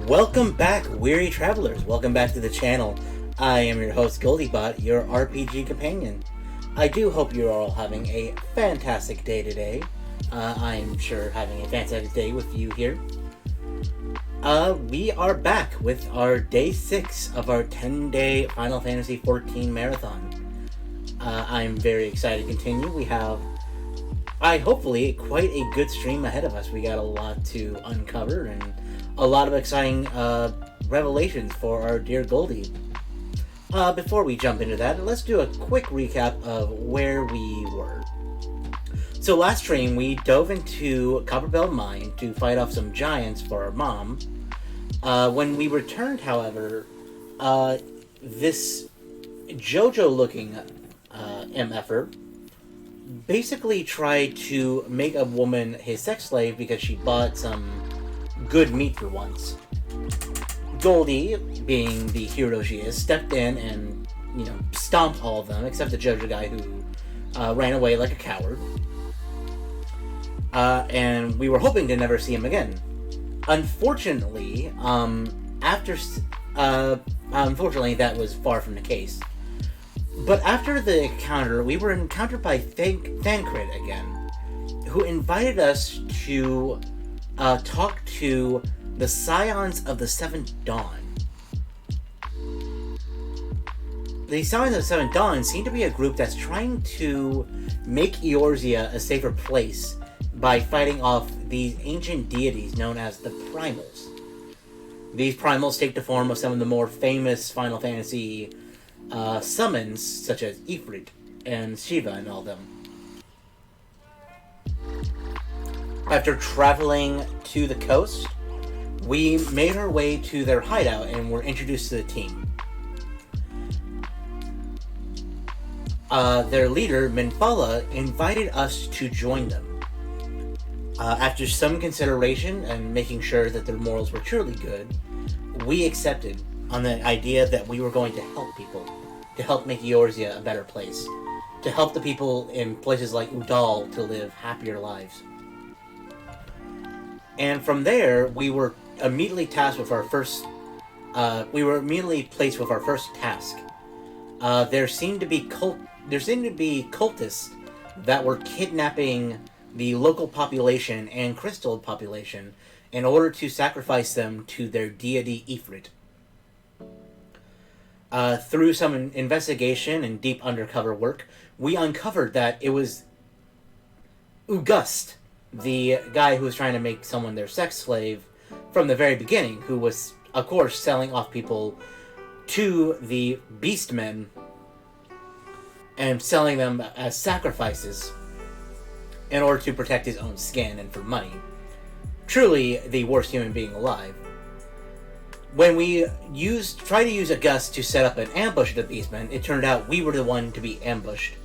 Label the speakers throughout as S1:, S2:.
S1: Welcome back, weary travelers. Welcome back to the channel. I am your host, Goldiebot, your RPG companion. I do hope you're all having a fantastic day today. I'm sure having a fantastic day with you here. We are back with our day 6 of our 10-day Final Fantasy XIV marathon. I'm very excited to continue. We have, hopefully, quite a good stream ahead of us. We got a lot to uncover and a lot of exciting revelations for our dear Goldie. Before we jump into that, let's do a quick recap of where we were. So last stream, we dove into Copperbell Mine to fight off some giants for our mom. When we returned, however, this JoJo-looking MFer basically tried to make a woman his sex slave because she bought some good meat for once. Goldie, being the hero she is, stepped in and, stomped all of them, except the JoJo guy who ran away like a coward. And we were hoping to never see him again. Unfortunately, unfortunately, that was far from the case. But after the encounter, we were encountered by Thancred again, who invited us to talk to the Scions of the Seventh Dawn. The Scions of the Seventh Dawn seem to be a group that's trying to make Eorzea a safer place by fighting off these ancient deities known as the Primals. These Primals take the form of some of the more famous Final Fantasy summons, such as Ifrit and Shiva and all them. After traveling to the coast, we made our way to their hideout and were introduced to the team. Their leader, Minfala, invited us to join them. After some consideration and making sure that their morals were truly good, we accepted on the idea that we were going to help people, to help make Eorzea a better place, to help the people in places like Udal to live happier lives. And from there, we were immediately tasked with our first. We were immediately placed with our first task. There seemed to be cultists that were kidnapping the local population and Crystal population in order to sacrifice them to their deity Ifrit. Through some investigation and deep undercover work, we uncovered that it was Ugust, the guy who was trying to make someone their sex slave from the very beginning, who was, of course, selling off people to the Beastmen and selling them as sacrifices in order to protect his own skin and for money. Truly the worst human being alive. When we tried to use August to set up an ambush at the Beastmen, it turned out we were the one to be ambushed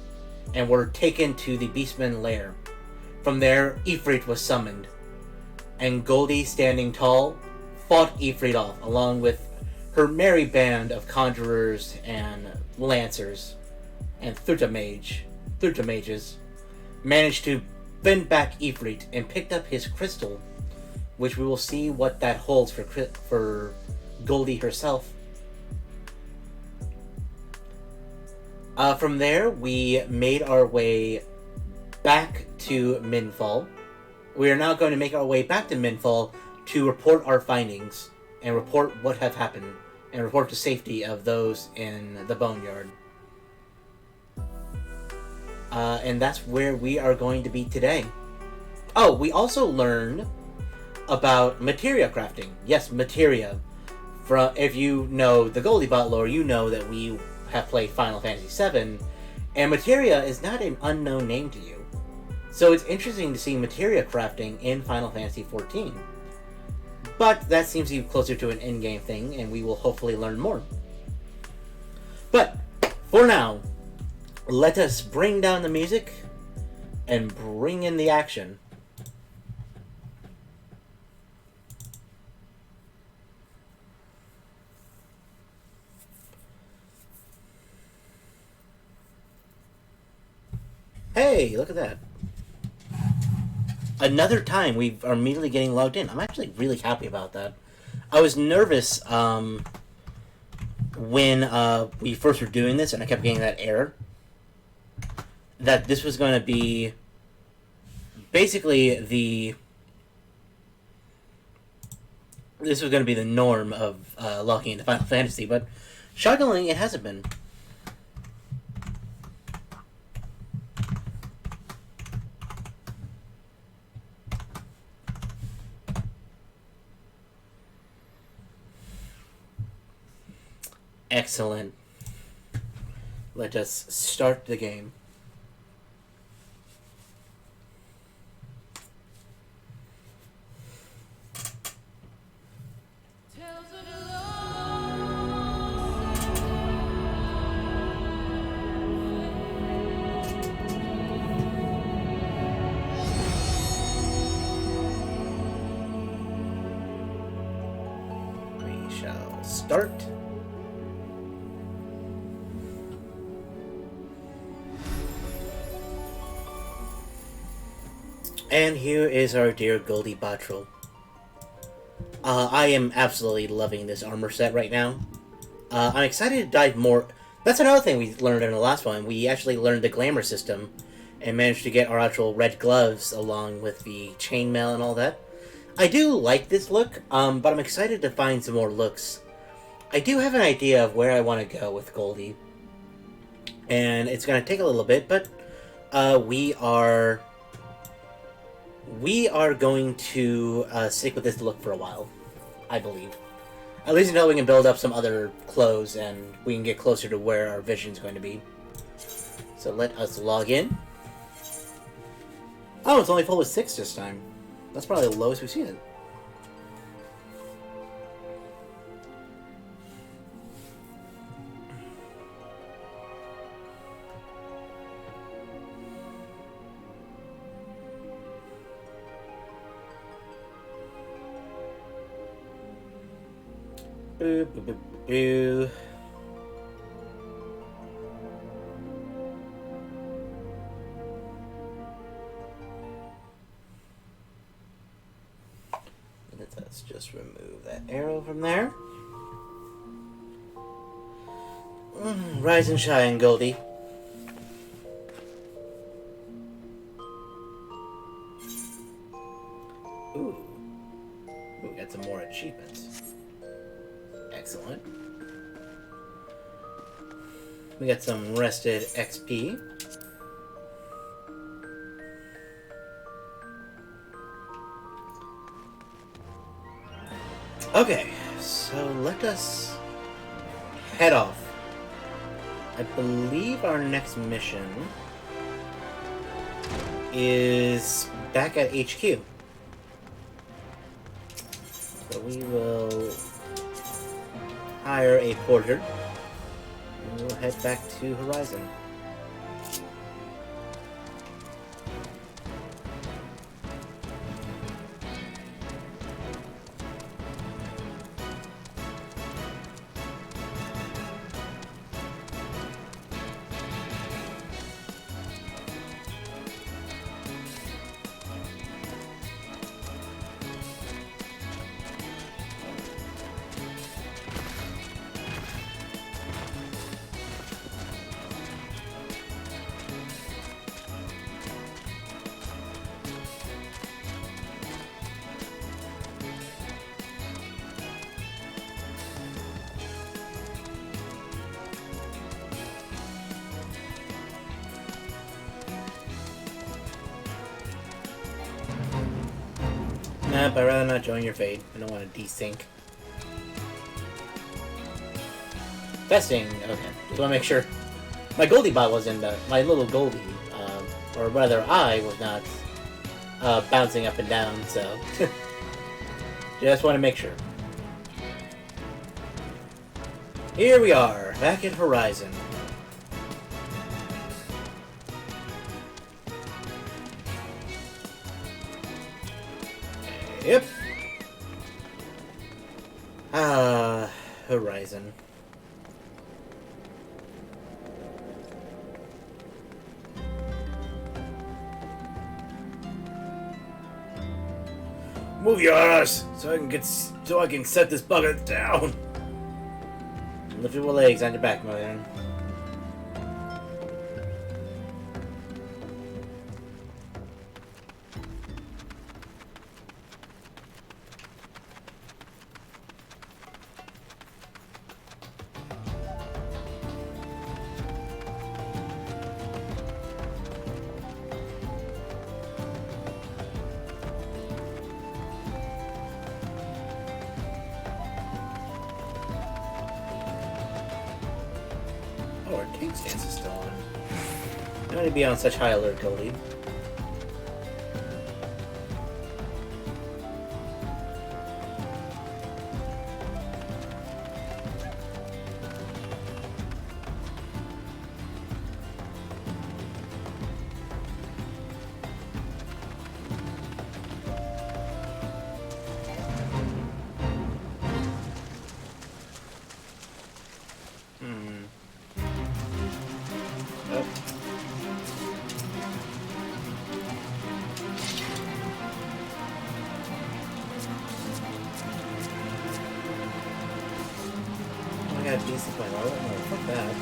S1: and were taken to the Beastmen lair. From there, Ifrit was summoned, and Goldie, standing tall, fought Ifrit off, along with her merry band of conjurers and lancers and Thutamages, managed to bend back Ifrit and picked up his crystal, which we will see what that holds for Goldie herself. From there, we made our way back to Minfall. We are now going to make our way back to Minfall to report our findings and report what have happened and report the safety of those in the Boneyard. And that's where we are going to be today. Oh, we also learned about materia crafting. Yes, materia. If you know the Goldiebot lore, you know that we have played Final Fantasy VII, and materia is not an unknown name to you. So it's interesting to see materia crafting in Final Fantasy XIV. But that seems to be closer to an in-game thing, and we will hopefully learn more. But, for now, let us bring down the music and bring in the action. Hey, look at that. Another time we are immediately getting logged in. I'm actually really happy about that. I was nervous when we first were doing this, and I kept getting that error. That this was going to be basically the this was going to be the norm of locking into Final Fantasy, but shockingly, it hasn't been. Excellent. Let us start the game. We shall start. And here is our dear Goldie Bottrell. I am absolutely loving this armor set right now. I'm excited to dive more. That's another thing we learned in the last one. We actually learned the glamour system and managed to get our actual red gloves along with the chainmail and all that. I do like this look, but I'm excited to find some more looks. I do have an idea of where I want to go with Goldie. And it's going to take a little bit, but we are going to stick with this look for a while, I believe. At least until we can build up some other clothes and we can get closer to where our vision's going to be. So let us log in. Oh, it's only full with 6 this time. That's probably the lowest we've seen it. Boo, boo, boo, boo. Let's just remove that arrow from there. Rise and shine, Goldie. Ooh. We got some more achievements. Excellent. We got some rested XP. Okay, so let us head off. I believe our next mission is back at HQ. So we will hire a porter and we'll head back to Horizon. Nope, I'd rather not join your fate. I don't want to desync. Testing. Okay, just want to make sure my Goldie bot wasn't my little Goldie, or rather, I was not bouncing up and down. So just want to make sure. Here we are, back at Horizon. Yep. Horizon. Move your ass so I can set this bucket down. Lift your legs on your back, man. Oh, our king stance is still on. I want to be on such high alert, Goldie. I got decent by now. Oh, fuck that.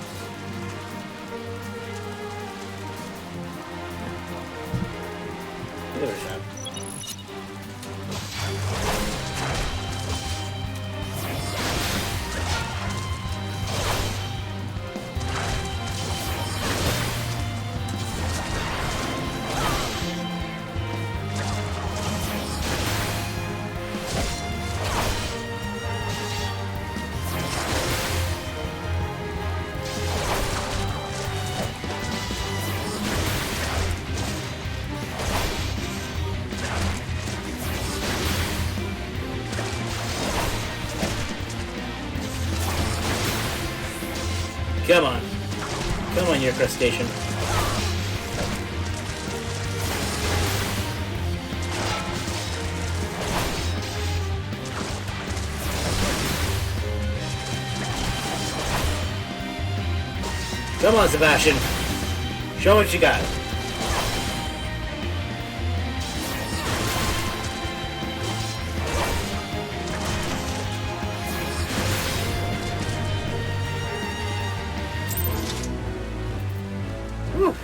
S1: Give it a shot. Come on. Come on, your crustacean. Come on, Sebastian. Show what you got. Whew.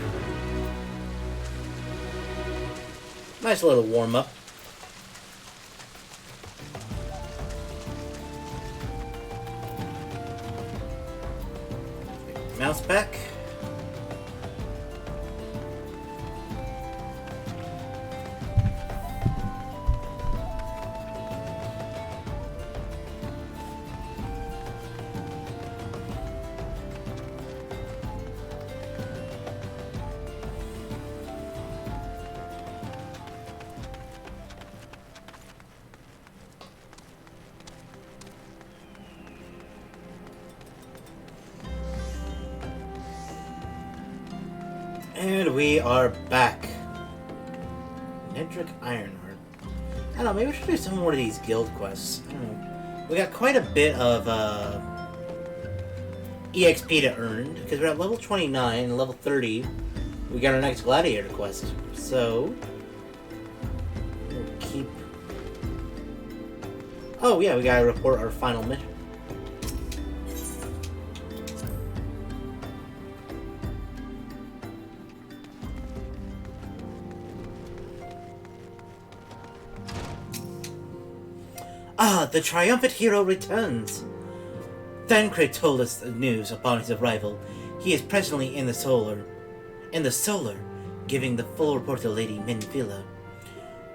S1: Nice little warm up. Mouse pack. And we are back. Nedrick Ironheart. I don't know, maybe we should do some more of these guild quests. I don't know. We got quite a bit of EXP to earn, because we're at level 29 and level 30. We got our next gladiator quest. So we'll keep... Oh yeah, we gotta report our final mission. Ah, the triumphant hero returns! Thancred told us the news upon his arrival. He is presently in the solar, giving the full report to Lady Minfila.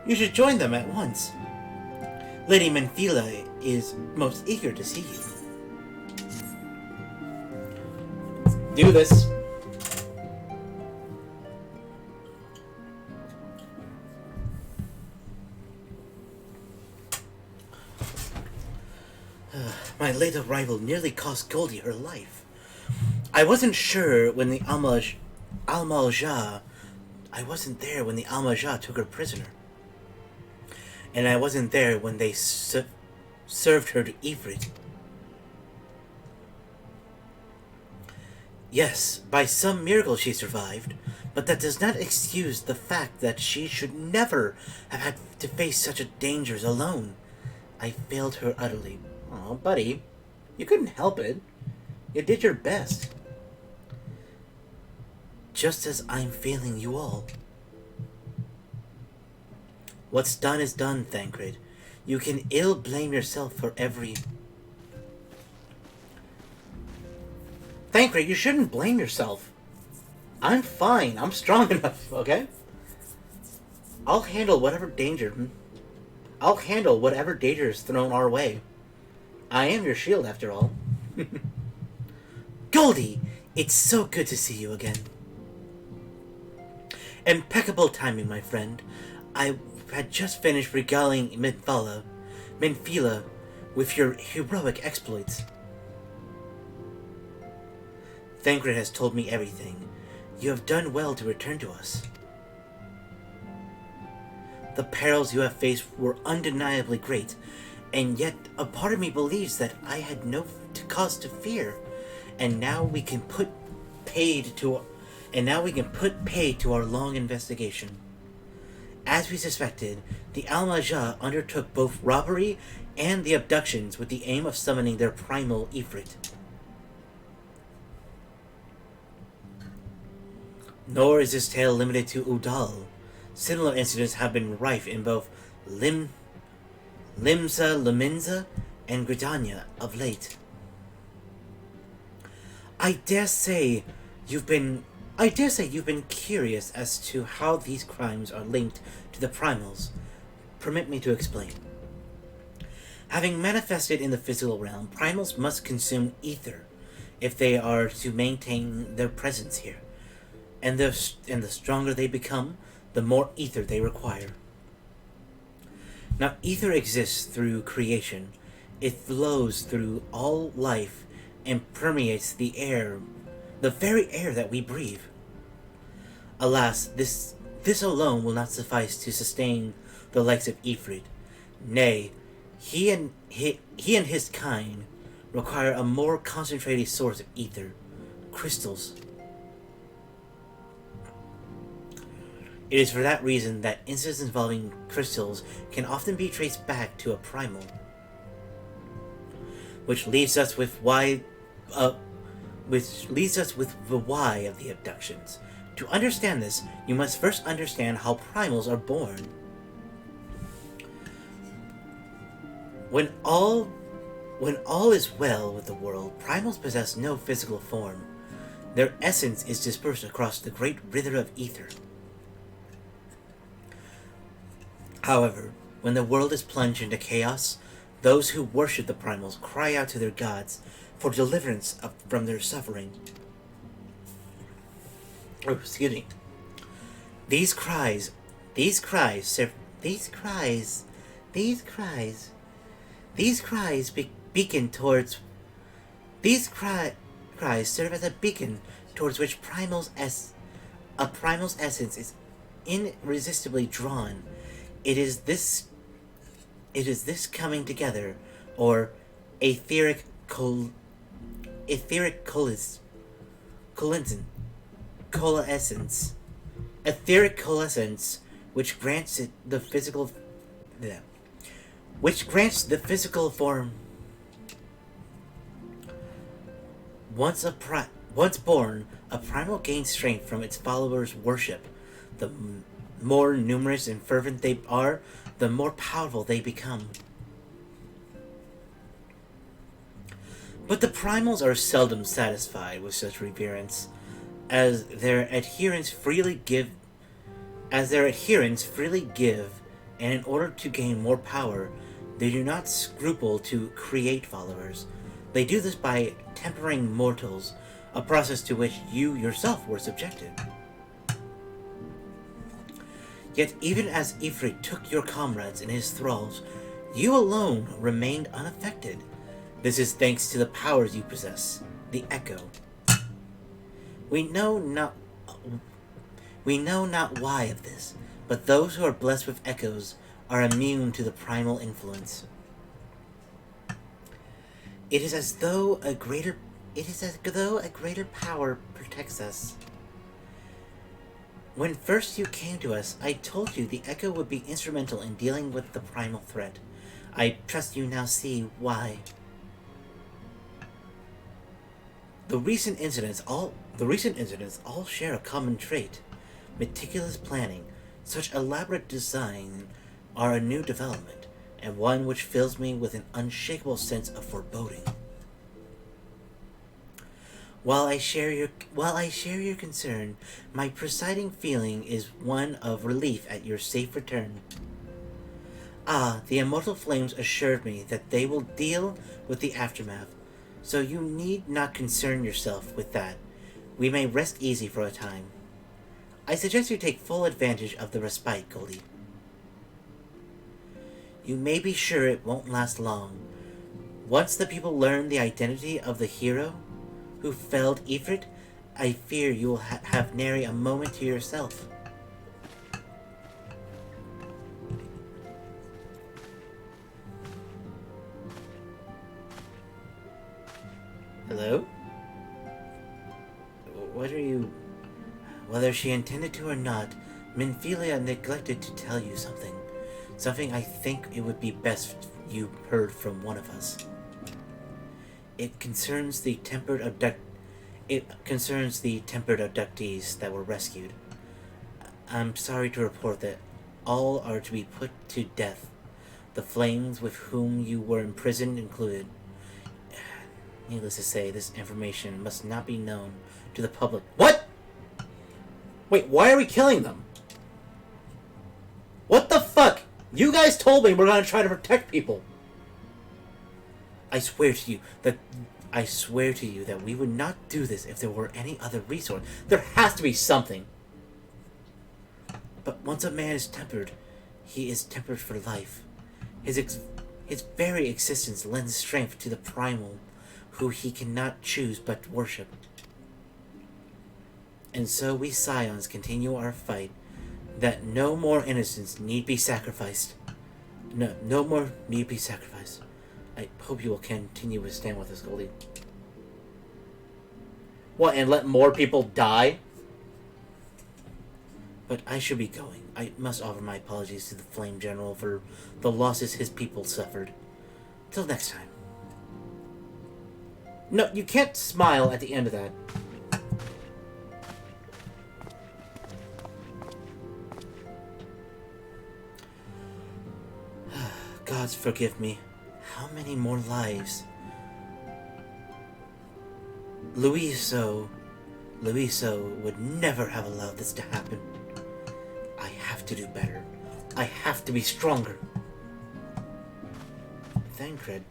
S1: You should join them at once. Lady Minfila is most eager to see you. Let's do this. My late arrival nearly cost Goldie her life. I wasn't sure when the Almalja. I wasn't there when the Almalja took her prisoner. And I wasn't there when they served her to Ifrit. Yes, by some miracle she survived, But that does not excuse the fact that she should never have had to face such a dangers alone. I failed her utterly. Oh, buddy, you couldn't help it. You did your best. Just as I'm failing you all. What's done is done, Thancred. You can ill blame yourself for every... Thancred, you shouldn't blame yourself. I'm fine. I'm strong enough, okay? I'll handle whatever danger is thrown our way. I am your shield, after all. Goldie, it's so good to see you again. Impeccable timing, my friend. I had just finished regaling Minfila with your heroic exploits. Thancred has told me everything. You have done well to return to us. The perils you have faced were undeniably great, and yet a part of me believes that I had no cause to fear, and now we can put paid to our long investigation. As we suspected, the Al-Majah undertook both robbery and the abductions with the aim of summoning their primal Ifrit. Nor is this tale limited to Udal. Similar incidents have been rife in both Limsa, Leminza, and Gridania of late. I dare say you've been curious as to how these crimes are linked to the primals. Permit me to explain. Having manifested in the physical realm, primals must consume ether if they are to maintain their presence here. And the stronger they become, the more ether they require. Now, ether exists through creation. It flows through all life and permeates the air, the very air that we breathe. Alas, this alone will not suffice to sustain the likes of Ifrit. Nay, he and his kind require a more concentrated source of ether, crystals. It is for that reason that incidents involving crystals can often be traced back to a primal. Which leaves us with the why of the abductions. To understand this, you must first understand how primals are born. When all is well with the world, primals possess no physical form. Their essence is dispersed across the great river of ether. However, when the world is plunged into chaos, those who worship the primals cry out to their gods for deliverance from their suffering. Oh, excuse me. These cries serve as a beacon towards which a primal's essence is irresistibly drawn. It is this coming together, or etheric coalescence, which grants it the physical, form. Once born, a primal gains strength from its followers' worship. The more numerous and fervent they are, the more powerful they become. But the primals are seldom satisfied with such reverence, as their adherents freely give, and in order to gain more power, they do not scruple to create followers. They do this by tempering mortals, a process to which you yourself were subjected. Yet even as Ifrit took your comrades in his thralls, you alone remained unaffected. This is thanks to the powers you possess, the Echo. We know not why of this, but those who are blessed with echoes are immune to the primal influence. It is as though a greater power protects us. When first you came to us, I told you the Echo would be instrumental in dealing with the primal threat. I trust you now see why. The recent incidents all share a common trait. Meticulous planning, such elaborate design are a new development, and one which fills me with an unshakable sense of foreboding. While I share your concern, my presiding feeling is one of relief at your safe return. Ah, the immortal flames assured me that they will deal with the aftermath, so you need not concern yourself with that. We may rest easy for a time. I suggest you take full advantage of the respite, Goldie. You may be sure it won't last long. Once the people learn the identity of the hero who felled Ifrit, I fear you will have nary a moment to yourself. Hello? What are you... Whether she intended to or not, Minfilia neglected to tell you something. Something I think it would be best you heard from one of us. It concerns the tempered abductees that were rescued. I'm sorry to report that all are to be put to death. The flames with whom you were imprisoned included. Needless to say, this information must not be known to the public. What? Wait, why are we killing them? What the fuck? You guys told me we're gonna try to protect people. I swear to you that we would not do this if there were any other resource. There has to be something. But once a man is tempered, he is tempered for life. His very existence lends strength to the primal, who he cannot choose but worship. And so we Scions continue our fight, that no more innocents need be sacrificed. No more need be sacrificed. I hope you will continue to stand with us, Goldie. What, and let more people die? But I should be going. I must offer my apologies to the Flame General for the losses his people suffered. Till next time. No, you can't smile at the end of that. Gods forgive me. How many more lives? Luiso would never have allowed this to happen. I have to do better. I have to be stronger. Thancred.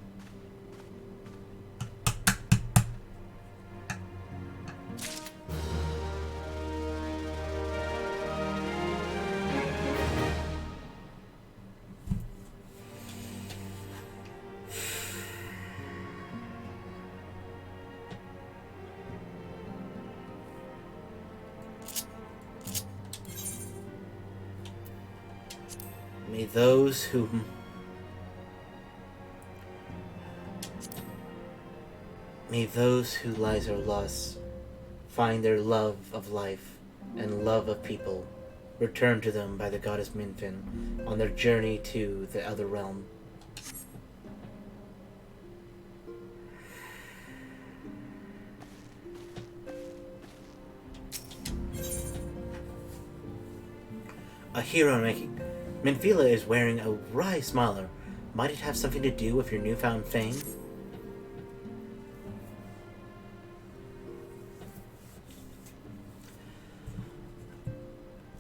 S1: May those who lives are lost find their love of life and love of people returned to them by the goddess Minfin on their journey to the other realm. A hero making. Minfila is wearing a wry smiler. Might it have something to do with your newfound fame?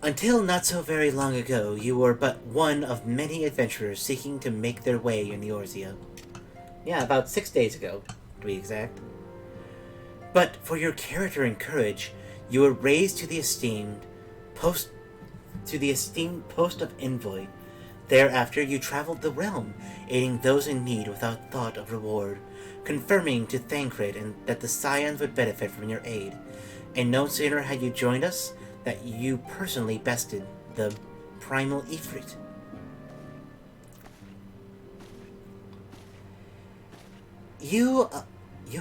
S1: Until not so very long ago, you were but one of many adventurers seeking to make their way in Eorzea. Yeah, about 6 days ago, to be exact. But for your character and courage, you were raised to the esteemed post of envoy. Thereafter, you traveled the realm, aiding those in need without thought of reward, confirming to Thancred and that the Scions would benefit from your aid. And no sooner had you joined us that you personally bested the primal Ifrit. You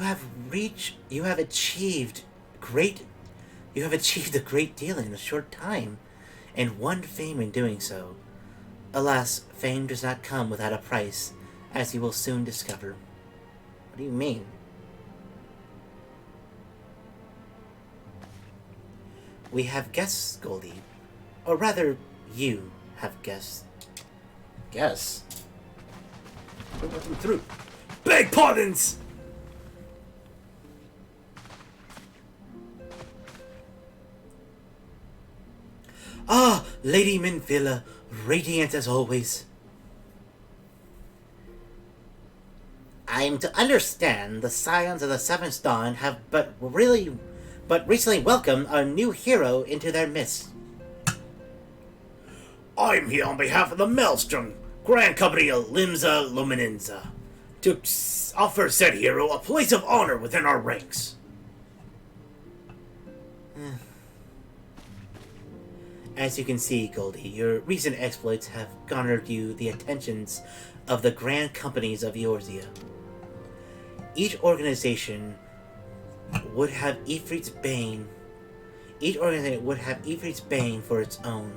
S1: have achieved great You have achieved a great deal in a short time, and won fame in doing so. Alas, fame does not come without a price, as you will soon discover. What do you mean? We have guests, Goldie. Or rather, you have guests. Guests? Who let them through? Beg pardons! Ah, Lady Minvilla, radiant as always. I am to understand the Scions of the Seventh Dawn have but recently welcomed a new hero into their midst. I'm here on behalf of the Maelstrom Grand Company of Limsa Luminenza to offer said hero a place of honor within our ranks. As you can see, Goldie, your recent exploits have garnered you the attentions of the Grand Companies of Eorzea. Each organization would have Ifrit's Bane. Each organization would have Ifrit's Bane for its own.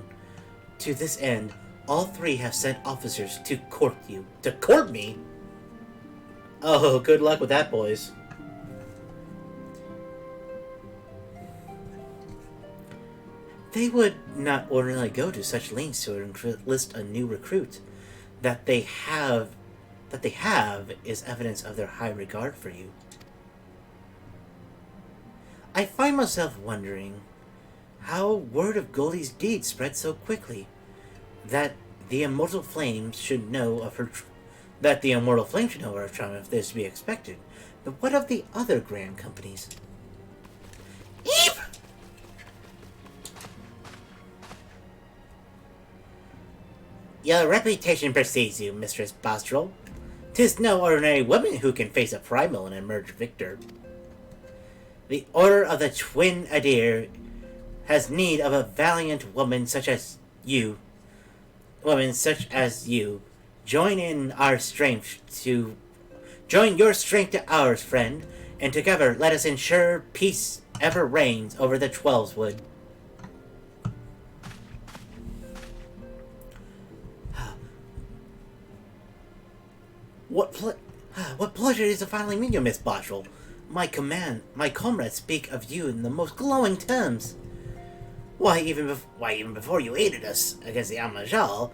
S1: To this end, all three have sent officers to court you. To court me? Oh, good luck with that, boys. They would not ordinarily go to such lengths to enlist a new recruit. That they have is evidence of their high regard for you. I find myself wondering how word of Goldie's deed spread so quickly. That the Immortal Flame should know of her trauma if this be expected. But what of the other Grand Companies? Eep! Your reputation precedes you, Mistress Bostrel. 'Tis no ordinary woman who can face a primal and emerge victor. The Order of the Twin Adir has need of a valiant woman such as you. Join your strength to ours, friend, and together let us ensure peace ever reigns over the Twelveswood. What pleasure it is to finally meet you, Miss Bostrel. My comrades speak of you in the most glowing terms. Why, even before you aided us against the Amajal,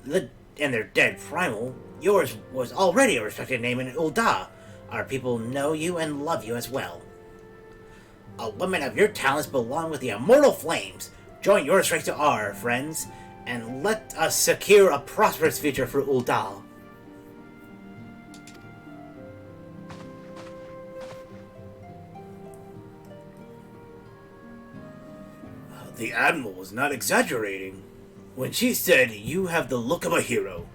S1: and their dead primal, yours was already a respected name in Ul'dah. Our people know you and love you as well. A woman of your talents belong with the Immortal Flames. Join your strength to our friends, and let us secure a prosperous future for Ul'dah. The Admiral was not exaggerating when she said you have the look of a hero.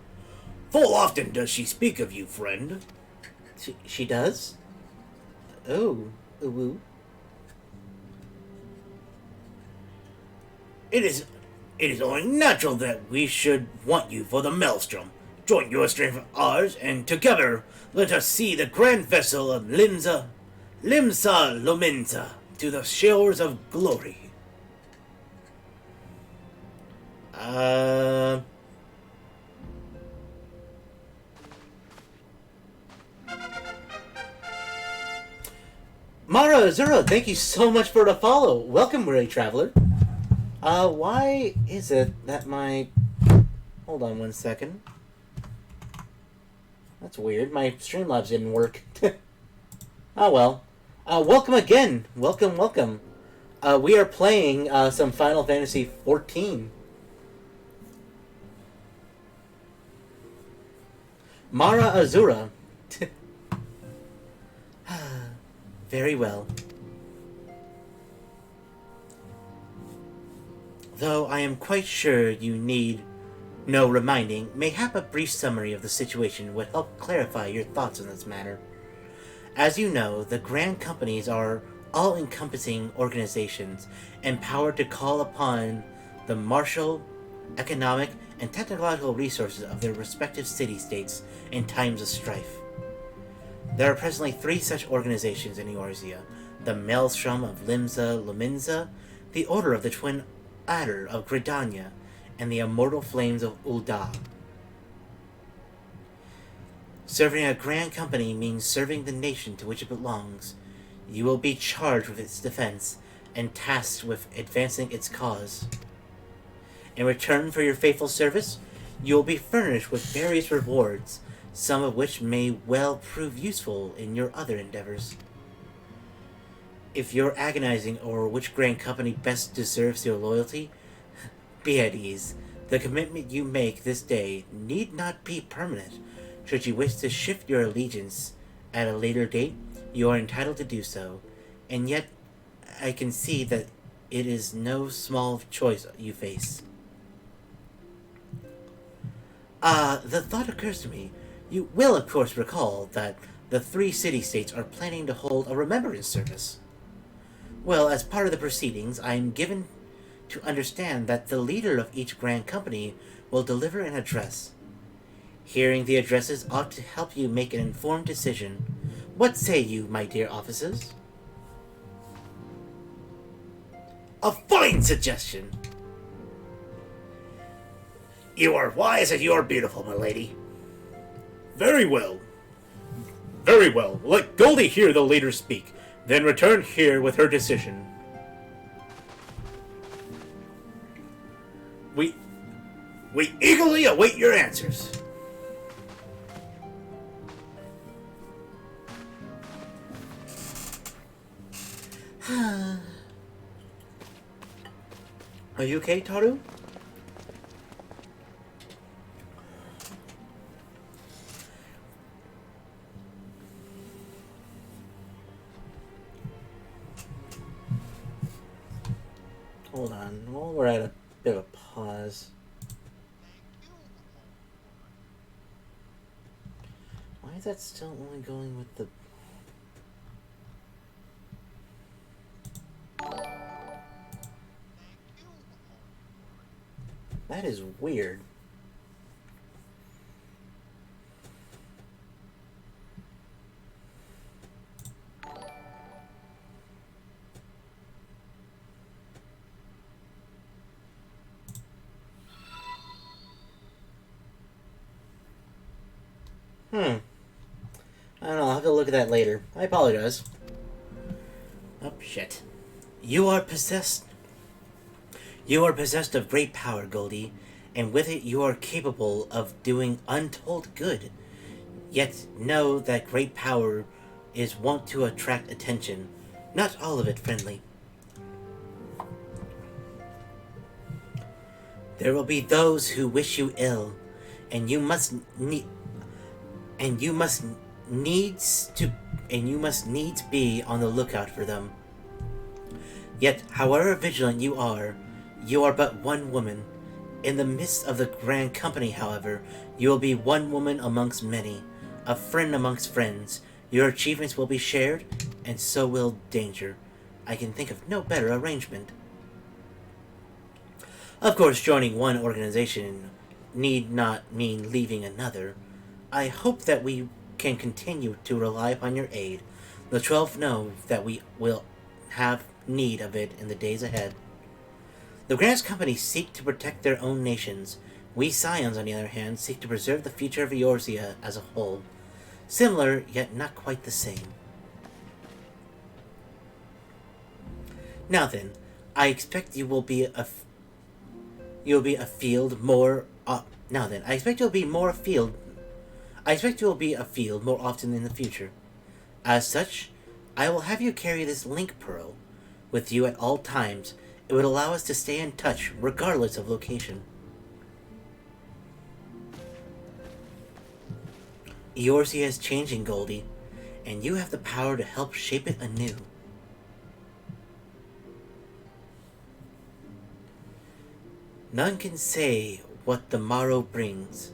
S1: Full often does she speak of you, friend. She does? Oh, ooh. It is only natural that we should want you for the Maelstrom. Join your strength with ours, and together let us see the grand vessel of Limsa Luminenza to the shores of glory. Mara Azura, thank you so much for the follow. Welcome, Weary Traveler. Why is it that my... Hold on one second. That's weird. My Streamlabs didn't work. Oh well. Welcome again. Welcome. We are playing some Final Fantasy XIV. Mara Azura. Very well. Though I am quite sure you need no reminding, mayhap a brief summary of the situation would help clarify your thoughts on this matter. As you know, the Grand Companies are all-encompassing organizations empowered to call upon the martial, economic, and technological resources of their respective city-states in times of strife. There are presently 3 such organizations in Eorzea: the Maelstrom of Limsa Luminenza, the Order of the Twin Adder of Gridania, and the Immortal Flames of Ul'dah. Serving a grand company means serving the nation to which it belongs. You will be charged with its defense and tasked with advancing its cause. In return for your faithful service, you will be furnished with various rewards, some of which may well prove useful in your other endeavors. If you're agonizing over which grand company best deserves your loyalty, be at ease. The commitment you make this day need not be permanent. Should you wish to shift your allegiance at a later date, you are entitled to do so, and yet I can see that it is no small choice you face. The thought occurs to me. You will, of course, recall that the 3 city-states are planning to hold a remembrance service. Well, as part of the proceedings, I am given to understand that the leader of each grand company will deliver an address. Hearing the addresses ought to help you make an informed decision. What say you, my dear officers? A fine suggestion! You are wise and you are beautiful, my lady.
S2: Very well. Very well. Let Goldie hear the leader speak, then return here with her decision.
S1: We eagerly await your answers. Are you okay, Taru? Hold on. Well, we're at a bit of a pause. Why is that still only going with the... That is weird. I don't know, I'll have to look at that later. I apologize. Oh, shit. You are possessed of great power, Goldie, and with it you are capable of doing untold good. Yet know that great power is wont to attract attention, not all of it friendly. There will be those who wish you ill, and you must needs be on the lookout for them. Yet, however vigilant you are but one woman. In the midst of the grand company, however, you will be one woman amongst many, a friend amongst friends. Your achievements will be shared, and so will danger. I can think of no better arrangement. Of course, joining one organization need not mean leaving another. I hope that we can continue to rely upon your aid. The 12 know that we will have need of it in the days ahead. The Grand Companies seek to protect their own nations. We Scions, on the other hand, seek to preserve the future of Eorzea as a whole. Similar, yet not quite the same. Now then, I expect you will be a field more often in the future. As such, I will have you carry this link pearl with you at all times. It would allow us to stay in touch regardless of location. Eorzea is changing, Goldie, and you have the power to help shape it anew. None can say what the morrow brings.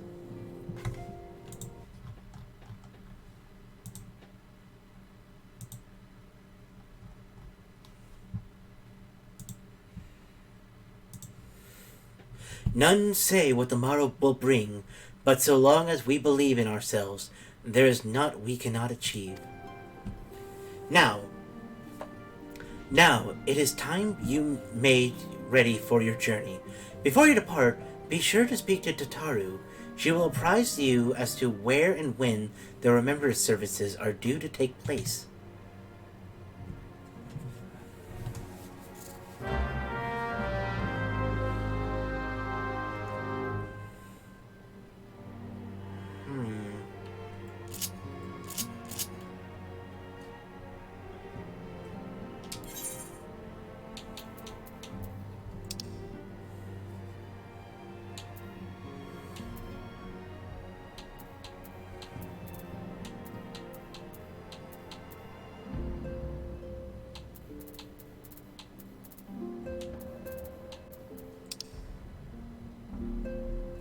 S1: None say what the morrow will bring, but so long as we believe in ourselves, there is naught we cannot achieve. Now, Now, it is time you made ready for your journey. Before you depart, be sure to speak to Tataru. She will apprise you as to where and when the Remembrance services are due to take place.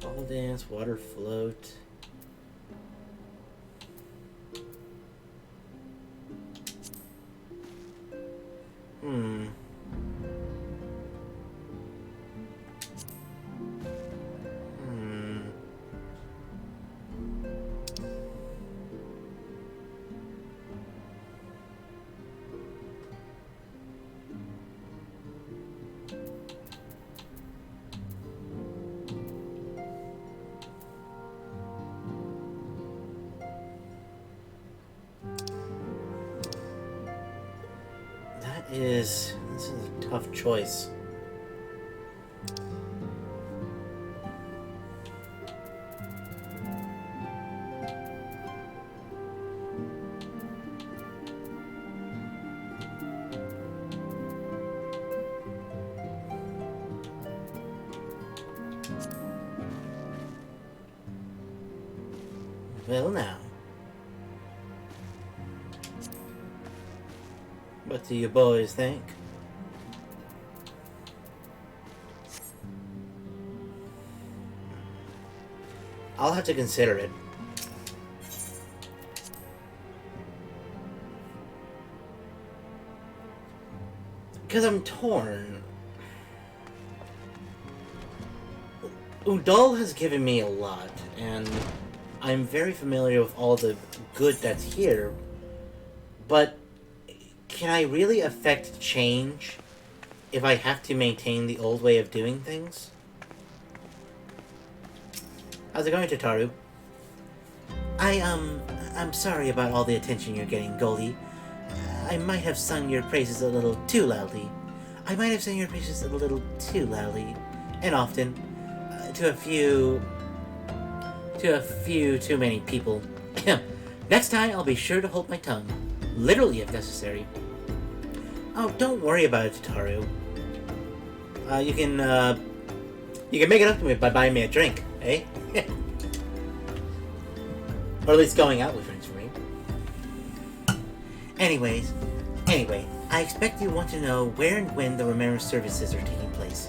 S1: Ball dance, water float. Hmm. Hmm. This is a tough choice. Well now. What do you boys think? I'll have to consider it. Because I'm torn. Udal has given me a lot, and I'm very familiar with all the good that's here, but can I really affect change if I have to maintain the old way of doing things? How's it going, Tataru? I'm sorry about all the attention you're getting, Goldie. I might have sung your praises a little too loudly. And often, to a few too many people. Next time, I'll be sure to hold my tongue. Literally, if necessary. Oh, don't worry about it, Tataru. You can make it up to me by buying me a drink, eh? Or at least going out with friends for me. Anyway, I expect you want to know where and when the Remembrance services are taking place.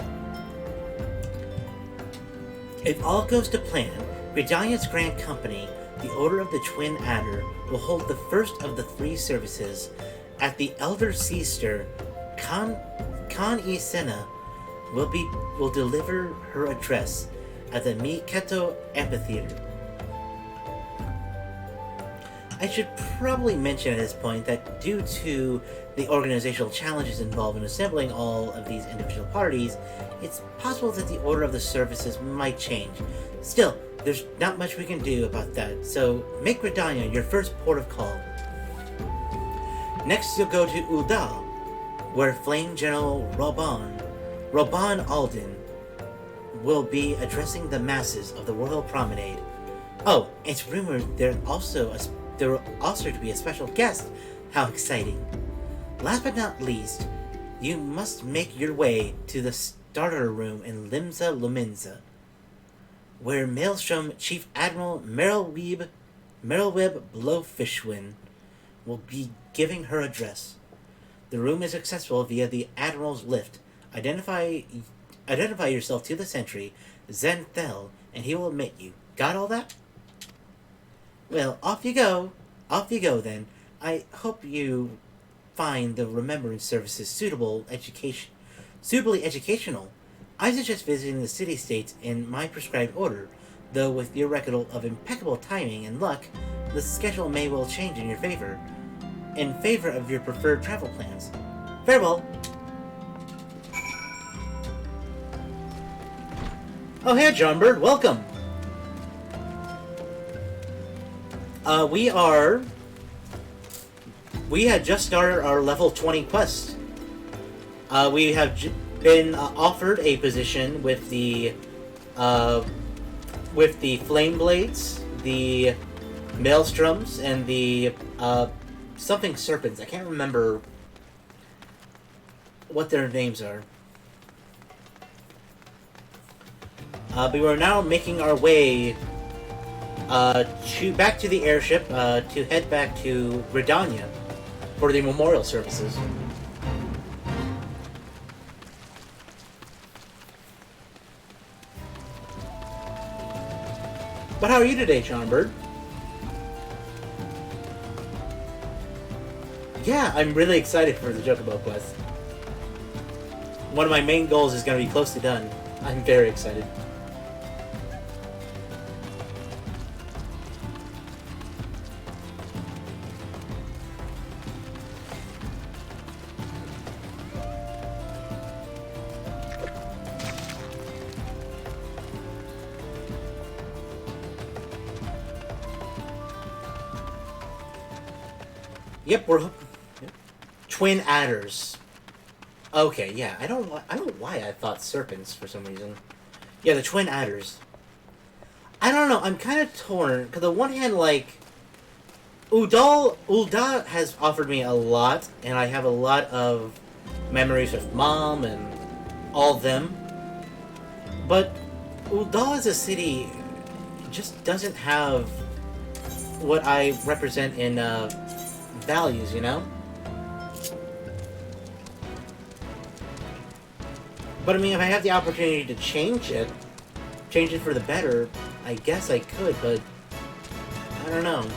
S1: If all goes to plan, Gridania's Grand Company, the Order of the Twin Adder, will hold the first of the 3 services at the Elder Sister, Kan Isena, will deliver her address at the Miketo Amphitheater. I should probably mention at this point that due to the organizational challenges involved in assembling all of these individual parties, it's possible that the order of the services might change. Still, there's not much we can do about that, so make Gridania your first port of call. Next, you'll go to Udal, where Flame General Roban Alden, will be addressing the masses of the Royal Promenade. Oh, it's rumored there will also to be a special guest. How exciting. Last but not least, you must make your way to the starter room in Limsa Luminza, where Maelstrom Chief Admiral Merylweb Blowfishwin will be giving her address. The room is accessible via the Admiral's lift. Identify yourself to the sentry, Zenthel, and he will admit you. Got all that? Well, off you go then. I hope you find the Remembrance services suitably educational. I suggest visiting the city-states in my prescribed order, though with your record of impeccable timing and luck, the schedule may well change in your favor, in favor of your preferred travel plans. Very well. Oh, hey, John Bird. Welcome. We had just started our level 20 quest. We have been offered a position with the Flame Blades, the Maelstroms, and the something Serpents. I can't remember what their names are. But we're now making our way back to the airship to head back to Gridania for the memorial services. But how are you today, Charmbird? Yeah, I'm really excited for the Chocobo quest. One of my main goals is going to be close to done. I'm very excited. Yep, we're twin adders. Okay, yeah, I don't know why I thought serpents for some reason. Yeah, the twin adders. I don't know. I'm kind of torn because on one hand, like Ul'dah has offered me a lot, and I have a lot of memories with Mom and all of them. But Ul'dah as a city just doesn't have what I represent in values, you know? But I mean, if I have the opportunity to change it for the better, I guess I could, but I don't know.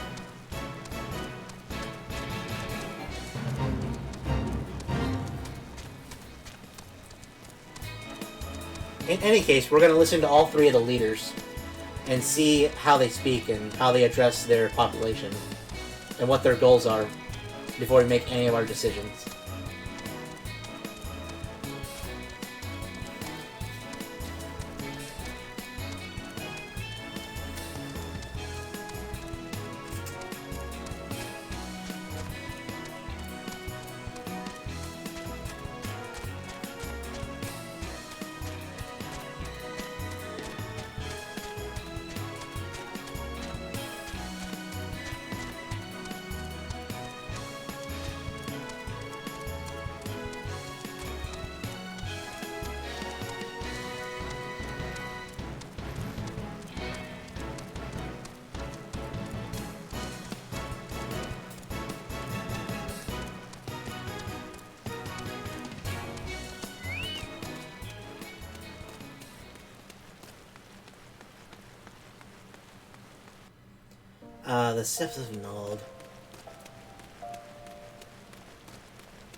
S1: In any case, we're going to listen to all three of the leaders and see how they speak and how they address their population and what their goals are before we make any of our decisions. The Sifs of Nald.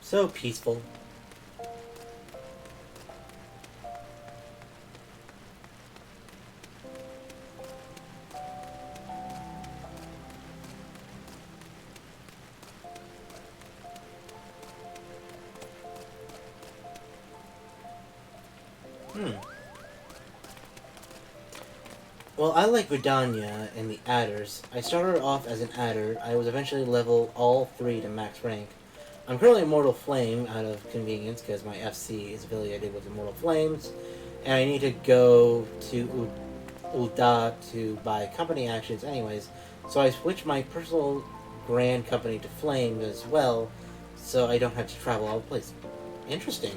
S1: So peaceful. Well, I like Gridania and the adders. I started off as an adder. I was eventually level all three to max rank. I'm currently Immortal Flame out of convenience because my FC is affiliated with Immortal Flames, and I need to go to Ul'dah to buy company actions anyways, so I switched my personal grand company to Flame as well, so I don't have to travel all the place. Interesting.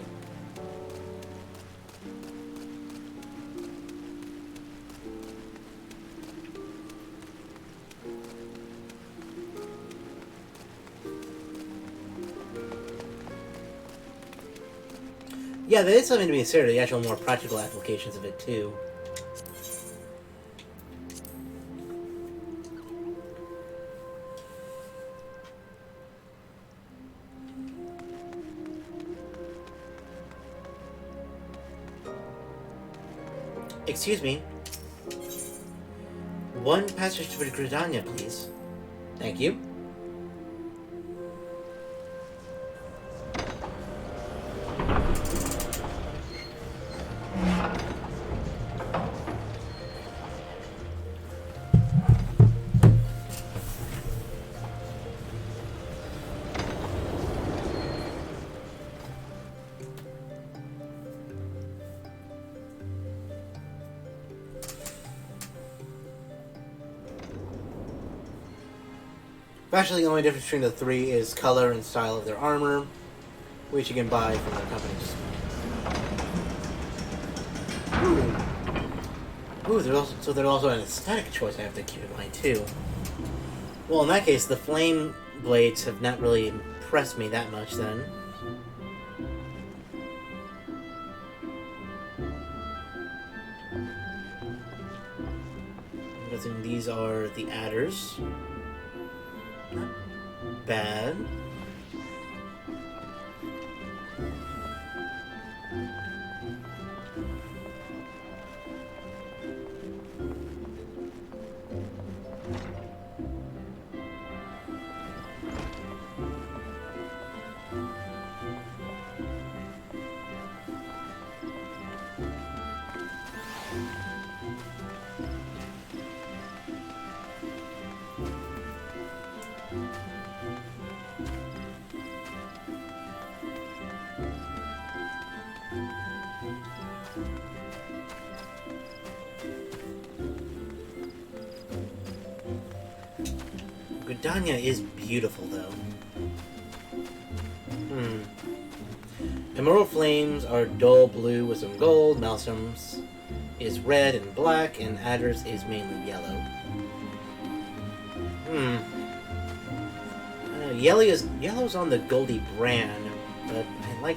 S1: Yeah, there is something to be considered, the actual more practical applications of it, too. Excuse me. One passage to Gridania, please. Thank you. Actually, the only difference between the three is color and style of their armor, which you can buy from their companies. Ooh, there's also an aesthetic choice I have to keep in mind too. Well, in that case, the flame blades have not really impressed me that much then. I'm guessing these are the adders. Not bad. Gridania is beautiful, though. Emerald flames are dull blue with some gold. Maelstrom's is red and black, and Adder's is mainly yellow. Yellow's on the Goldie brand, but I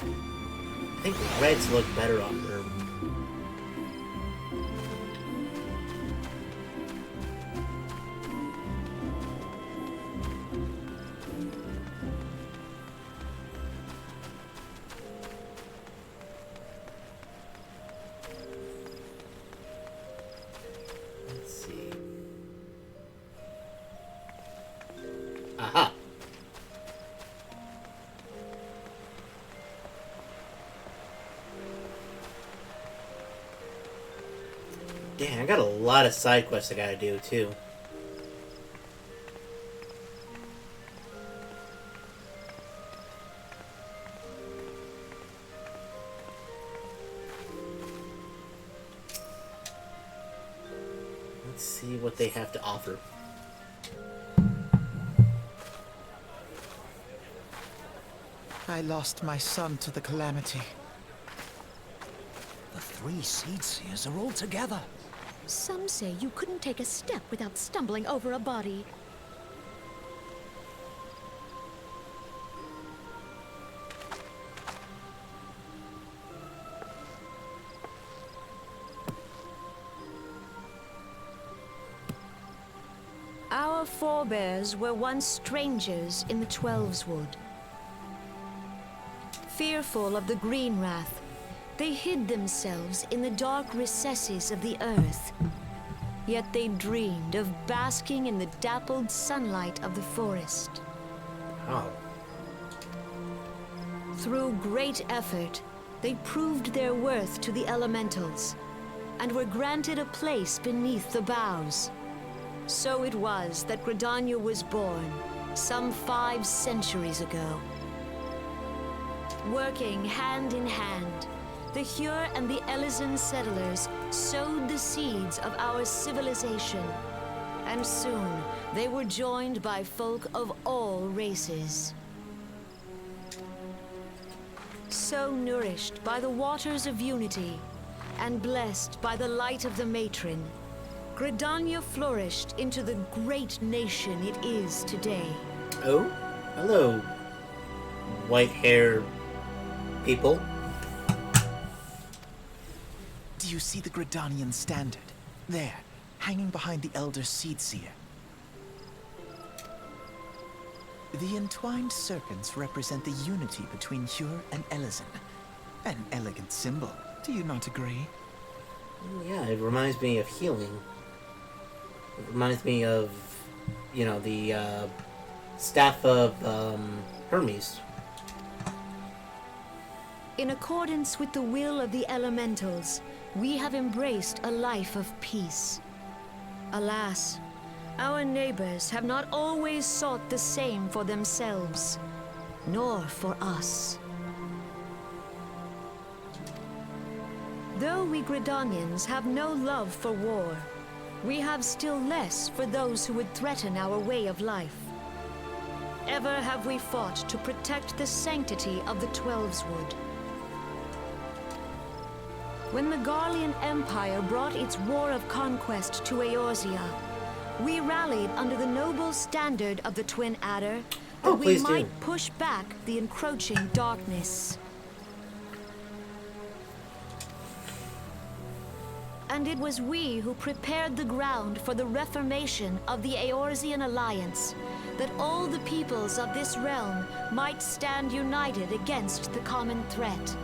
S1: think reds look better on her. Aha! Damn, I got a lot of side quests I gotta do, too. Let's see what they have to offer.
S3: I lost my son to the calamity.
S4: The three Seed Seers are all together.
S5: Some say you couldn't take a step without stumbling over a body. Our forebears were once strangers in the Twelveswood. Fearful of the Green Wrath, they hid themselves in the dark recesses of the earth. Yet they dreamed of basking in the dappled sunlight of the forest.
S1: Oh.
S5: Through great effort, they proved their worth to the elementals, and were granted a place beneath the boughs. So it was that Gridania was born, some 5 centuries ago. Working hand in hand, the Hyur and the Elysian settlers sowed the seeds of our civilization, and soon they were joined by folk of all races. So nourished by the waters of unity, and blessed by the light of the matron, Gridania flourished into the great nation it is today.
S1: Oh? Hello, white-haired people.
S3: Do you see the Gridanian standard? There, hanging behind the Elder Seed Seer. The entwined serpents represent the unity between Hyur and Elysian. An elegant symbol, do you not agree?
S1: Yeah, it reminds me of healing. It reminds me of, the staff of Hermes.
S5: In accordance with the will of the elementals, we have embraced a life of peace. Alas, our neighbors have not always sought the same for themselves, nor for us. Though we Gridanians have no love for war, we have still less for those who would threaten our way of life. ever have we fought to protect the sanctity of the Twelveswood. When the Garlean Empire brought its war of conquest to Eorzea, we rallied under the noble standard of the Twin Adder that we
S1: please
S5: might
S1: do.
S5: push back the encroaching darkness. And it was we who prepared the ground for the reformation of the Eorzean Alliance, that all the peoples of this realm might stand united against the common threat.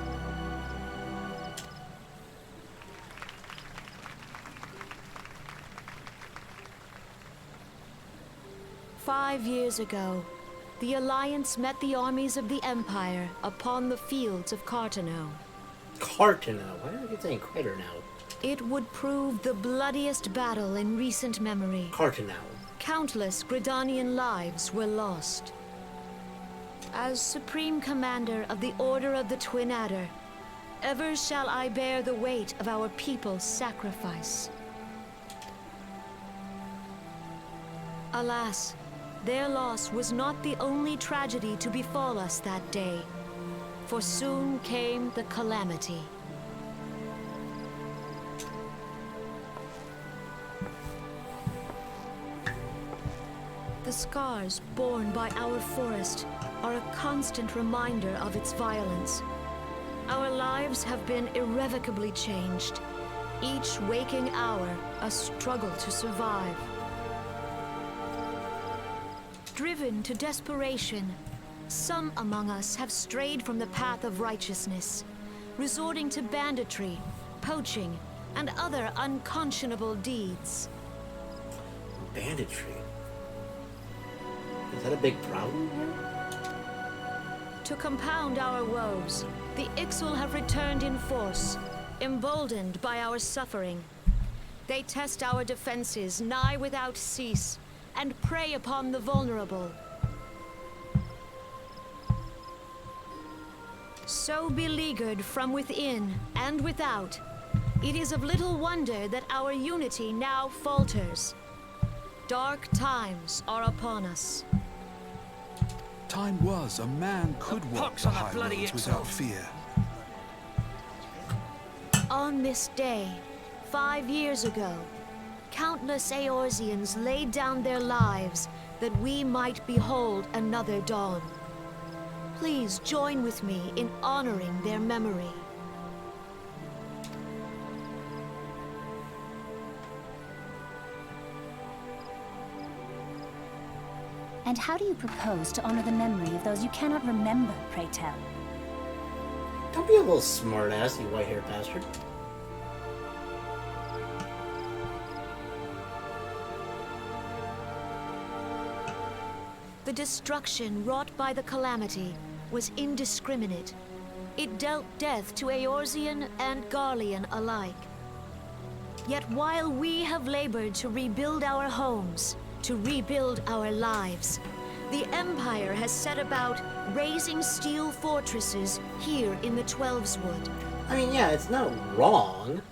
S5: "5 years ago, the Alliance met the armies of the Empire upon the fields of Carteneau.
S1: Carteneau. Why are you saying Crater now?
S5: It would prove the bloodiest battle in recent memory.
S1: Carteneau.
S5: Countless Gridanian lives were lost. As Supreme Commander of the Order of the Twin Adder, ever shall I bear the weight of our people's sacrifice. Alas, their loss was not the only tragedy to befall us that day, for soon came the calamity. The scars borne by our forest are a constant reminder of its violence. Our lives have been irrevocably changed, each waking hour a struggle to survive. Driven to desperation, some among us have strayed from the path of righteousness, resorting to banditry, poaching, and other unconscionable deeds.
S1: Banditry. Is that a big problem here?
S5: To compound our woes, the Ixal have returned in force, emboldened by our suffering. They test our defenses nigh without cease, and prey upon the vulnerable. So beleaguered from within and without, it is of little wonder that our unity now falters. Dark times are upon us.
S6: Time was a man could walk
S4: Pox
S6: the
S4: on the
S6: high
S4: bloody
S6: roads
S4: Ixal.
S6: without fear.
S5: On this day, 5 years ago, countless Eorzeans laid down their lives that we might behold another dawn. Please join with me in honoring their memory.
S7: And how do you propose to honor the memory of those you cannot remember, pray tell?
S1: Don't be a little smartass, you white-haired bastard.
S5: The destruction wrought by the calamity was indiscriminate. It dealt death to Eorzean and Garlean alike. Yet while we have labored to rebuild our homes, to rebuild our lives, the Empire has set about raising steel fortresses here in the Twelveswood.
S1: I mean, yeah, it's not wrong,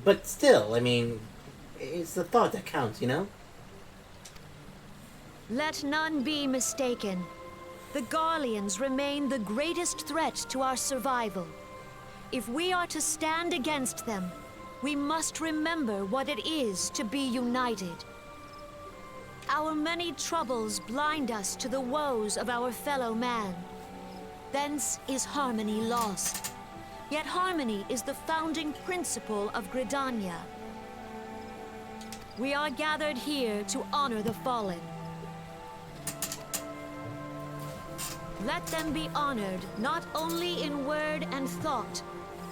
S1: but still, I mean, it's the thought that counts, you know?
S5: Let none be mistaken. The Garleans remain the greatest threat to our survival. If we are to stand against them, we must remember what it is to be united. Our many troubles blind us to the woes of our fellow man. Thence is harmony lost. Yet harmony is the founding principle of Gridania. We are gathered here to honor the fallen. Let them be honored not only in word and thought,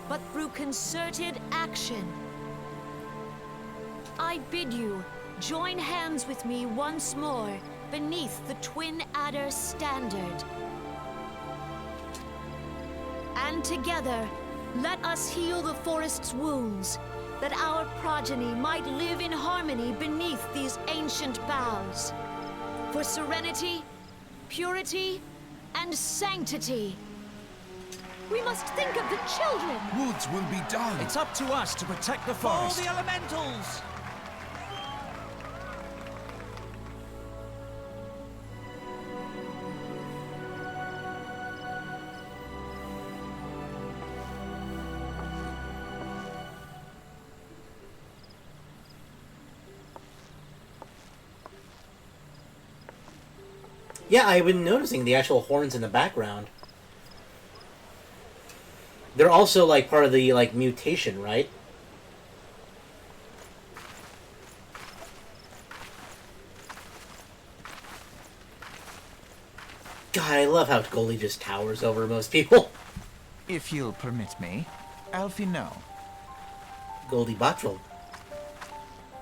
S5: but through concerted action. I bid you join hands with me once more beneath the Twin Adder standard. And together, let us heal the forest's wounds, that our progeny might live in harmony beneath these ancient boughs. For serenity, purity, and sanctity. We must think of the children!
S6: Woods will be done.
S4: It's up to us to protect the forest.
S8: All the elementals!
S1: Yeah, I've been noticing the actual horns in the background. They're also, like, part of the, like, mutation, right? God, I love how Goldie just towers over most people.
S3: If you'll permit me, Alfie No,
S1: Goldie Bottrell.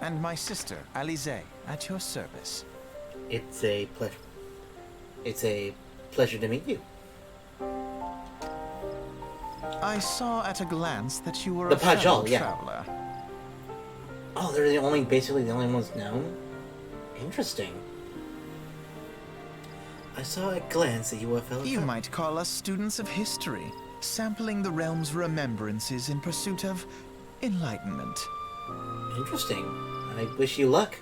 S3: and my sister, Alize, at your service.
S1: It's a pleasure. It's a pleasure to meet you.
S3: I saw at a glance that you were
S1: The
S3: a fellow
S1: Pajal, yeah.
S3: traveler.
S1: Oh, they're basically the only ones known? Interesting. I saw at a glance that you were a fellow
S3: You
S1: traveler.
S3: might call us students of history, sampling the realm's remembrances in pursuit of enlightenment.
S1: Interesting. I wish you luck.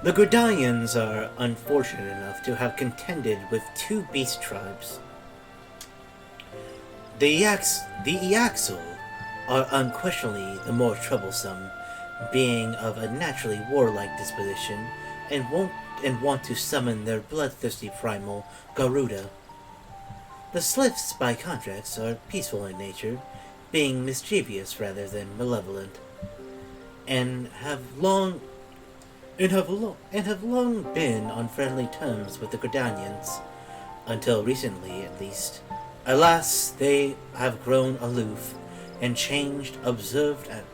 S1: The Gridanians are unfortunate enough to have contended with two beast tribes. The Iaxul are unquestionably the more troublesome, being of a naturally warlike disposition, and want to summon their bloodthirsty primal, Garuda. The Sliffs, by contrast, are peaceful in nature, being mischievous rather than malevolent, and have long been on friendly terms with the Gridanians, until recently at least. Alas, they have grown aloof, and a change observed at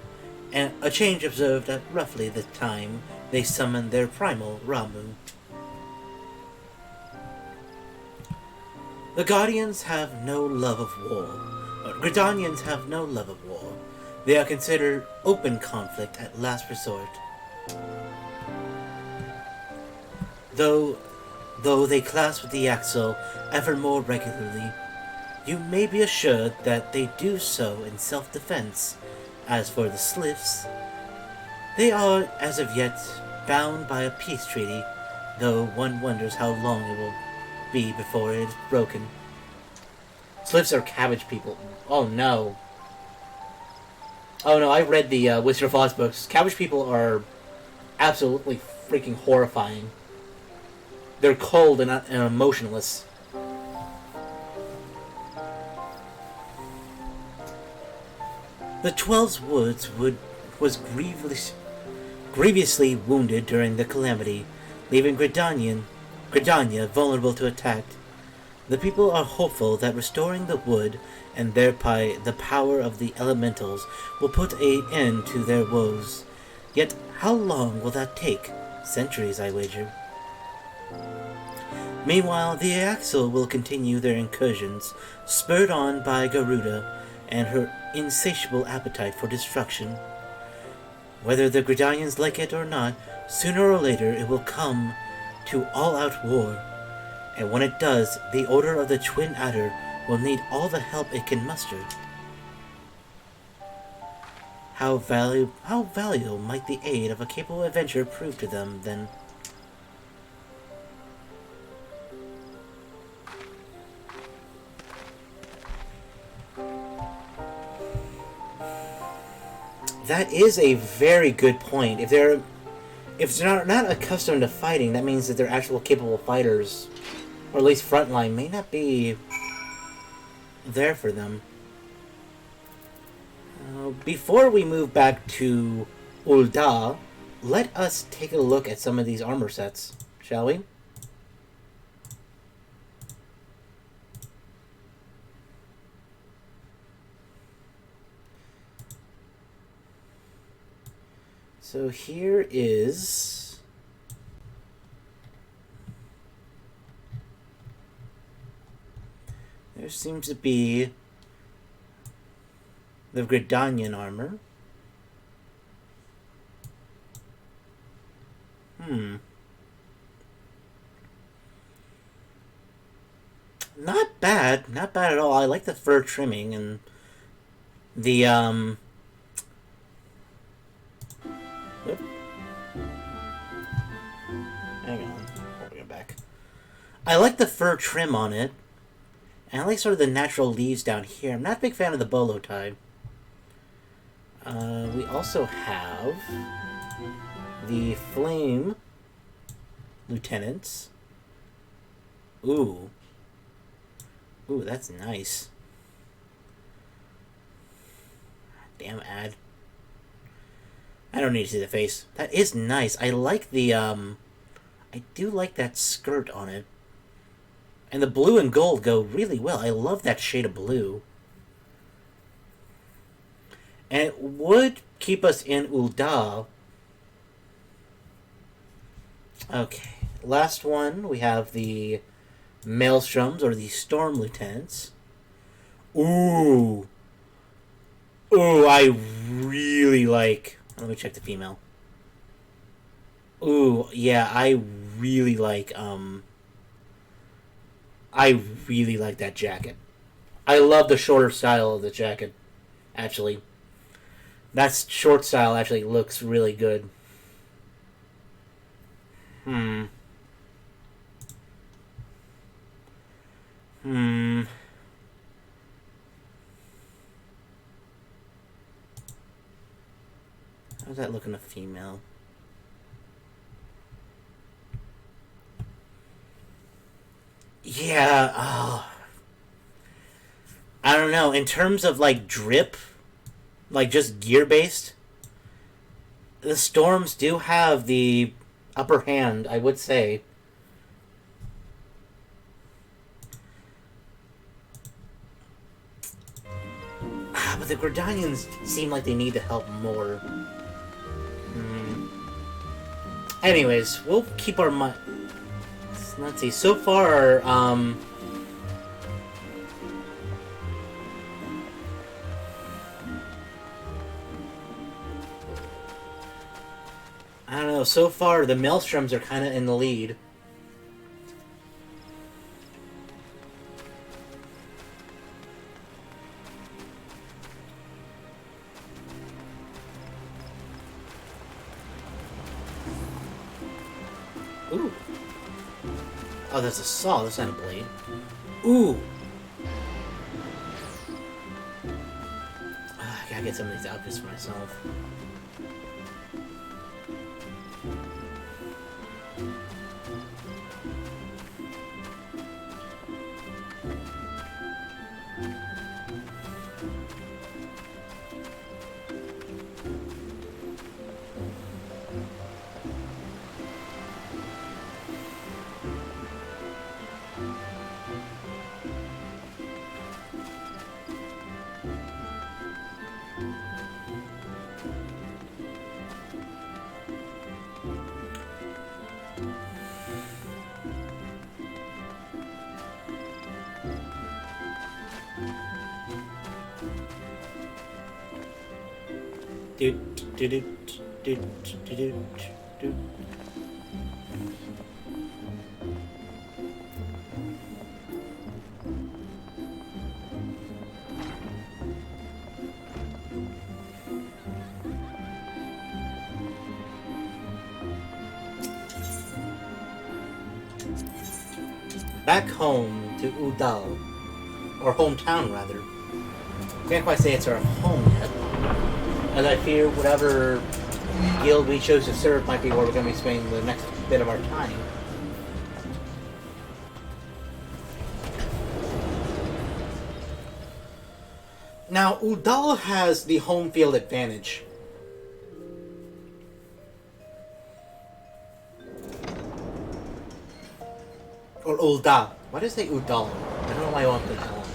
S1: roughly the time they summoned their primal Ramu. The Guardians have no love of war. Gridanians have no love of war. They are considered open conflict at last resort. Though they clash with the Iaxul ever more regularly, you may be assured that they do so in self-defense. As for the Sliffs, they are, as of yet, bound by a peace treaty, though one wonders how long it will be before it is broken. Sliffs are cabbage people. Oh no. Oh no, I read the Wizard of Oz books. Cabbage people are absolutely freaking horrifying. They're cold and emotionless. The Twelve's Woods was grievously wounded during the calamity, leaving Gridania vulnerable to attack. The people are hopeful that restoring the wood and thereby the power of the elementals will put an end to their woes. Yet how long will that take? Centuries, I wager. Meanwhile, the Iaxul will continue their incursions, spurred on by Garuda and her insatiable appetite for destruction. Whether the Gridanians like it or not, sooner or later it will come to all-out war. And when it does, the Order of the Twin Adder will need all the help it can muster. How valuable might the aid of a capable adventurer prove to them, then? That is a very good point. If they're not accustomed to fighting, that means that they're actual capable fighters, or at least frontline, may not be there for them. Before we move back to Ul'dah, let us take a look at some of these armor sets, shall we? So here is... There seems to be the Gridanian armor. Not bad. Not bad at all. I like the fur trimming and the, Whoop. Hang on. We'll go back. I like the fur trim on it. And I like sort of the natural leaves down here. I'm not a big fan of the bolo tie. We also have the Flame Lieutenants. Ooh. Ooh, that's nice. Damn ad. I don't need to see the face. That is nice. I like the, I do like that skirt on it. And the blue and gold go really well. I love that shade of blue. And it would keep us in Ul'dah. Okay. Last one, we have the Maelstroms, or the Storm Lieutenants. Ooh. Ooh, I really like... Let me check the female. Ooh, yeah, I really like that jacket. I love the shorter style of the jacket, actually. That short style actually looks really good. How's that look in a female? Yeah, I don't know. In terms of, like, drip, like, just gear-based, the Storms do have the upper hand, I would say. But the Gridanians seem like they need to help more. Anyways, we'll keep our mind... Let's see, so far, I don't know, so far the Maelstroms are kind of in the lead. Ooh. Oh, that's a saw, that's not a blade. Ooh! I gotta get some of these outfits for myself. Back home to Ul'dah, or hometown rather. Can't quite say it's our home yet, as I fear whatever guild we chose to serve might be where we're going to be spending the next bit of our time. Now, Ul'dah has the home field advantage. Or Ul'dah. Why did I say Ul'dah? I don't know why I want to call it.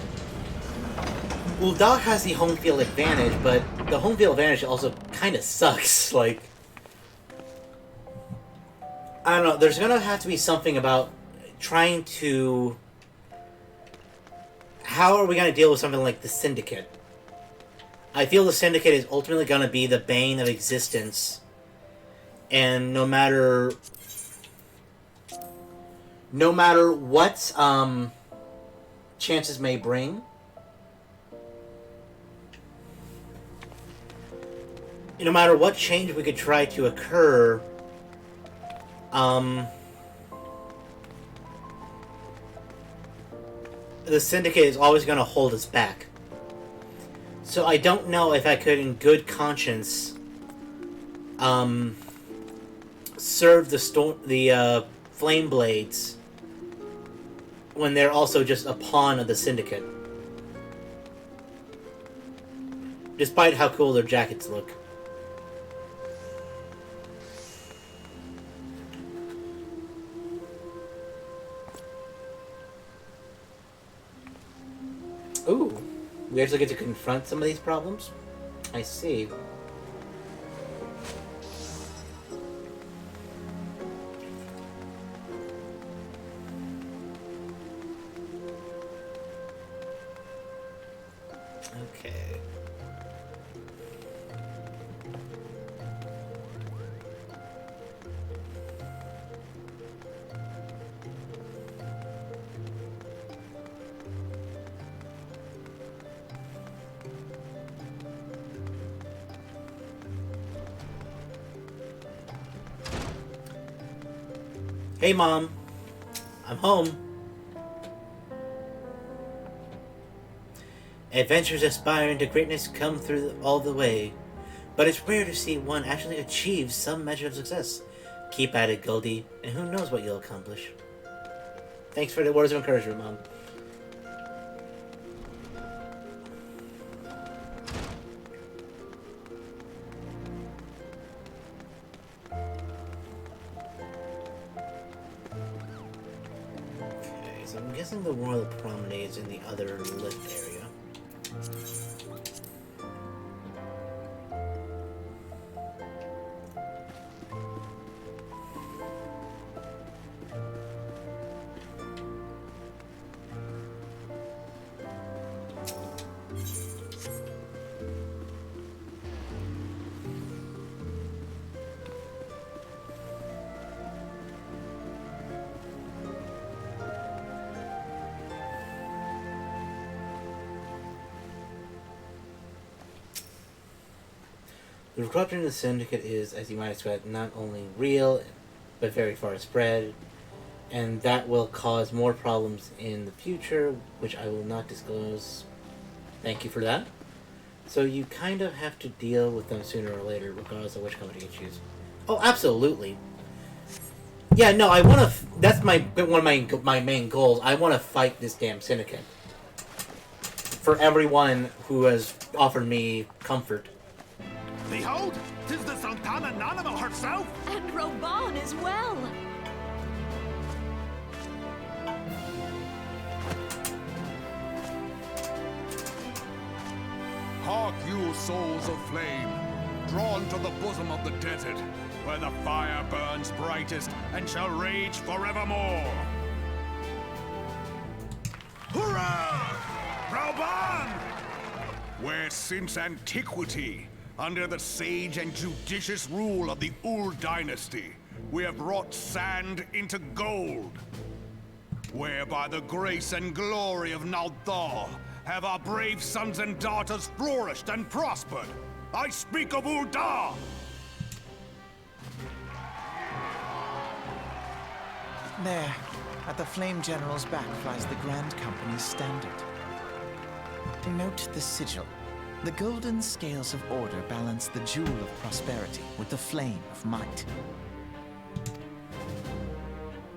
S1: Ul'dah has the home field advantage, but the home field advantage also kind of sucks. Like, I don't know. There's gonna have to be something about trying to... How are we gonna deal with something like the Syndicate? I feel the Syndicate is ultimately gonna be the bane of existence, and no matter what chances may bring, no matter what change we could try to occur, the Syndicate is always going to hold us back. So I don't know if I could, in good conscience, serve the flame blades when they're also just a pawn of the Syndicate. Despite how cool their jackets look. Ooh, we actually get to confront some of these problems? I see. Okay. Hey, Mom. I'm home. Adventures aspiring to greatness come through all the way, but it's rare to see one actually achieve some measure of success. Keep at it, Goldie, and who knows what you'll accomplish. Thanks for the words of encouragement, Mom. Okay, so I'm guessing the Royal Promenade is in the other lift area. The corruption of the Syndicate is, as you might expect, not only real, but very far spread, and that will cause more problems in the future, which I will not disclose. Thank you for that. So you kind of have to deal with them sooner or later, regardless of which company you choose. Oh, absolutely. Yeah, no, I want to. That's one of my main goals. I want to fight this damn Syndicate. For everyone who has offered me comfort.
S4: Behold, 'tis the Sultana Nanamo herself!
S5: And Roban as well!
S6: Hark you, souls of flame, drawn to the bosom of the desert, where the fire burns brightest and shall rage forevermore.
S4: Hurrah! Rauban!
S6: Where since antiquity, under the sage and judicious rule of the Ul dynasty, we have wrought sand into gold. Where by the grace and glory of Naldar have our brave sons and daughters flourished and prospered. I speak of Ul'dah!
S3: There, at the Flame General's back flies the Grand Company's standard. Note the sigil. The golden scales of order balance the jewel of prosperity with the flame of might.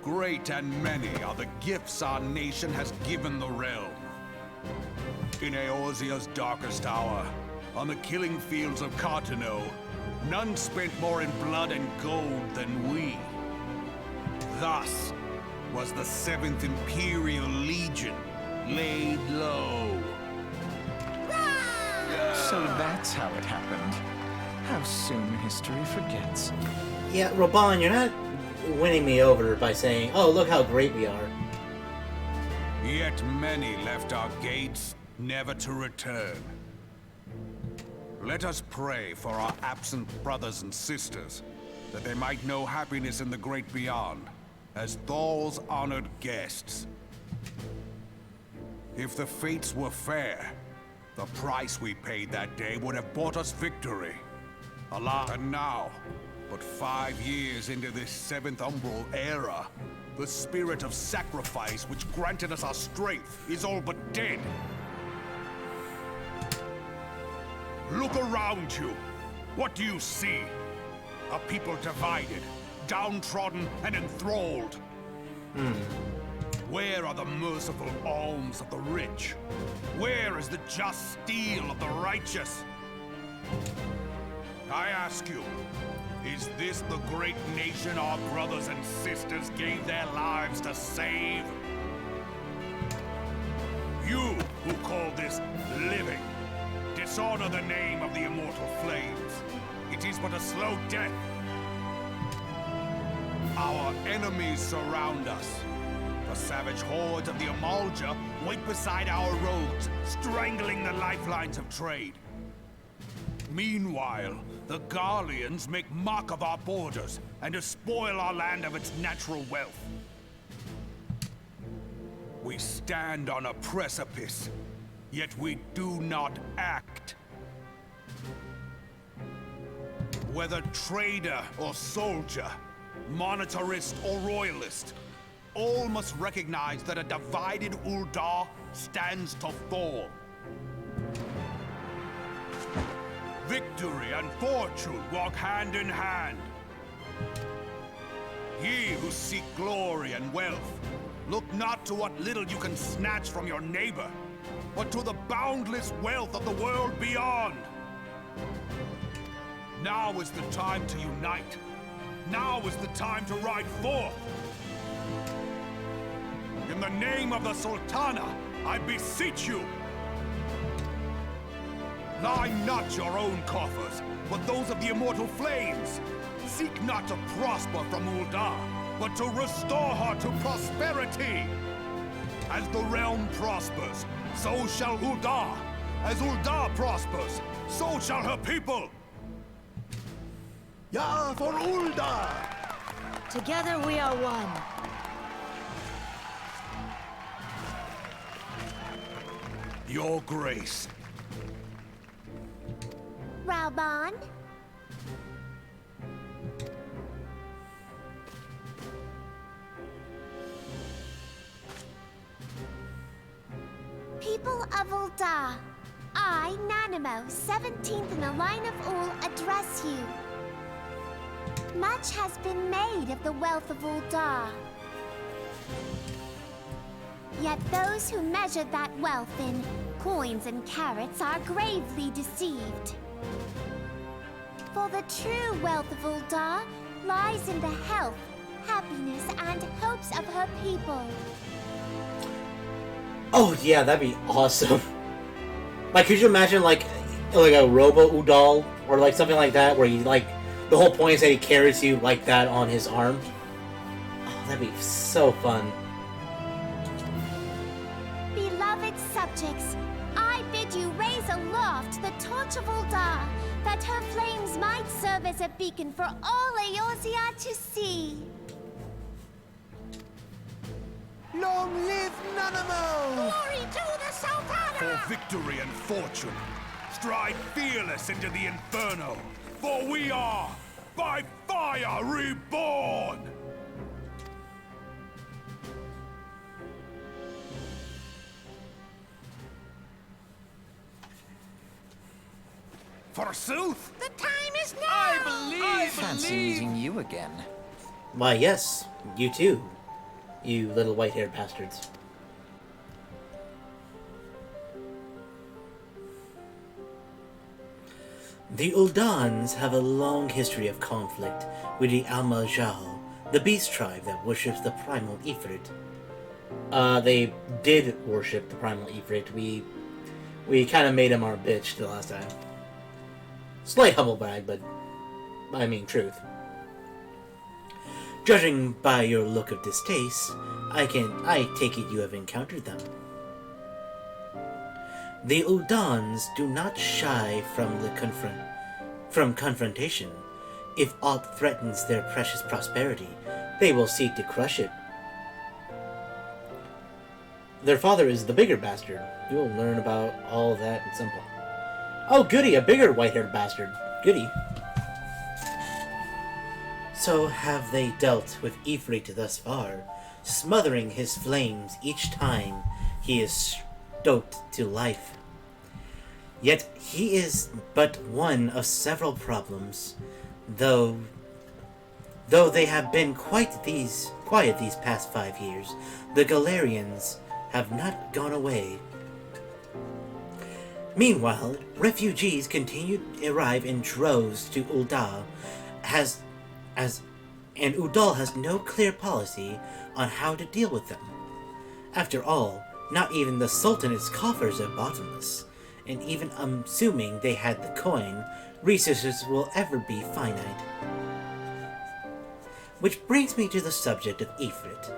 S6: Great and many are the gifts our nation has given the realm. In Eorzea's darkest hour, on the killing fields of Cartano, none spent more in blood and gold than we. Thus was the 7th Imperial Legion laid low.
S3: So that's how it happened. How soon history forgets.
S1: Yeah, Roban, you're not winning me over by saying, oh, look how great we are.
S6: Yet many left our gates, never to return. Let us pray for our absent brothers and sisters, that they might know happiness in the great beyond, as Thal's honored guests. If the fates were fair, the price we paid that day would have bought us victory. Alas, and now, but 5 years into this 7th Umbral era, the spirit of sacrifice which granted us our strength is all but dead. Look around you. What do you see? A people divided, downtrodden, and enthralled. Where are the merciful alms of the rich? Where is the just steel of the righteous? I ask you, is this the great nation our brothers and sisters gave their lives to save? You who call this living, dishonor the name of the immortal flames. It is but a slow death. Our enemies surround us. The savage hordes of the Amalja wait beside our roads, strangling the lifelines of trade. Meanwhile, the Garleans make mock of our borders and despoil our land of its natural wealth. We stand on a precipice, yet we do not act. Whether trader or soldier, monetarist or royalist, all must recognize that a divided Ul'dah stands to fall. Victory and fortune walk hand in hand. Ye who seek glory and wealth, look not to what little you can snatch from your neighbor, but to the boundless wealth of the world beyond. Now is the time to unite. Now is the time to ride forth. In the name of the Sultana, I beseech you. Line not your own coffers, but those of the immortal flames. Seek not to prosper from Ul'dah, but to restore her to prosperity. As the realm prospers, so shall Ul'dah. As Ul'dah prospers, so shall her people.
S4: Ja, for Ul'dah!
S5: Together we are one.
S6: Your Grace.
S8: Raubahn? People of Ul'dah, I, Nanamo, 17th in the line of Ul, address you. Much has been made of the wealth of Ul'dah. Yet those who measured that wealth in coins and carats are gravely deceived. For the true wealth of Ul'dah lies in the health, happiness, and hopes of her people.
S1: Oh yeah, that'd be awesome. Like, could you imagine like a Robo Udal or like something like that, where you like the whole point is that he carries you like that on his arm? Oh, that'd be so fun.
S8: Beloved subjects, I bid you raise aloft the torch of Ul'dah, that her flames might serve as a beacon for all Eorzea to see.
S3: Long live Nanamo!
S8: Glory to the Sultana!
S6: For victory and fortune, stride fearless into the Inferno, for we are, by fire, reborn! Forsooth!
S8: The time is now!
S4: I
S3: Fancy meeting you again.
S1: Why yes, you too. You little white-haired bastards. The Uldans have a long history of conflict with the Amalja, the beast tribe that worships the primal Ifrit. They did worship the primal Ifrit. We kind of made him our bitch the last time. Slight humble brag, but I mean truth. Judging by your look of distaste, I take it you have encountered them. The Uldans do not shy from confrontation. If aught threatens their precious prosperity, they will seek to crush it. Their father is the bigger bastard. You will learn about all that at some point. Oh, goody, a bigger white-haired bastard. Goody. So have they dealt with Ifrit thus far, smothering his flames each time he is stoked to life. Yet he is but one of several problems, though they have been quiet these past 5 years. The Galarians have not gone away. Meanwhile, refugees continue to arrive in droves to Ul'dah, and Udal has no clear policy on how to deal with them. After all, not even the Sultanate's coffers are bottomless, and even assuming they had the coin, resources will ever be finite. Which brings me to the subject of Ifrit.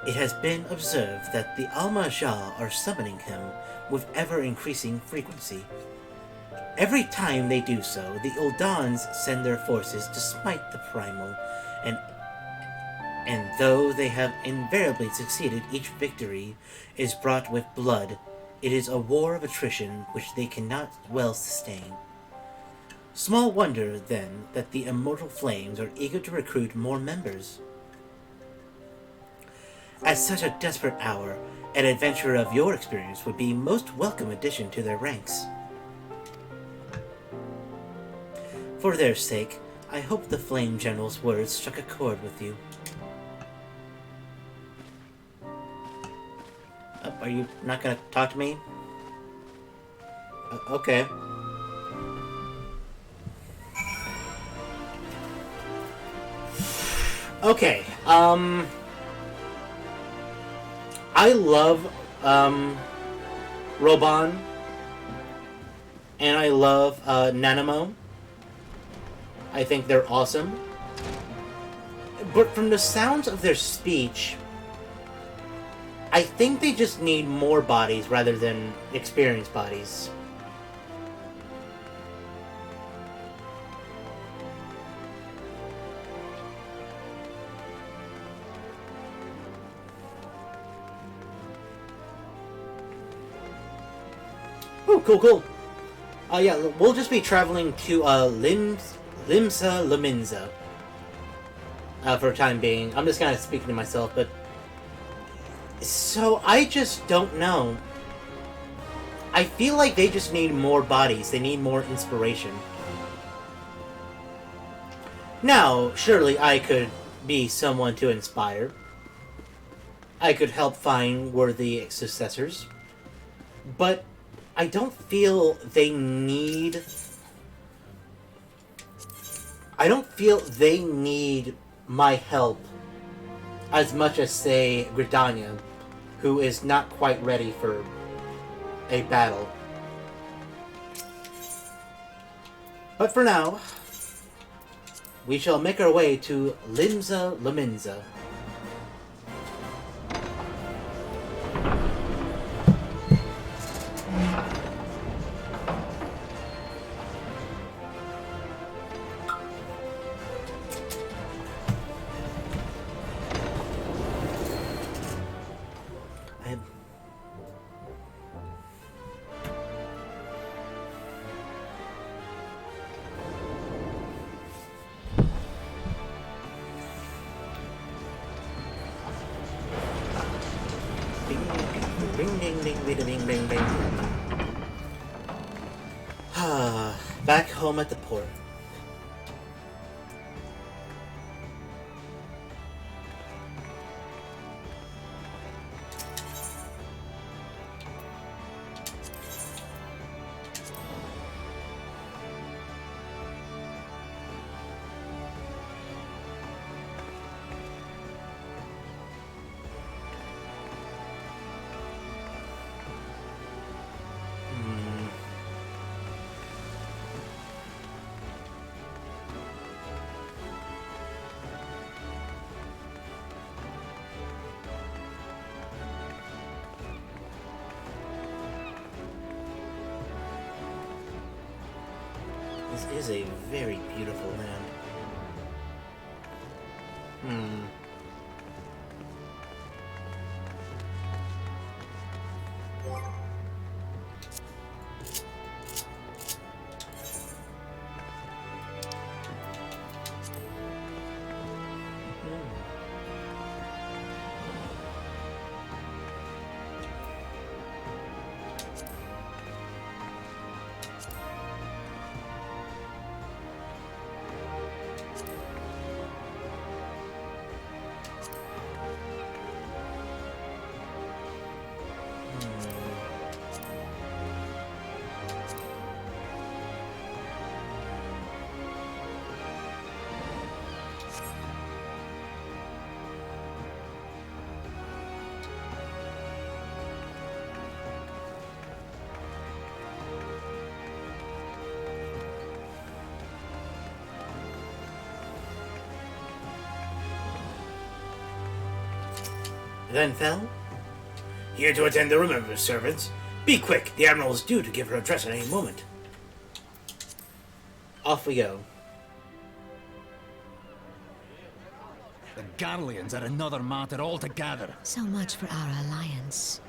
S1: It has been observed that the Al-Majah are summoning him with ever-increasing frequency. Every time they do so, the Uldans send their forces to smite the Primal, and though they have invariably succeeded, each victory is brought with blood. It is a war of attrition which they cannot well sustain. Small wonder, then, that the Immortal Flames are eager to recruit more members. At such a desperate hour, an adventurer of your experience would be a most welcome addition to their ranks. For their sake, I hope the Flame General's words struck a chord with you. Are you not gonna talk to me? Okay. Okay, I love, Roban, and I love, Nanamo. I think they're awesome. But from the sounds of their speech, I think they just need more bodies rather than experienced bodies. Oh, cool. Yeah, we'll just be traveling to, Limsa Lominsa. For the time being. I'm just kind of speaking to myself, but... So, I just don't know. I feel like they just need more bodies. They need more inspiration. Now, surely I could be someone to inspire. I could help find worthy successors. But I don't feel they need... I don't feel they need my help as much as, say, Gridania, who is not quite ready for a battle. But for now, we shall make our way to Limsa Lominsa. Back home at the port. This is a very beautiful land. Then Fel?
S2: Here to attend the remembrance servants. Be quick, the Admiral is due to give her address at any moment.
S1: Off we go.
S4: The Garleans are another matter altogether.
S5: So much for our alliance.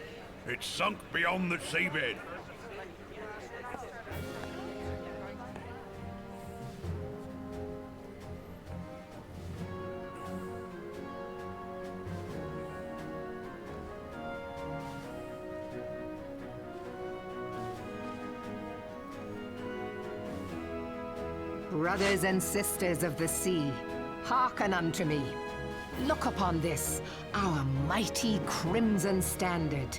S6: It's sunk beyond the seabed.
S9: Brothers and sisters of the sea, hearken unto me. Look upon this, our mighty crimson standard,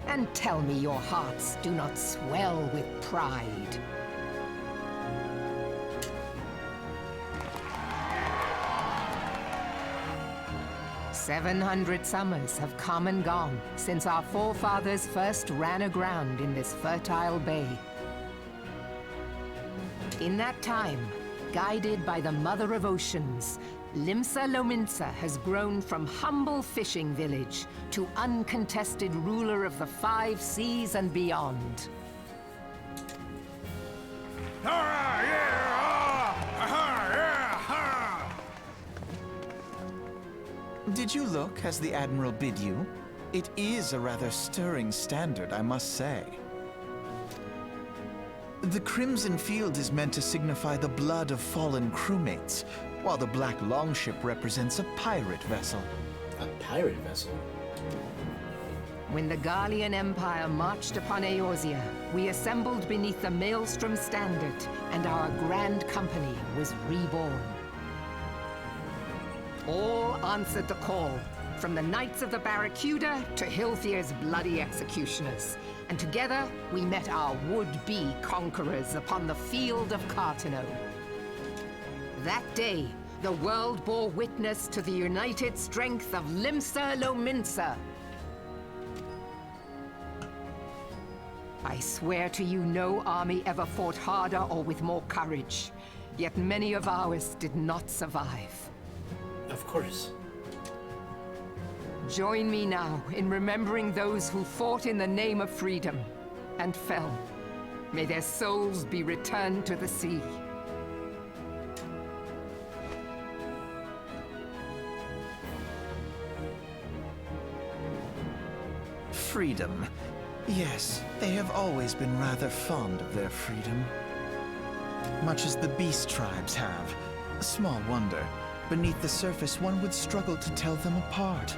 S9: and tell me your hearts do not swell with pride. "700 summers have come and gone since our forefathers first ran aground in this fertile bay. In that time, guided by the Mother of Oceans, Limsa Lominsa has grown from humble fishing village to uncontested ruler of the 5 seas and beyond.
S3: Did you look as the Admiral bid you? It is a rather stirring standard, I must say. The Crimson Field is meant to signify the blood of fallen crewmates, while the Black Longship represents a pirate vessel.
S1: A pirate vessel?
S9: When the Garlean Empire marched upon Eorzea, we assembled beneath the Maelstrom Standard, and our Grand Company was reborn. All answered the call, from the Knights of the Barracuda to Hilthier's bloody executioners. And together, we met our would-be conquerors upon the field of Carteneau. That day, the world bore witness to the united strength of Limsa Lominsa. I swear to you, no army ever fought harder or with more courage. Yet many of ours did not survive.
S1: Of course.
S9: Join me now in remembering those who fought in the name of freedom and fell. May their souls be returned to the sea.
S3: Freedom. Yes, they have always been rather fond of their freedom. Much as the beast tribes have. Small wonder. Beneath the surface, one would struggle to tell them apart.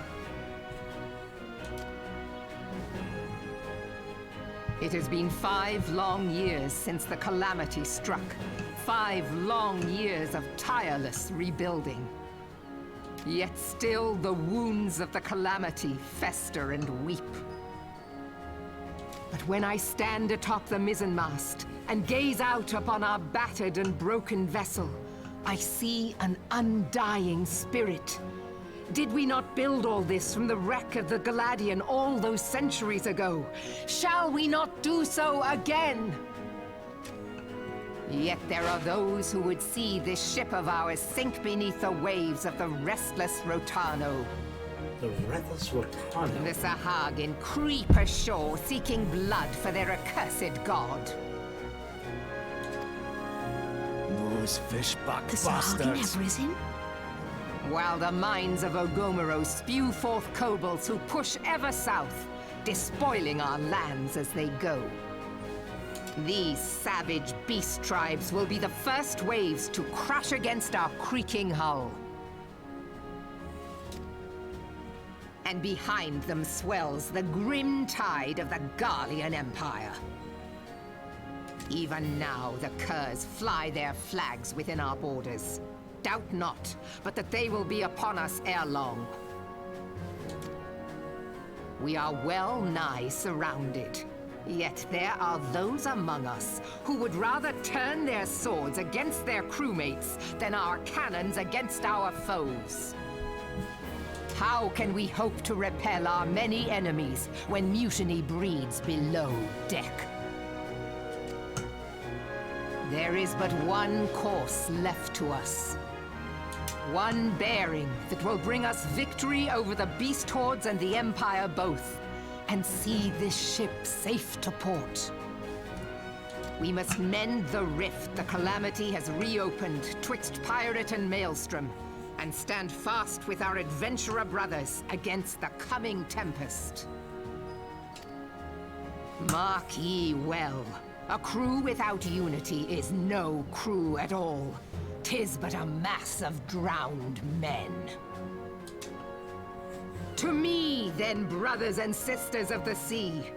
S9: It has been 5 long years since the calamity struck. 5 long years of tireless rebuilding. Yet still the wounds of the calamity fester and weep. But when I stand atop the mizzenmast and gaze out upon our battered and broken vessel, I see an undying spirit. Did we not build all this from the wreck of the Galadian all those centuries ago? Shall we not do so again? Yet there are those who would see this ship of ours sink beneath the waves of the restless Rotano.
S1: The Restless Rotano?
S9: The Sahagin creep ashore seeking blood for their accursed god.
S4: Those fishbuck
S5: The Sahagin have risen?
S9: While the mines of Ogomoro spew forth kobolds who push ever south, despoiling our lands as they go. These savage beast tribes will be the first waves to crash against our creaking hull. And behind them swells the grim tide of the Garlean Empire. Even now, the Curs fly their flags within our borders. Doubt not, but that they will be upon us ere long. We are well nigh surrounded. Yet there are those among us who would rather turn their swords against their crewmates than our cannons against our foes. How can we hope to repel our many enemies when mutiny breeds below deck? There is but one course left to us. One bearing that will bring us victory over the beast hordes and the Empire both, and see this ship safe to port. We must mend the rift the Calamity has reopened twixt Pirate and Maelstrom, and stand fast with our adventurer brothers against the coming Tempest. Mark ye well, a crew without unity is no crew at all. 'Tis but a mass of drowned men. To me, then, brothers and sisters of the sea,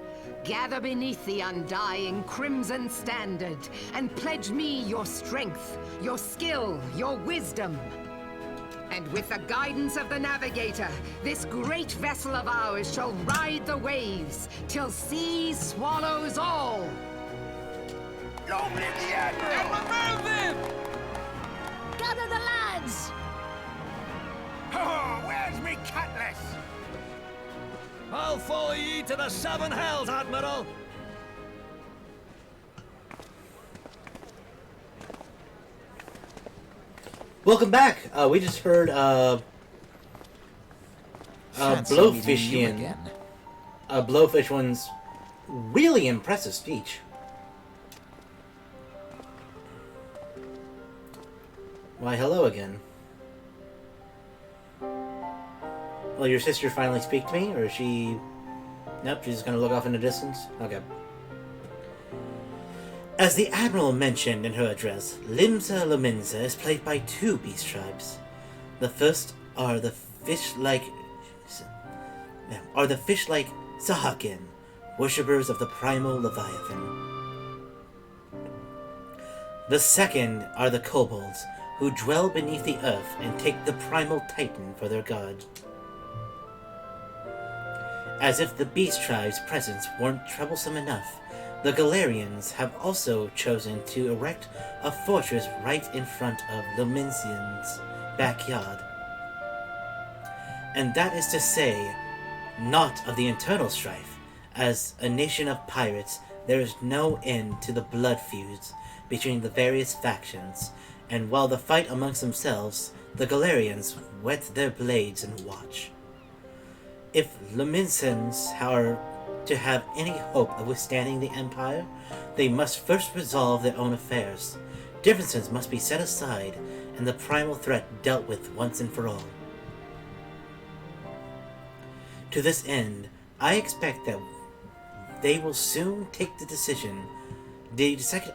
S9: gather beneath the undying Crimson Standard, and pledge me your strength, your skill, your wisdom. And with the guidance of the Navigator, this great vessel of ours shall ride the waves, till sea swallows all!
S6: Long live the Admiral!
S9: And remove them! Gather the lads!
S6: Oh, where's me cutlass?
S4: I'll follow ye to the seven hells, Admiral!
S1: Welcome back. We just heard
S3: Fancy meeting you
S1: Blowfishian.
S3: again.
S1: Blowfishian's really impressive speech. Why, hello again. Will your sister finally speak to me, or is she... Nope, she's just gonna look off in the distance? Okay. As the Admiral mentioned in her address, Limsa Lominsa is plagued by two beast tribes. The first are the fish-like Sahakin, worshippers of the primal Leviathan. The second are the kobolds, who dwell beneath the earth and take the primal Titan for their god. As if the beast tribe's presence weren't troublesome enough, the Galarians have also chosen to erect a fortress right in front of Lominsian's backyard. And that is to say, not of the internal strife. As a nation of pirates, there is no end to the blood feuds between the various factions, and while they fight amongst themselves, the Galarians whet their blades and watch. If Lominsans are to have any hope of withstanding the Empire, they must first resolve their own affairs. Differences must be set aside, and the primal threat dealt with once and for all. To this end, I expect that they will soon take the second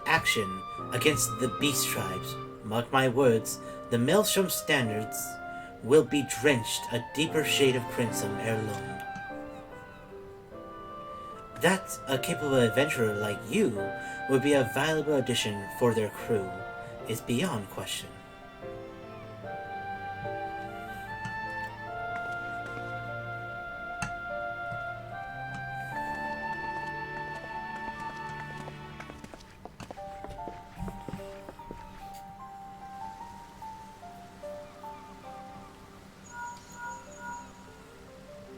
S1: action against the beast tribes. Mark my words, the Maelstrom standards will be drenched a deeper shade of crimson ere long. That a capable adventurer like you would be a valuable addition for their crew is beyond question.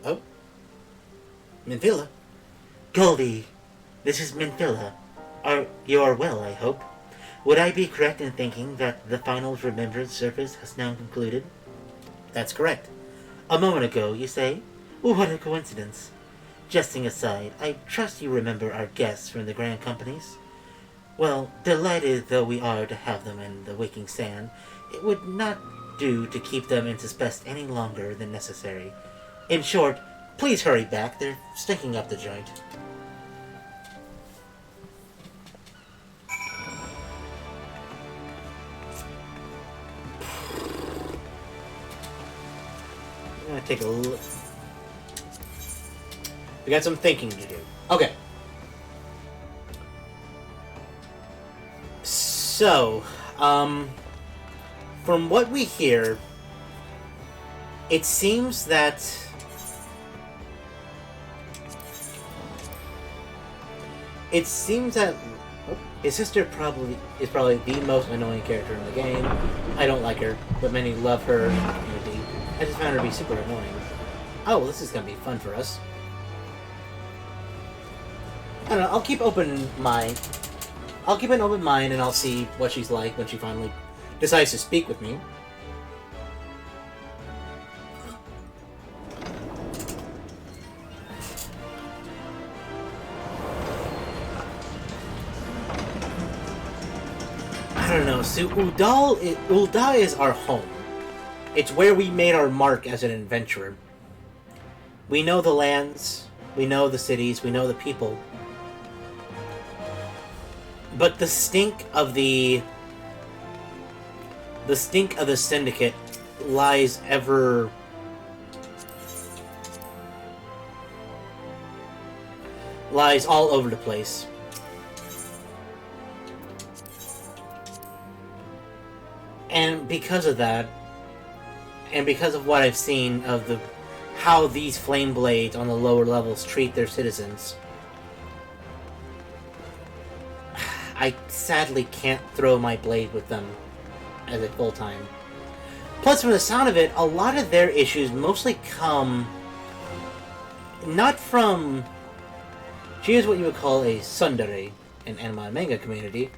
S1: Oh? Minthilla? Goldie, this is Minthilla. You are well, I hope. Would I be correct in thinking that the finals remembrance service has now concluded? That's correct. A moment ago, you say? What a coincidence. Jesting aside, I trust you remember our guests from the Grand Companies? Well, delighted though we are to have them in the Waking Sand, it would not do to keep them in suspense any longer than necessary. In short, please hurry back. They're stinking up the joint. I'm gonna take a look. We got some thinking to do. Okay. So, from what we hear, it seems that his sister is probably the most annoying character in the game. I don't like her, but many love her. I just found her to be super annoying. Oh, well, this is gonna be fun for us. I don't know. I'll keep an open mind, and I'll see what she's like when she finally decides to speak with me. So Ul'dah is our home. It's where we made our mark as an adventurer. We know the lands, we know the cities, we know the people. But the stink of the Syndicate lies all over the place. And because of that, and because of what I've seen of how these flame blades on the lower levels treat their citizens, I sadly can't throw my blade with them as a full-time. Plus, from the sound of it, a lot of their issues mostly come not from... She is what you would call a tsundere in anime and manga community.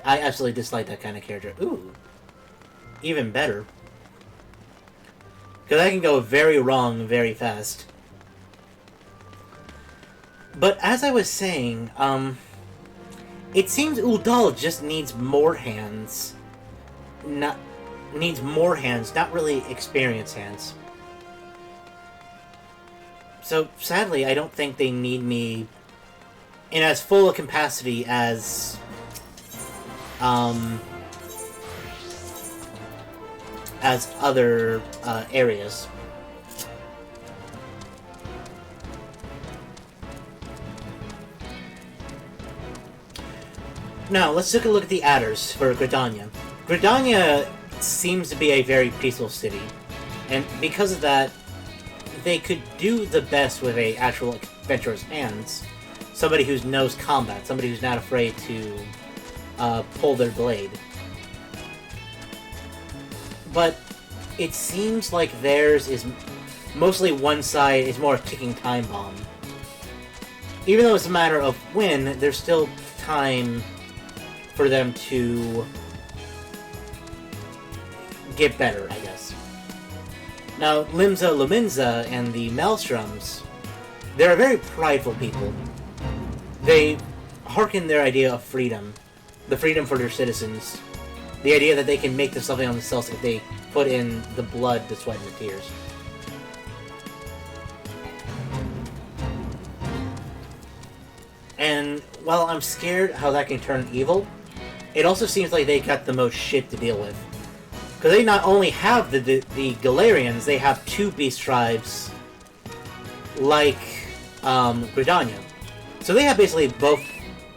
S1: I absolutely dislike that kind of character. Ooh. Even better. Because I can go very wrong very fast. But as I was saying, it seems Ul'dah just needs more hands. Not really experienced hands. So, sadly, I don't think they need me in as full a capacity as other areas. Now, let's take a look at the adders for Gridania. Gridania seems to be a very peaceful city, and because of that, they could do the best with a actual adventurer's hands. Somebody who knows combat, somebody who's not afraid to pull their blade. But it seems like theirs is mostly one side is more a ticking time bomb. Even though it's a matter of when, there's still time for them to get better, I guess. Now, Limsa Lominsa and the Maelstroms, they're a very prideful people. They hearken their idea of freedom, the freedom for their citizens, the idea that they can make something on themselves if they put in the blood, the sweat, and the tears. And while I'm scared how that can turn evil, it also seems like they got the most shit to deal with. Because they not only have the Galarians, they have two beast tribes like Gridania. So they have basically both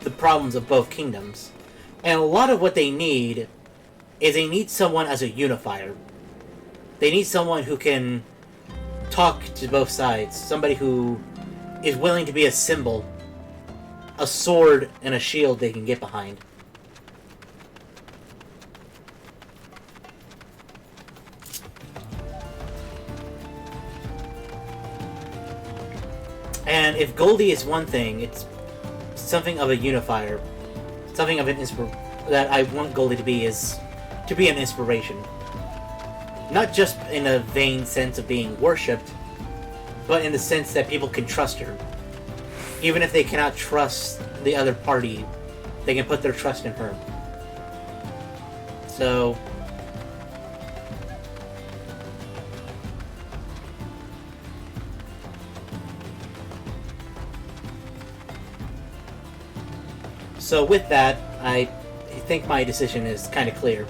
S1: the problems of both kingdoms. And a lot of what they need is they need someone as a unifier. They need someone who can talk to both sides. Somebody who is willing to be a symbol, a sword and a shield they can get behind. And if Goldie is one thing, it's something of a unifier. Something of an that I want Goldie to be is to be an inspiration. Not just in a vain sense of being worshipped, but in the sense that people can trust her. Even if they cannot trust the other party, they can put their trust in her. So... So with that, I think my decision is kind of clear.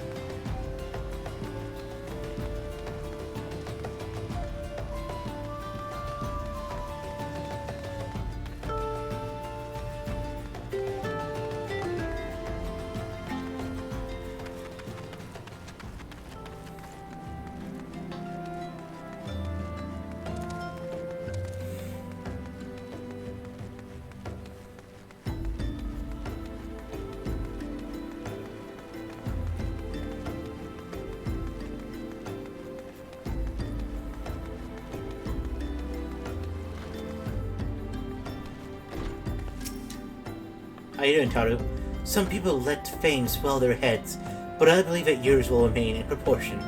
S1: How you doing, Taru? Some people let fame swell their heads, but I believe that yours will remain in proportion.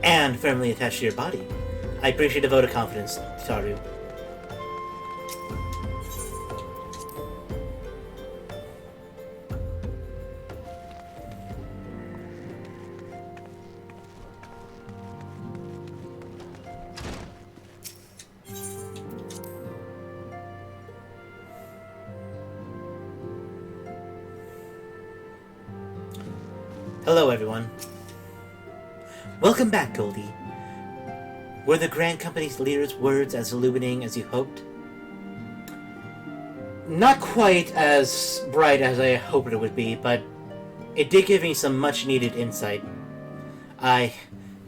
S1: And firmly attached to your body. I appreciate the vote of confidence, Taru. Hello, everyone. Welcome back, Goldie. Were the Grand Company's leader's words as illuminating as you hoped? Not quite as bright as I hoped it would be, but it did give me some much-needed insight.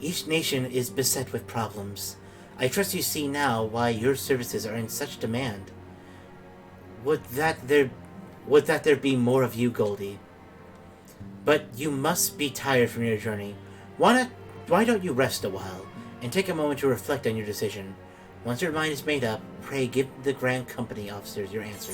S1: Each nation is beset with problems. I trust you see now why your services are in such demand. Would that there be more of you, Goldie. But you must be tired from your journey. Why don't you rest a while, and take a moment to reflect on your decision? Once your mind is made up, pray give the Grand Company officers your answer.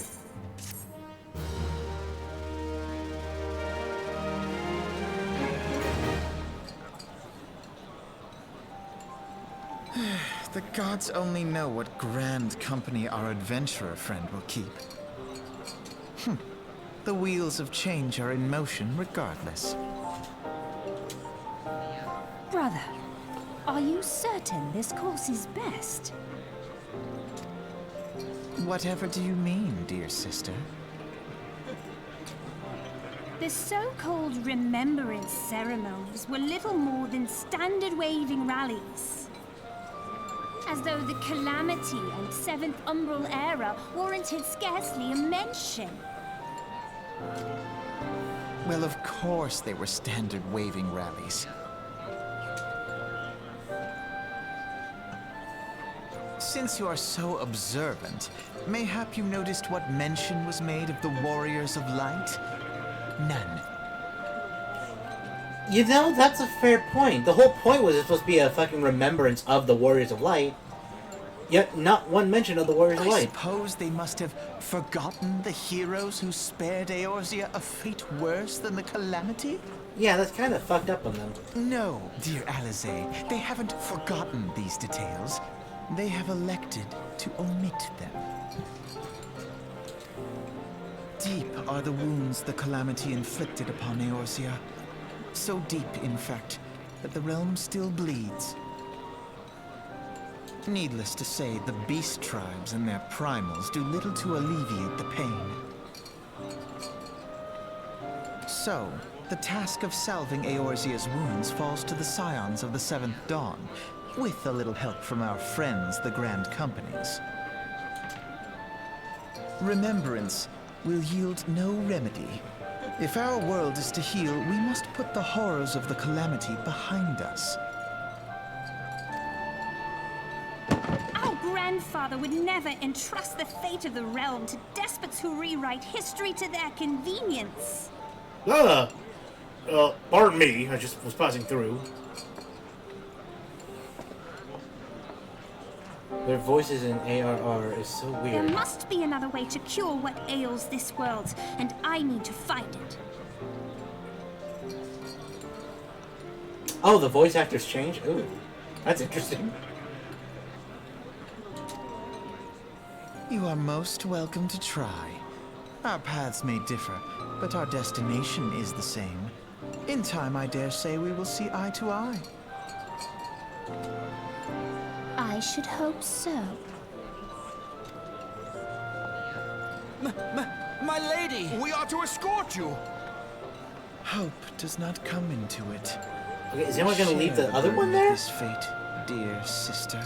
S3: The gods only know what grand company our adventurer friend will keep. The wheels of change are in motion regardless.
S7: Brother, are you certain this course is best?
S3: Whatever do you mean, dear sister?
S7: The so-called remembrance ceremonies were little more than standard waving rallies. As though the Calamity and Seventh Umbral Era warranted scarcely a mention.
S3: Well, of course they were standard waving rallies. Since you are so observant, mayhap you noticed what mention was made of the Warriors of Light? None.
S1: You know, that's a fair point. The whole point was it's supposed to be a fucking remembrance of the Warriors of Light. Yet not one mention of the Warriors of
S3: I
S1: Light.
S3: suppose they must have forgotten the heroes who spared Eorzea a fate worse than the Calamity?
S1: Yeah, that's kind of fucked up on them.
S3: No, dear Alizé, they haven't forgotten these details. They have elected to omit them. Deep are the wounds the Calamity inflicted upon Eorzea. So deep, in fact, that the realm still bleeds. Needless to say, the beast tribes and their primals do little to alleviate the pain. So, the task of salving Eorzea's wounds falls to the scions of the Seventh Dawn, with a little help from our friends, the Grand Companies. Remembrance will yield no remedy. If our world is to heal, we must put the horrors of the Calamity behind us.
S7: Our grandfather would never entrust the fate of the realm to despots who rewrite history to their convenience.
S2: Pardon me, I just was passing through.
S1: Their voices in ARR is so
S7: There
S1: weird.
S7: must be another way to cure what ails this world, and I need to find it.
S1: Oh, the voice actors change? Ooh, that's interesting.
S3: You are most welcome to try. Our paths may differ, but our destination is the same. In time, I dare say we will see eye to eye.
S7: I should hope so.
S4: My lady!
S6: We are to escort you!
S3: Hope does not come into it.
S1: Okay, is anyone gonna leave
S3: Share
S1: the other
S3: burden
S1: one
S3: of
S1: there?
S3: This fate, dear sister,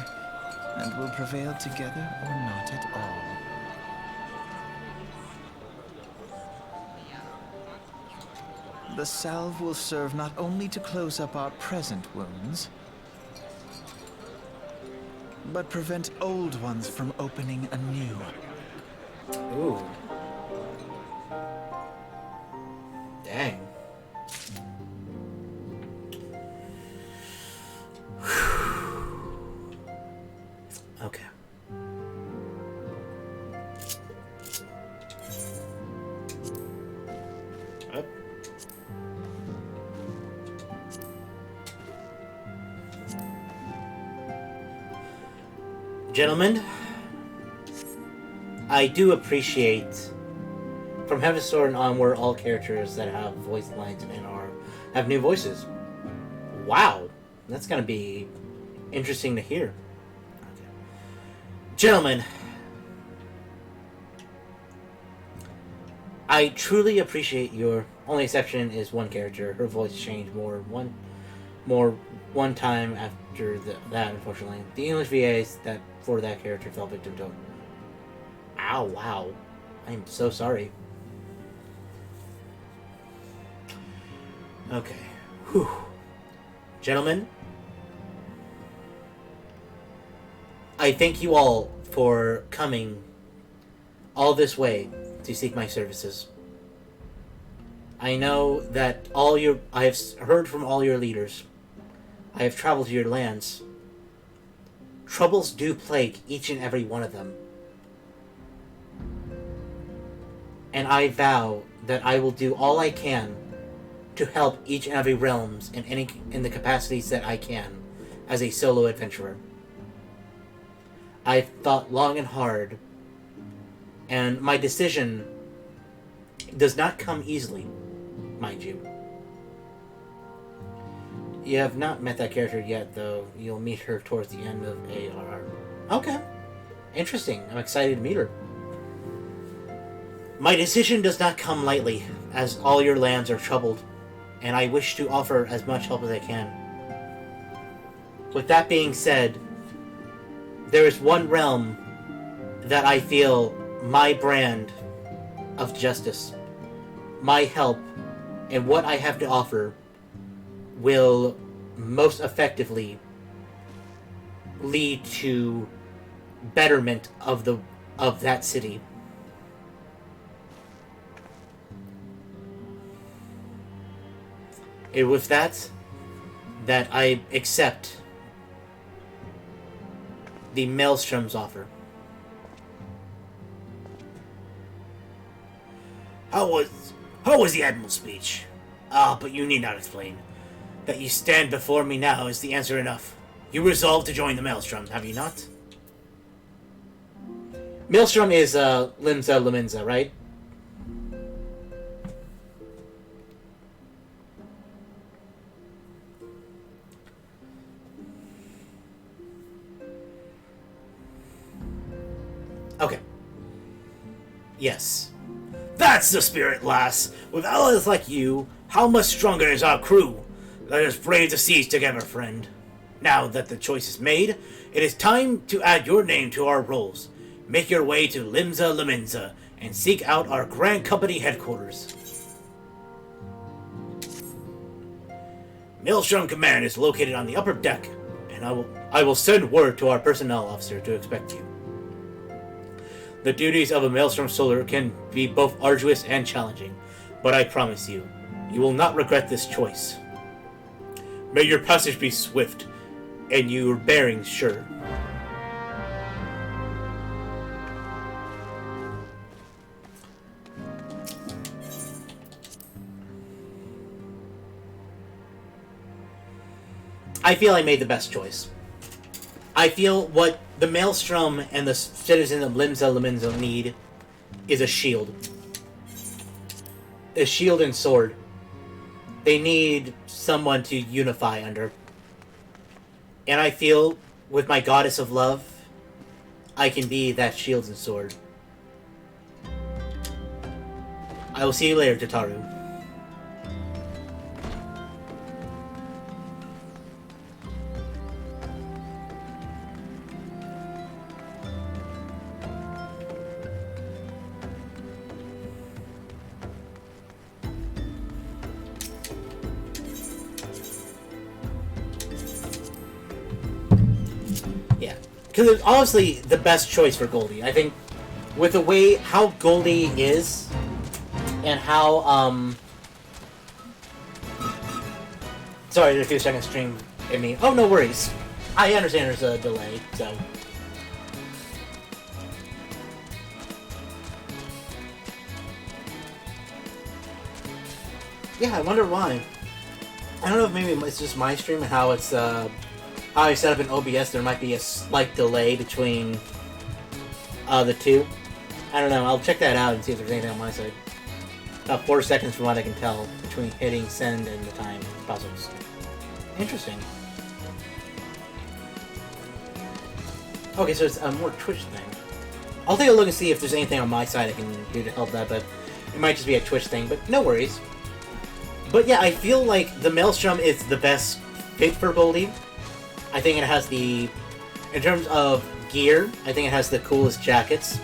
S3: and will prevail together or not at all. The salve will serve not only to close up our present wounds, but prevent old ones from opening anew.
S1: Ooh. Dang. Okay. Up. Gentlemen, I do appreciate from Heaven's Sword and onward all characters that have voice lines in NR have new voices. Wow, that's gonna be interesting to hear. Okay. I truly appreciate your... Only exception is one character. Her voice changed one time after that, unfortunately. The English VAs that for that character fell victim to it. Ow, wow. I'm so sorry. Okay. Whew. Gentlemen, I thank you all for coming all this way to seek my services. I know that I have heard from all your leaders. I have traveled to your lands. Troubles do plague each and every one of them. And I vow that I will do all I can to help each and every realms in the capacities that I can as a solo adventurer. I've thought long and hard, and my decision does not come easily, mind you. You have not met that character yet, though. You'll meet her towards the end of ARR. Okay. Interesting. I'm excited to meet her. My decision does not come lightly, as all your lands are troubled, and I wish to offer as much help as I can. With that being said, there is one realm that I feel my brand of justice, my help, and what I have to offer will most effectively lead to betterment of that city. And with that I accept the Maelstrom's offer.
S2: How was the Admiral's speech? But you need not explain. That you stand before me now is the answer enough. You resolved to join the Maelstrom, have you not?
S1: Maelstrom is Limsa Lominsa, right? Okay. Yes.
S2: That's the spirit, lass. With allies like you, how much stronger is our crew? Let us brave the siege together, friend. Now that the choice is made, it is time to add your name to our rolls. Make your way to Limsa Lominsa and seek out our Grand Company headquarters. Maelstrom Command is located on the upper deck, and I will send word to our personnel officer to expect you. The duties of a Maelstrom Soldier can be both arduous and challenging, but I promise you, you will not regret this choice. May your passage be swift, and your bearings sure.
S1: I feel I made the best choice. I feel what the Maelstrom and the citizens of Limsa Lominsa need is a shield. A shield and sword. They need someone to unify under. And I feel, with my goddess of love, I can be that shield and sword. I will see you later, Tataru. Because it's obviously the best choice for Goldie. I think with the way how Goldie is and how sorry, there's a few seconds stream at me. Oh, no worries. I understand there's a delay, so yeah, I wonder why. I don't know if maybe it's just my stream and how it's how I set up in OBS, there might be a slight delay between the two. I don't know, I'll check that out and see if there's anything on my side. About 4 seconds from what I can tell between hitting send and the time puzzles. Interesting. Okay, so it's a more Twitch thing. I'll take a look and see if there's anything on my side I can do to help that, but It might just be a Twitch thing, but no worries. But yeah, I feel like the Maelstrom is the best fit for Goldie. I think it has the... In terms of gear, I think it has the coolest jackets.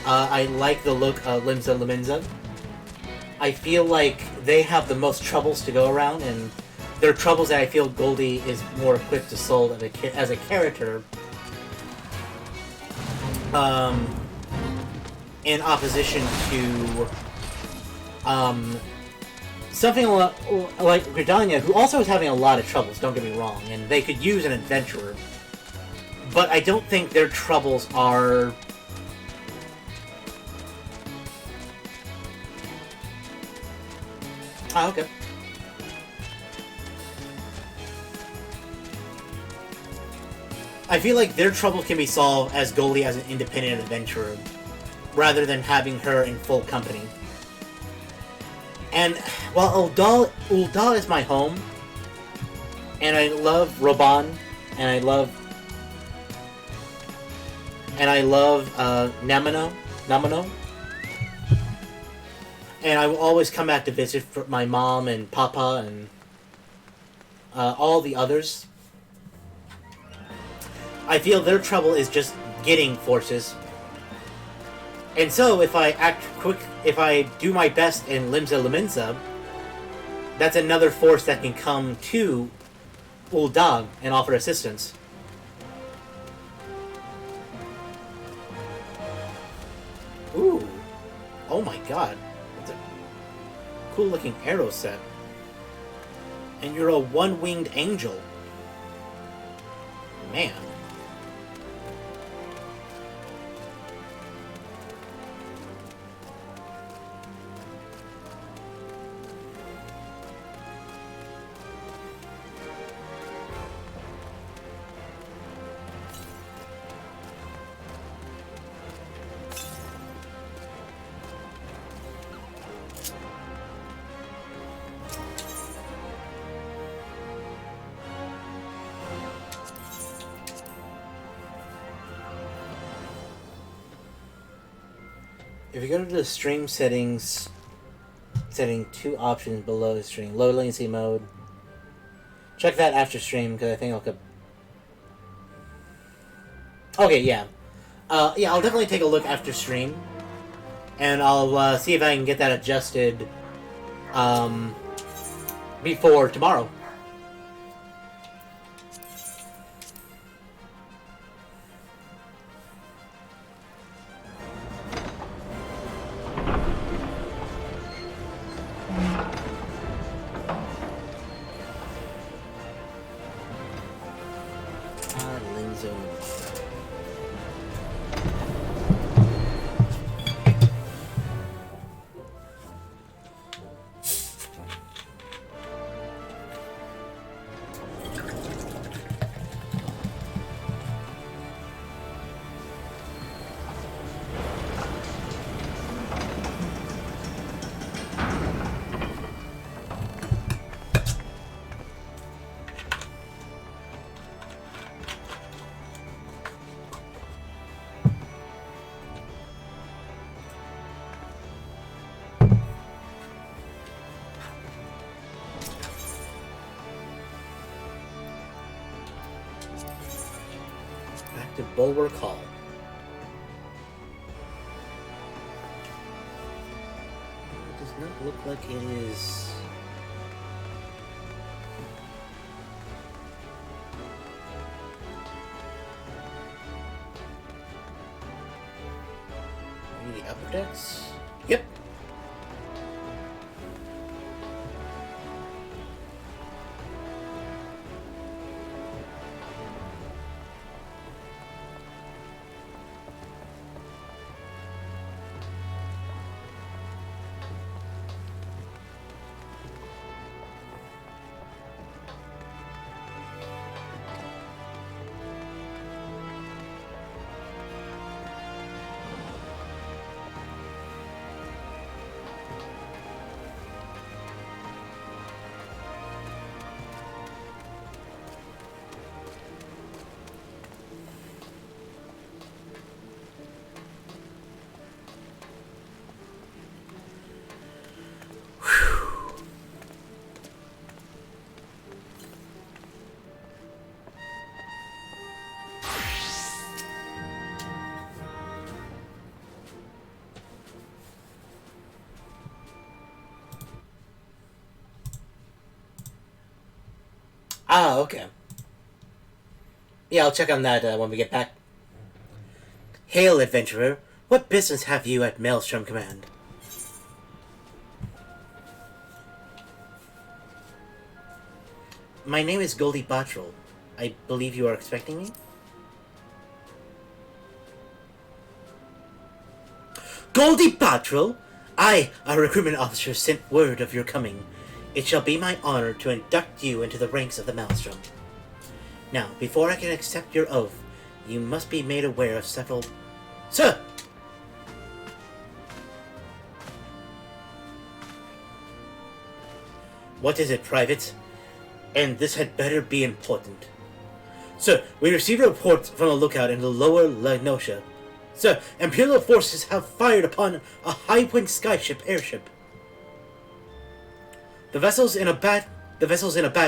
S1: I like the look of Limsa Lominsa. I feel like they have the most troubles to go around, and they're troubles that I feel Goldie is more equipped to solve as a character. In opposition to something like Gridania, who also is having a lot of troubles, don't get me wrong, and they could use an adventurer. But I don't think their troubles are... Ah, okay. I feel like their trouble can be solved as Goldie as an independent adventurer, rather than having her in full company. And while Ul'dah is my home, and I love Raubahn, and I love Namino, and I will always come back to visit for my mom and Papa and all the others. I feel their trouble is just getting forces. And so, if I act quick, if I do my best in Limsa Lominsa, that's another force that can come to Ul'dah and offer assistance. Ooh. Oh my god. That's a cool looking arrow set. And you're a one-winged angel. Man. If you go to the stream settings, setting 2 options below the stream, low latency mode, check that after stream, because I think I'll... Okay, yeah. Yeah, I'll definitely take a look after stream, and I'll see if I can get that adjusted before tomorrow. To Bulwark Hall. It does not look like it is. Maybe the upper decks? Yep. Ah, okay. Yeah, I'll check on that when we get back. Hail, adventurer. What business have you at Maelstrom Command? My name is Goldie Bottrell. I believe you are expecting me? Goldie Bottrell? I, a recruitment officer, sent word of your coming. It shall be my honor to induct you into the ranks of the Maelstrom. Now, before I can accept your oath, you must be made aware of several... Sir! What is it, Private? And this had better be important. Sir, we received a report from a lookout in the lower Lagnosha. Sir, Imperial forces have fired upon a high-wing skyship airship. The vessel's in a bad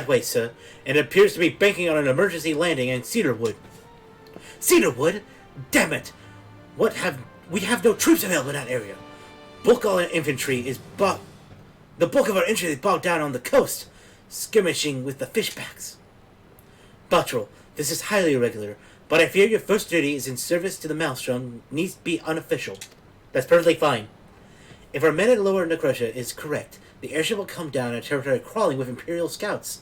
S1: way, sir, and it appears to be banking on an emergency landing in Cedarwood. Cedarwood? Damn it! We have no troops available in that area. The bulk of our infantry is bogged down on the coast, skirmishing with the fishbacks. Bottrell, this is highly irregular, but I fear your first duty is in service to the Maelstrom needs to be unofficial. That's perfectly fine. If our men at Lower Necrotia is correct, the airship will come down on territory crawling with Imperial scouts.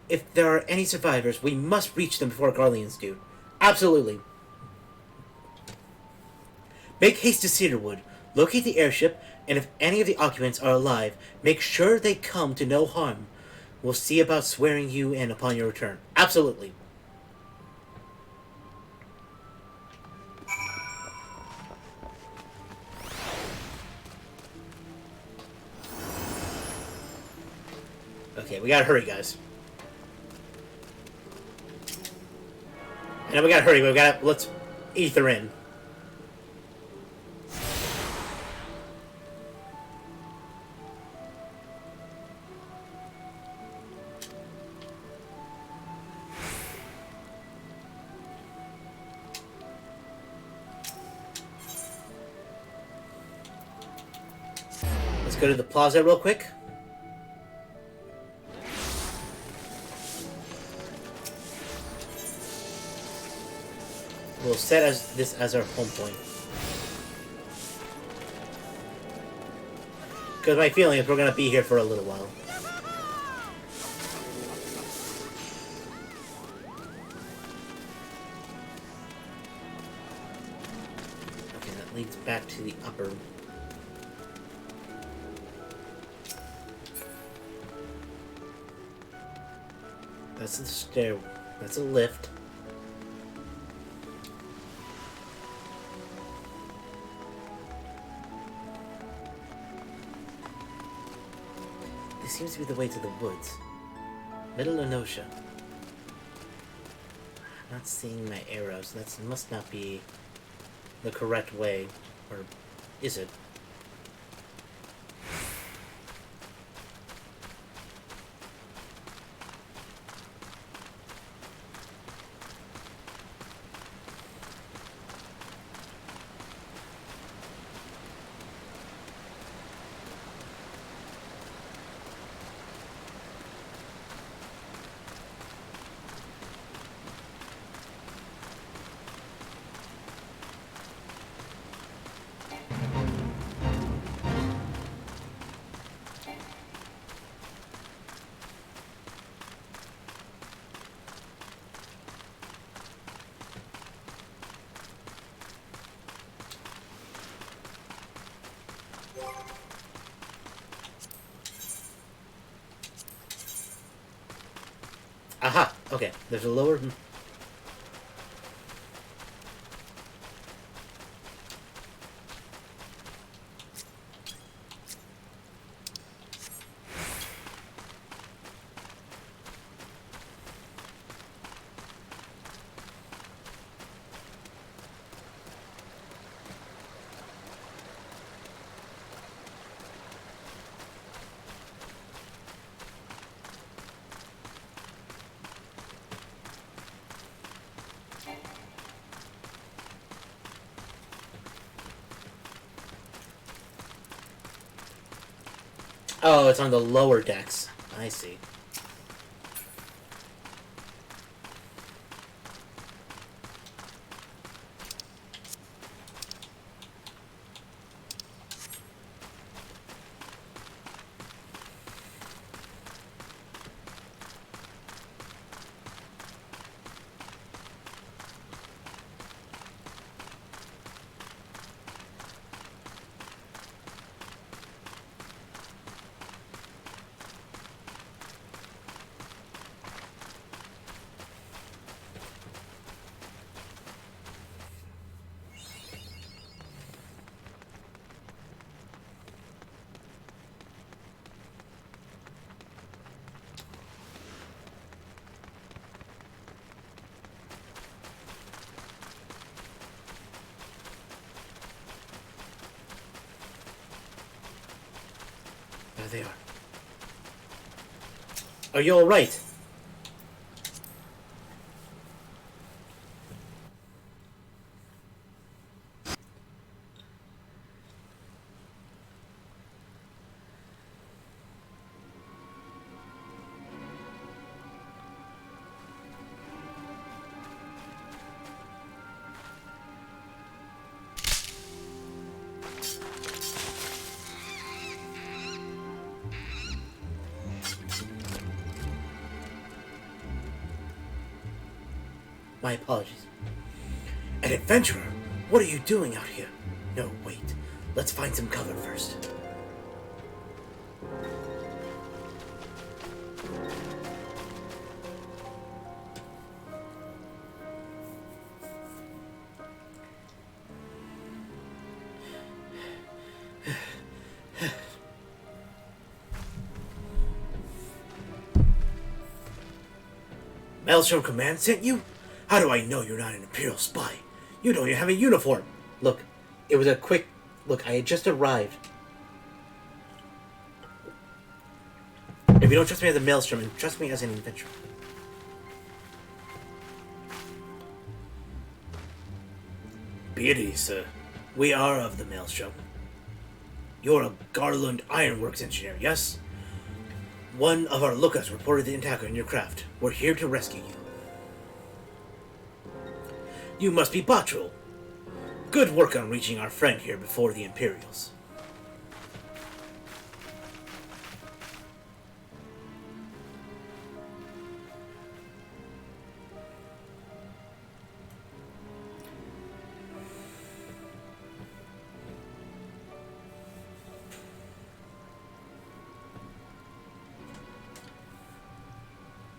S1: If there are any survivors, we must reach them before Garleans do. Absolutely. Make haste to Cedarwood, locate the airship, and if any of the occupants are alive, make sure they come to no harm. We'll see about swearing you in upon your return. Absolutely. Okay, we gotta hurry, guys. And we gotta hurry, let's ether in. Let's go to the plaza real quick. We'll set this as our home point. Because my feeling is we're going to be here for a little while. Okay, that leads back to the upper. That's the stair. That's a lift. This seems to be the way to the woods. Middle Lagnosha. I'm not seeing my arrows. That must not be the correct way. Or is it? Aha! Okay, there's a lower... Oh, it's on the lower decks. I see.
S2: they are. Are you alright? My apologies. An adventurer? What are you doing out here? No, wait. Let's find some cover first. Maelstrom Command sent you? How do I know you're not an Imperial spy? You don't even have a uniform. Look, it was a quick... Look, I had just arrived. If you don't trust me as a Maelstrom, then trust me as an adventurer. Be at ease, sir. We are of the Maelstrom. You're a Garland Ironworks engineer, yes? One of our lookouts reported the attacker in your craft. We're here to rescue you. You must be Bottrell. Good work on reaching our friend here before the Imperials.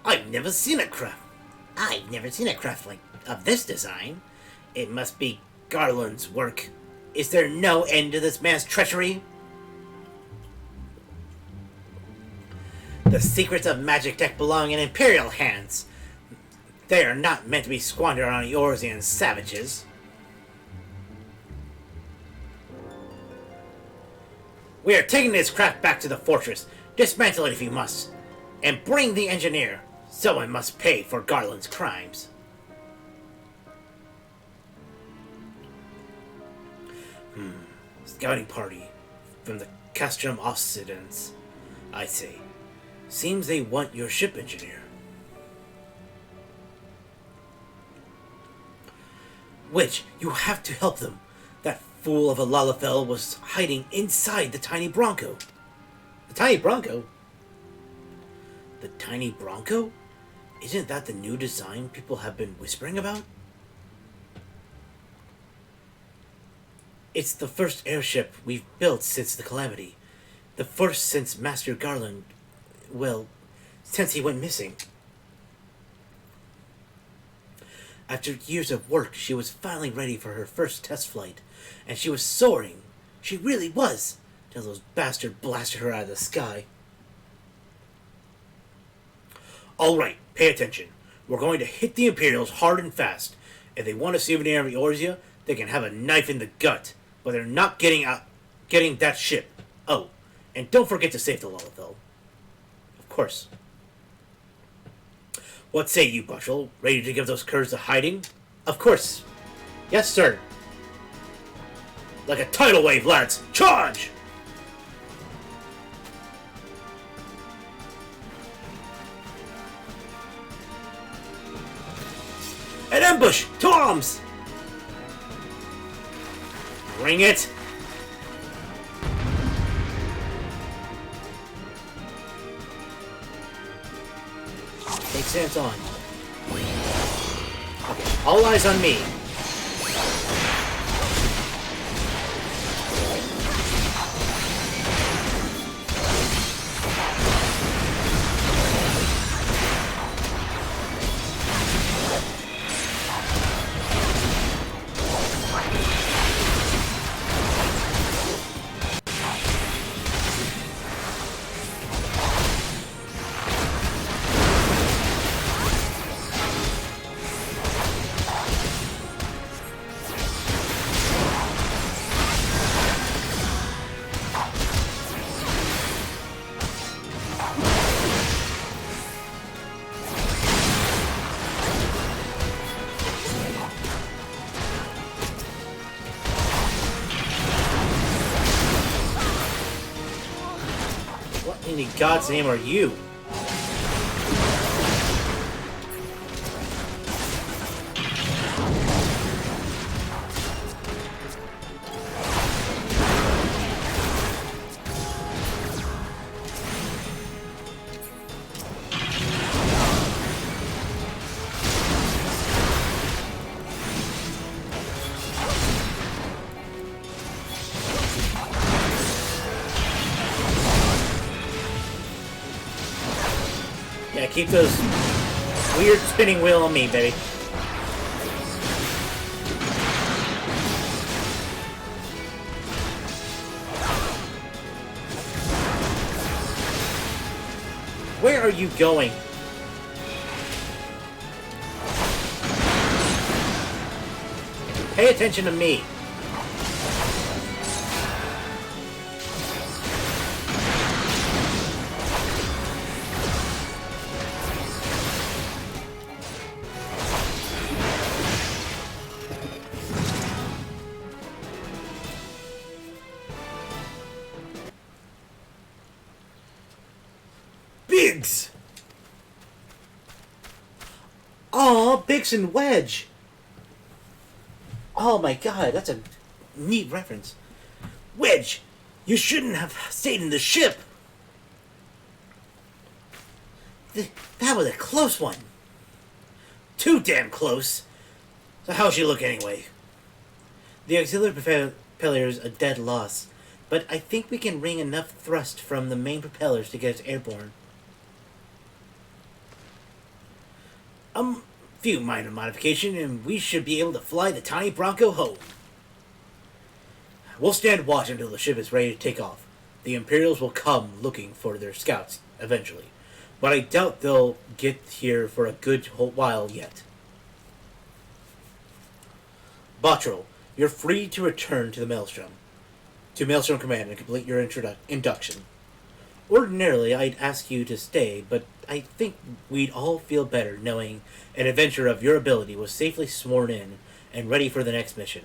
S2: I've never seen a craft like of this design. It must be Garland's work. Is there no end to this man's treachery? The secrets of magic tech belong in Imperial hands. They are not meant to be squandered on Eorzean savages. We are taking this craft back to the fortress. Dismantle it if you must. And bring the engineer. Someone must pay for Garland's crimes. Scouting party from the Castrum Occidents, I say. Seems they want your ship engineer. Which, you have to help them. That fool of a Lalafell was hiding inside the tiny Bronco. The tiny Bronco? The tiny Bronco? Isn't that the new design people have been whispering about? It's the first airship we've built since the Calamity. The first since Master Garland... well, since he went missing. After years of work, she was finally ready for her first test flight, and she was soaring. She really was, till those bastards blasted her out of the sky. Alright, pay attention. We're going to hit the Imperials hard and fast. If they want a souvenir of Eorzea, they can have a knife in the gut. But they're not getting that ship. Oh, and don't forget to save the Lalafell. Of course. What say you, Bottrell? Ready to give those curs a hiding? Of course. Yes, sir. Like a tidal wave, lads. Charge! An ambush! To arms! Bring it! Take stance on. Okay, all eyes on me. in God's name are you? Yeah, keep those weird spinning wheel on me, baby. Where are you going? Pay attention to me. Biggs! Aw, Biggs and Wedge! Oh my god, that's a neat reference. Wedge, you shouldn't have stayed in the ship! That was a close one. Too damn close. So how'd she look anyway? The auxiliary propeller's a dead loss, but I think we can wring enough thrust from the main propellers to get us airborne. Few minor modification, and we should be able to fly the tiny Bronco home. We'll stand watch until the ship is ready to take off. The Imperials will come looking for their scouts eventually, but I doubt they'll get here for a good while yet. Bottrell, you're free to return to the Maelstrom, Command, and complete your induction. Ordinarily, I'd ask you to stay, but I think we'd all feel better knowing an adventurer of your ability was safely sworn in and ready for the next mission.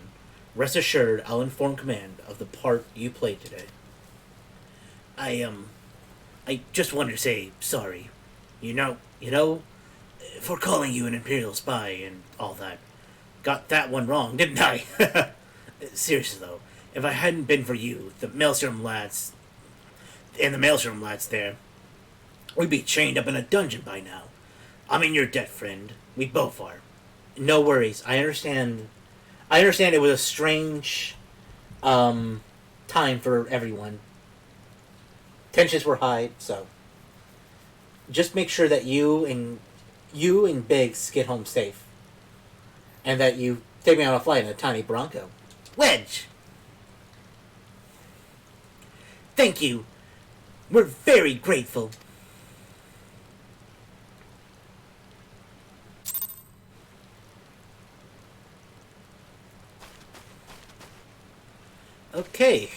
S2: Rest assured, I'll inform Command of the part you played today. I just wanted to say sorry. You know, for calling you an Imperial spy and all that. Got that one wrong, didn't I? Seriously though, if I hadn't been for you, the Maelstrom lads there, we'd be chained up in a dungeon by now. I'm in your debt, friend. We both are. No worries. I understand it was a strange time for everyone. Tensions were high, so just make sure that you and Biggs get home safe. And that you take me on a flight in a tiny Bronco. Wedge! Thank you. We're very grateful. Okay.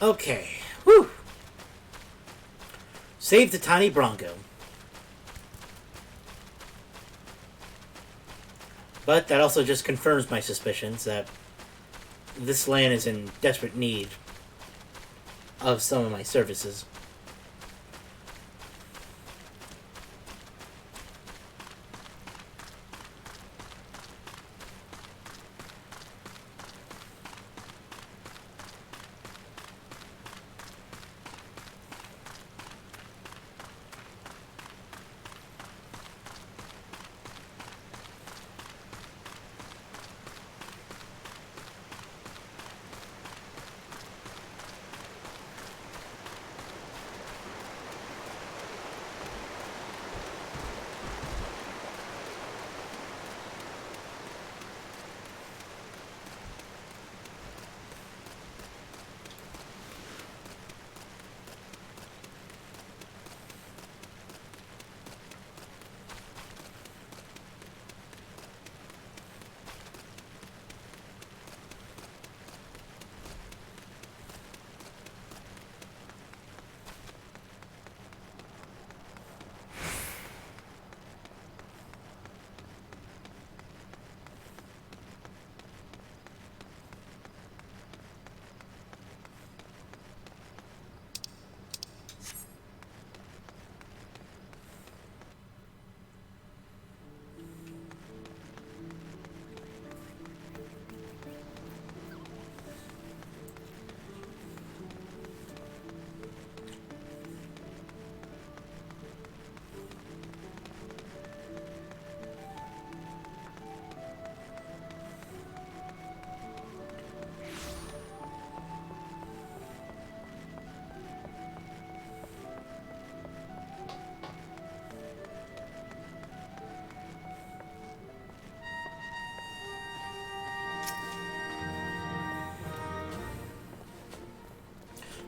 S2: Okay. Whew. Save the tiny Bronco. But that also just confirms my suspicions that this land is in desperate need of some of my services.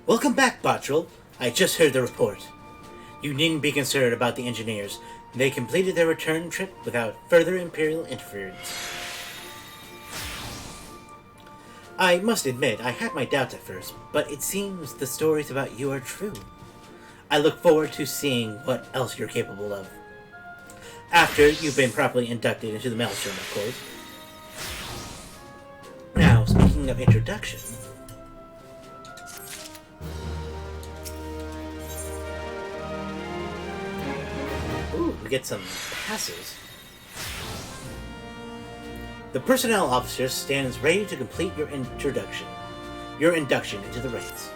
S2: Welcome back, Bottrell. I just heard the report. You needn't be concerned about the engineers. They completed their return trip without further Imperial interference. I must admit, I had my doubts at first, but it seems the stories about you are true. I look forward to seeing what else you're capable of. After you've been properly inducted into the Maelstrom, of course. Now, speaking of introduction... Ooh, we get some passes. The personnel officer stands ready to complete your induction into the ranks.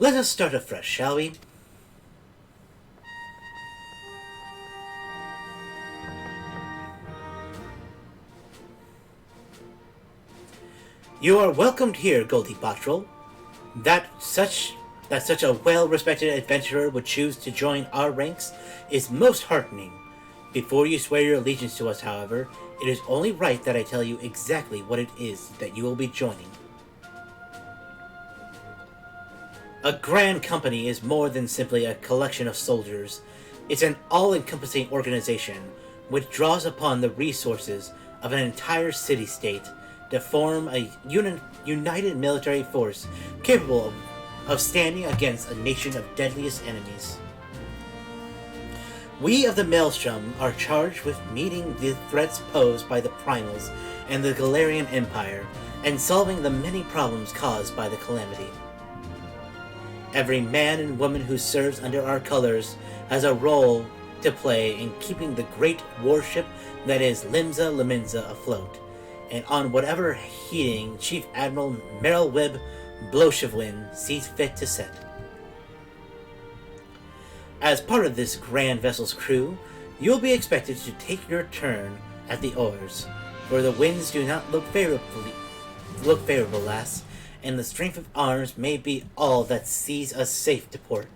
S2: Let us start afresh, shall we? You are welcomed here, Goldie Bottrell. That such a well-respected adventurer would choose to join our ranks is most heartening. Before you swear your allegiance to us, however, it is only right that I tell you exactly what it is that you will be joining. A grand company is more than simply a collection of soldiers. It's an all-encompassing organization which draws upon the resources of an entire city-state to form a united military force capable of standing against a nation of deadliest enemies. We of the Maelstrom are charged with meeting the threats posed by the Primals and the Galarian Empire, and solving the many problems caused by the Calamity. Every man and woman who serves under our colors has a role to play in keeping the great warship that is Limsa Lominsa afloat, and on whatever heating Chief Admiral Merrill Webb Bloshevwin sees fit to set. As part of this grand vessel's crew, you'll be expected to take your turn at the oars, for the winds do not look favorable, lass, and the strength of arms may be all that sees us safe to port.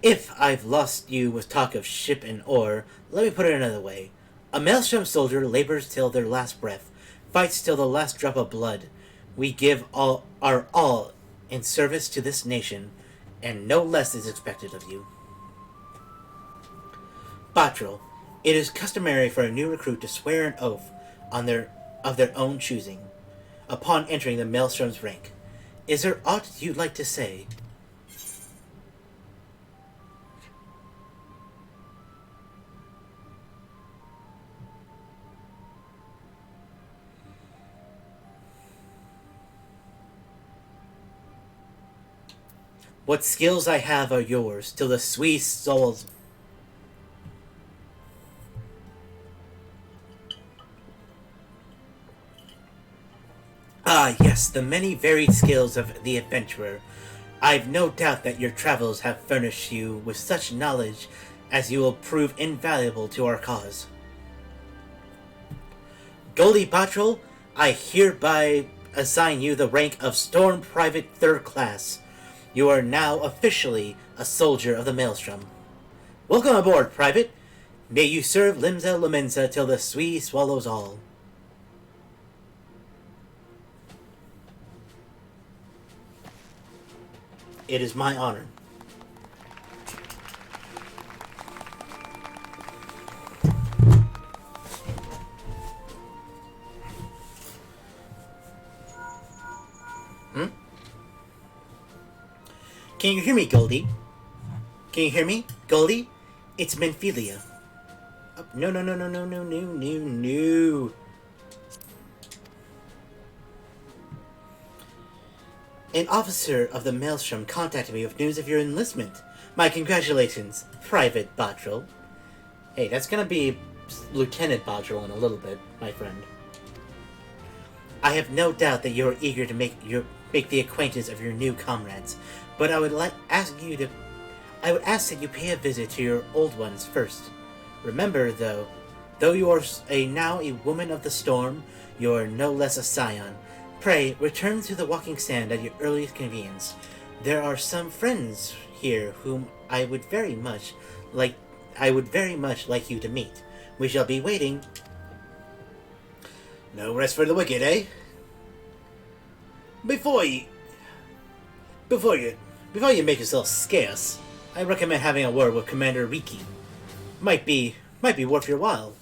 S2: If I've lost you with talk of ship and oar, let me put it another way. A Maelstrom soldier labors till their last breath, fights till the last drop of blood. We give our all in service to this nation, and no less is expected of you. Bottrell, it is customary for a new recruit to swear an oath of their own choosing upon entering the Maelstrom's rank. Is there aught you'd like to say? What skills I have are yours, till the sweet souls... Ah, yes, the many varied skills of the adventurer. I've no doubt that your travels have furnished you with such knowledge as you will prove invaluable to our cause. Goldie Bottrell, I hereby assign you the rank of Storm Private 3rd Class. You are now officially a soldier of the Maelstrom. Welcome aboard, Private. May you serve Limsa Lominsa till the Swee swallows all. It is my honor. Can you hear me, Goldie? Can you hear me, Goldie? It's Menphelia. Oh, no. An officer of the Maelstrom contacted me with news of your enlistment. My congratulations, Private Bottrell. Hey, that's gonna be Lieutenant Bottrell in a little bit, my friend. I have no doubt that you're eager to make the acquaintance of your new comrades, but I would ask that you pay a visit to your old ones first. Remember, though you are now a woman of the storm, you are no less a scion. Pray, return to the walking stand at your earliest convenience. There are some friends here whom I would very much like you to meet. We shall be waiting. No rest for the wicked, eh? Before you make yourself scarce, I recommend having a word with Commander Riki. Might be worth your while.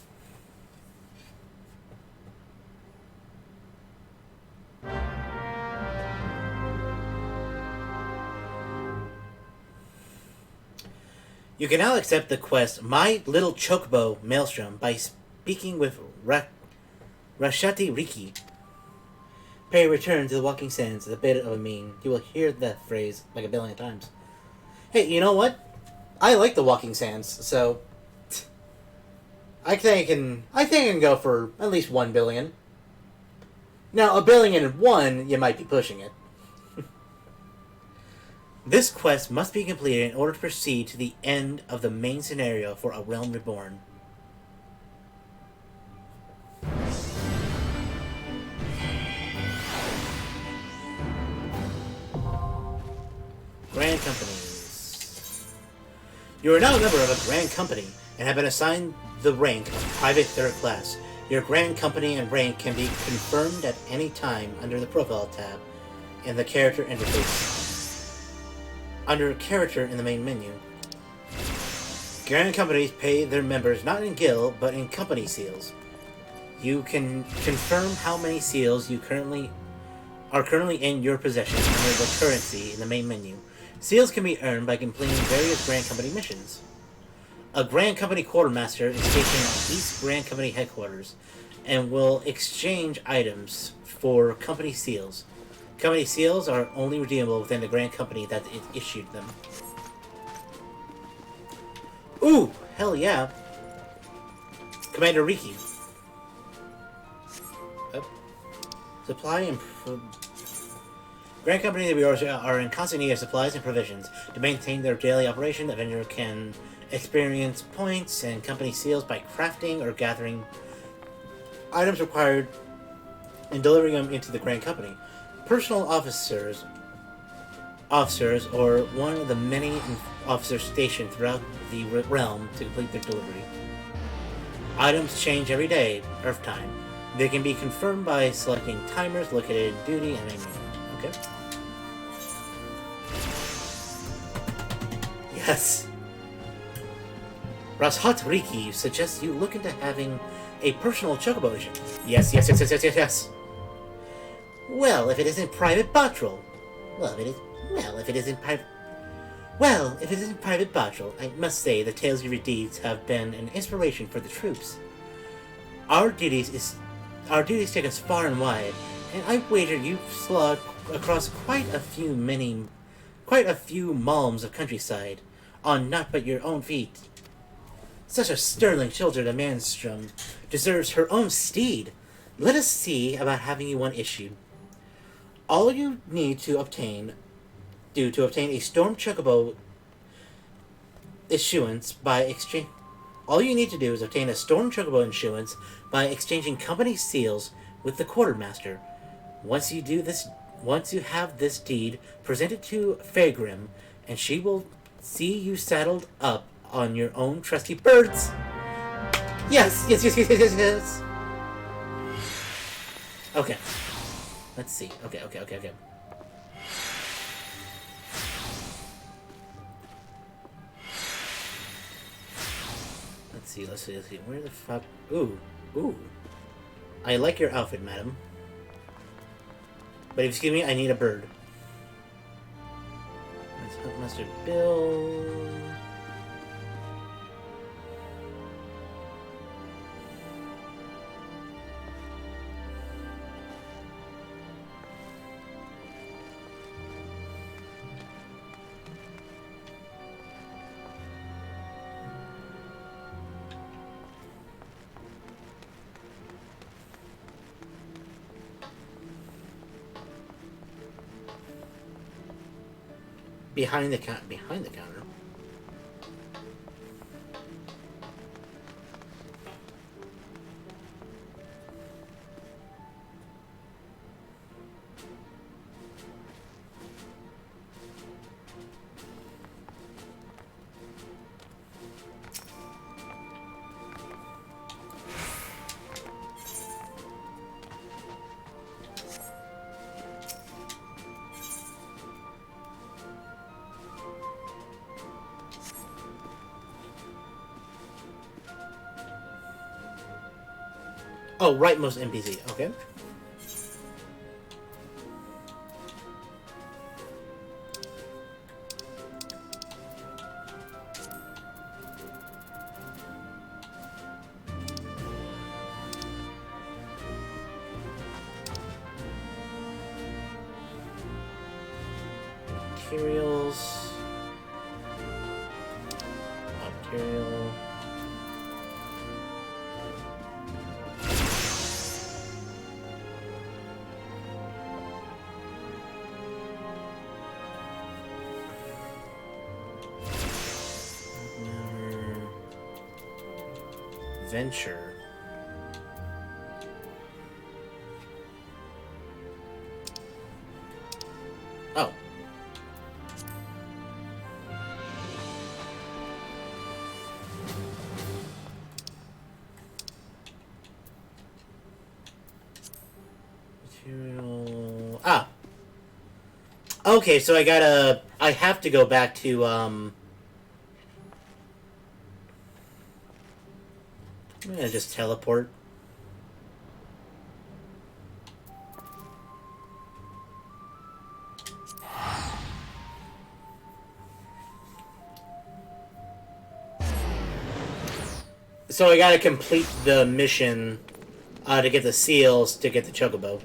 S2: You can now accept the quest My Little Chocobo Maelstrom by speaking with Rashati Riki. Pay return to the Walking Sands is a bit of a meme. You will hear that phrase like a billion times. Hey, you know what? I like the Walking Sands, so I think I can go for at least 1 billion. Now, 1,000,000,001, you might be pushing it. This quest must be completed in order to proceed to the end of the main scenario for A Realm Reborn. Grand Companies. You are now a member of a Grand Company and have been assigned the rank of Private Third Class. Your Grand Company and rank can be confirmed at any time under the Profile tab in the Character interface. Under Character in the main menu. Grand Companies pay their members not in guild, but in company seals. You can confirm how many seals you are currently in your possession under the currency in the main menu. Seals can be earned by completing various Grand Company missions. A Grand Company Quartermaster is stationed at East Grand Company headquarters and will exchange items for company seals. Company seals are only redeemable within the Grand Company that it issued them. Ooh, hell yeah. Commander Riki. Supply and... Grand Company are in constant need of supplies and provisions. To maintain their daily operation, the vendor can experience points and company seals by crafting or gathering items required and delivering them into the Grand Company. Personal officers, or one of the many officers stationed throughout the realm to complete their delivery. Items change every day, Earth time. They can be confirmed by selecting timers located in duty and menu. Okay. Yes. Rashat Riki suggests you look into having a personal chocobo mission. Yes. Well, if it isn't private Bottrell. If it isn't private Bottrell, I must say the tales of your deeds have been an inspiration for the troops. Our duties take us far and wide, and I wager you've slogged across quite a few malms of countryside on not but your own feet. Such a sterling children of Maelstrom deserves her own steed. Let us see about having you one issued. All you need to obtain a Storm Chocobo issuance by exchange. All you need to do is obtain a Storm Chocobo issuance by exchanging company seals with the Quartermaster. Once you have this deed, present it to Faegrim, and she will see you saddled up on your own trusty birds. Yes. Okay. Let's see. Okay. Let's see. Where the fuck? Ooh. I like your outfit, madam. But excuse me, I need a bird. Let's hook Master Bill. Behind the counter.
S1: Oh, rightmost NPC. Okay. Materials. Material. Venture. Oh. Material. Ah. Okay, so I have to go back to, I'm gonna just teleport. So I gotta complete the mission to get the seals to get the chocobo.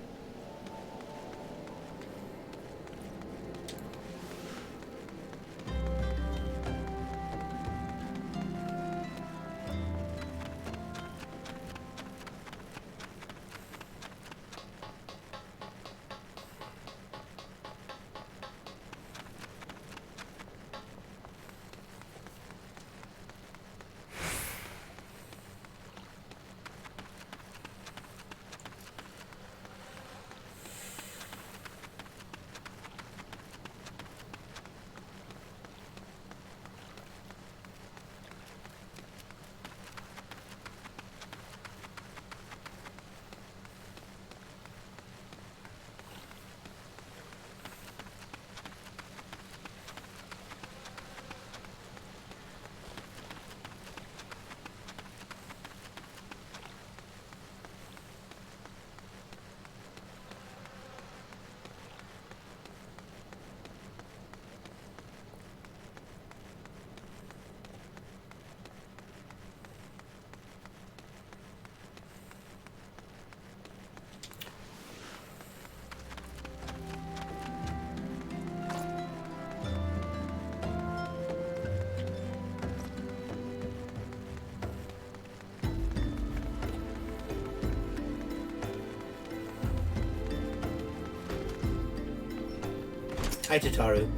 S1: Hi, Tataru.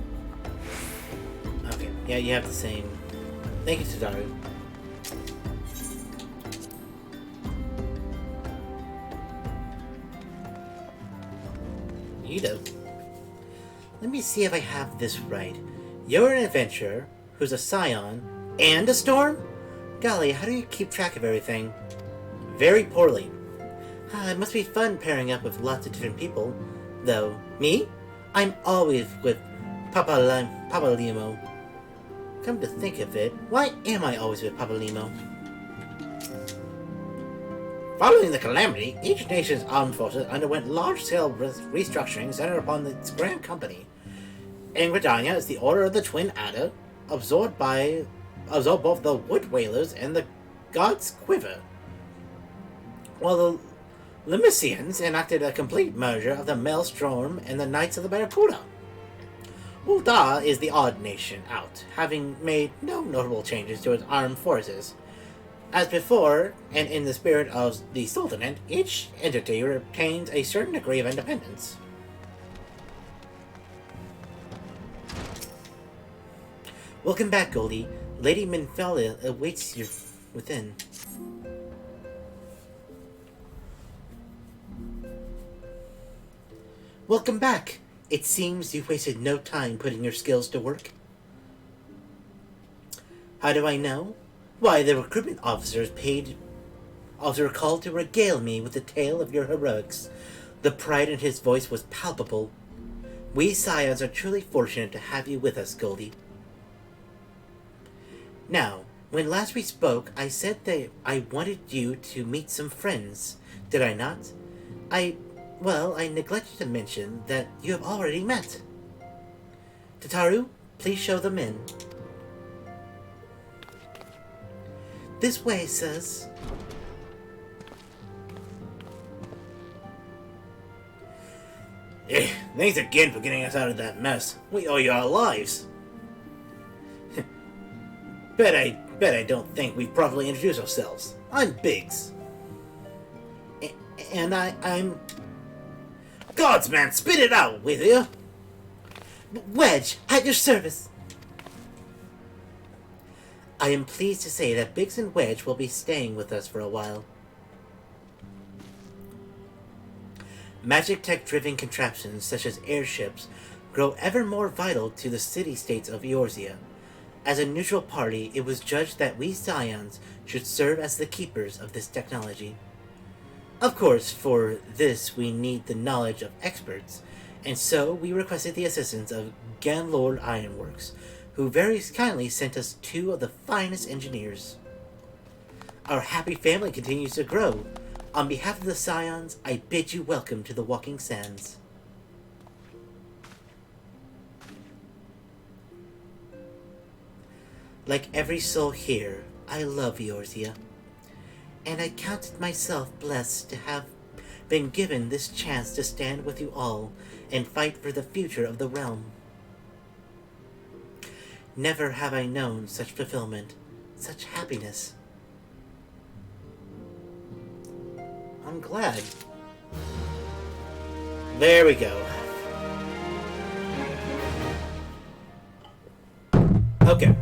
S1: Okay, yeah, you have the same. Thank you, Tataru. Ito. Let me see if I have this right. You're an adventurer who's a scion and a storm? Golly, how do you keep track of everything? Very poorly. It must be fun pairing up with lots of different people. Though, me? I'm always with Papa Limo. Come to think of it, why am I always with Papa Limo? Following the calamity, each nation's armed forces underwent large-scale restructuring centered upon its grand company. In Gridania is the Order of the Twin Adder, absorbed both the Wood Whalers and the God's Quiver, while the Limesians enacted a complete merger of the Maelstrom and the Knights of the Barracuda. Ul'dah is the odd nation out, having made no notable changes to its armed forces. As before, and in the spirit of the Sultanate, each entity retains a certain degree of independence. Welcome back, Goldie. Lady Minfelia awaits you within. Welcome back. It seems you wasted no time putting your skills to work. How do I know? Why, the recruitment officer called to regale me with the tale of your heroics. The pride in his voice was palpable. We Scions are truly fortunate to have you with us, Goldie. Now, When last we spoke, I said that I wanted you to meet some friends. Did I not? Well, I neglected to mention that you have already met. Tataru, please show them in. This way, sirs.
S2: Thanks again for getting us out of that mess. We owe you our lives. Bet I don't think we've properly introduced ourselves. I'm Biggs.
S1: And I'm...
S2: Gods, man, spit it out, will you?
S1: Wedge, at your service. I am pleased to say that Biggs and Wedge will be staying with us for a while. Magic tech-driven contraptions such as airships grow ever more vital to the city-states of Eorzea. As a neutral party, it was judged that we Scions should serve as the keepers of this technology. Of course, for this we need the knowledge of experts, and so we requested the assistance of Ganlord Ironworks, who very kindly sent us 2 of the finest engineers. Our happy family continues to grow. On behalf of the Scions, I bid you welcome to the Walking Sands. Like every soul here, I love Eorzea, and I counted myself blessed to have been given this chance to stand with you all and fight for the future of the realm. Never have I known such fulfillment, such happiness. I'm glad. There we go. Okay.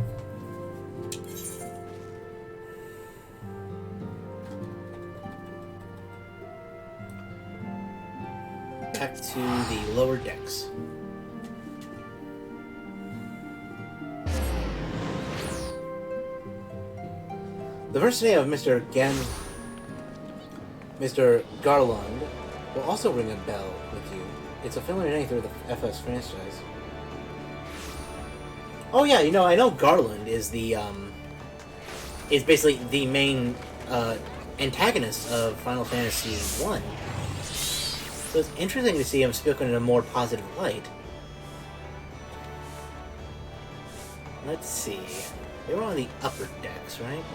S1: Back to the lower decks. The first name of Mr. Garland will also ring a bell with you. It's a familiar name through the FS franchise. Oh yeah, you know, I know Garland is the, is basically the main, antagonist of Final Fantasy 1. So it's interesting to see him spoken in a more positive light. Let's see. They were on the upper decks, right?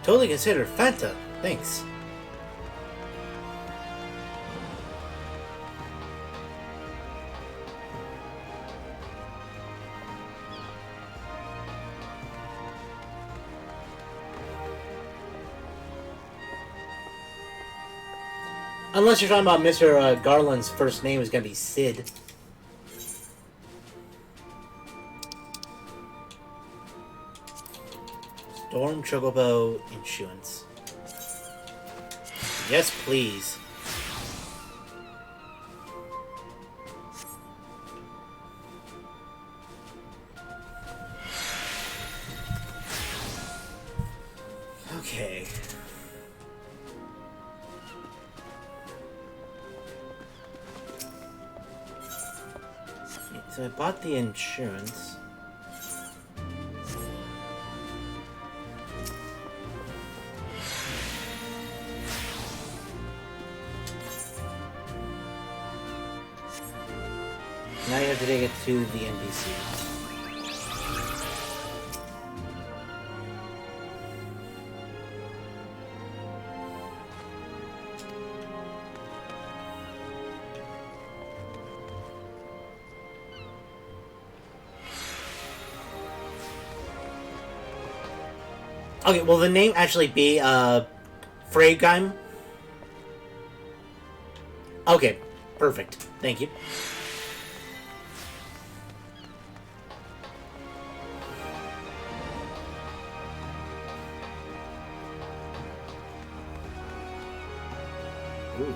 S1: Totally consider Fanta. Thanks. Unless you're talking about Mr. Garland's first name is going to be Sid. Storm Chocobo Insurance. Yes, please. Okay. So I bought the insurance. Now you have to take it to the NPC. Okay, will the name actually be Freygheim? Okay, perfect. Thank you. Ooh.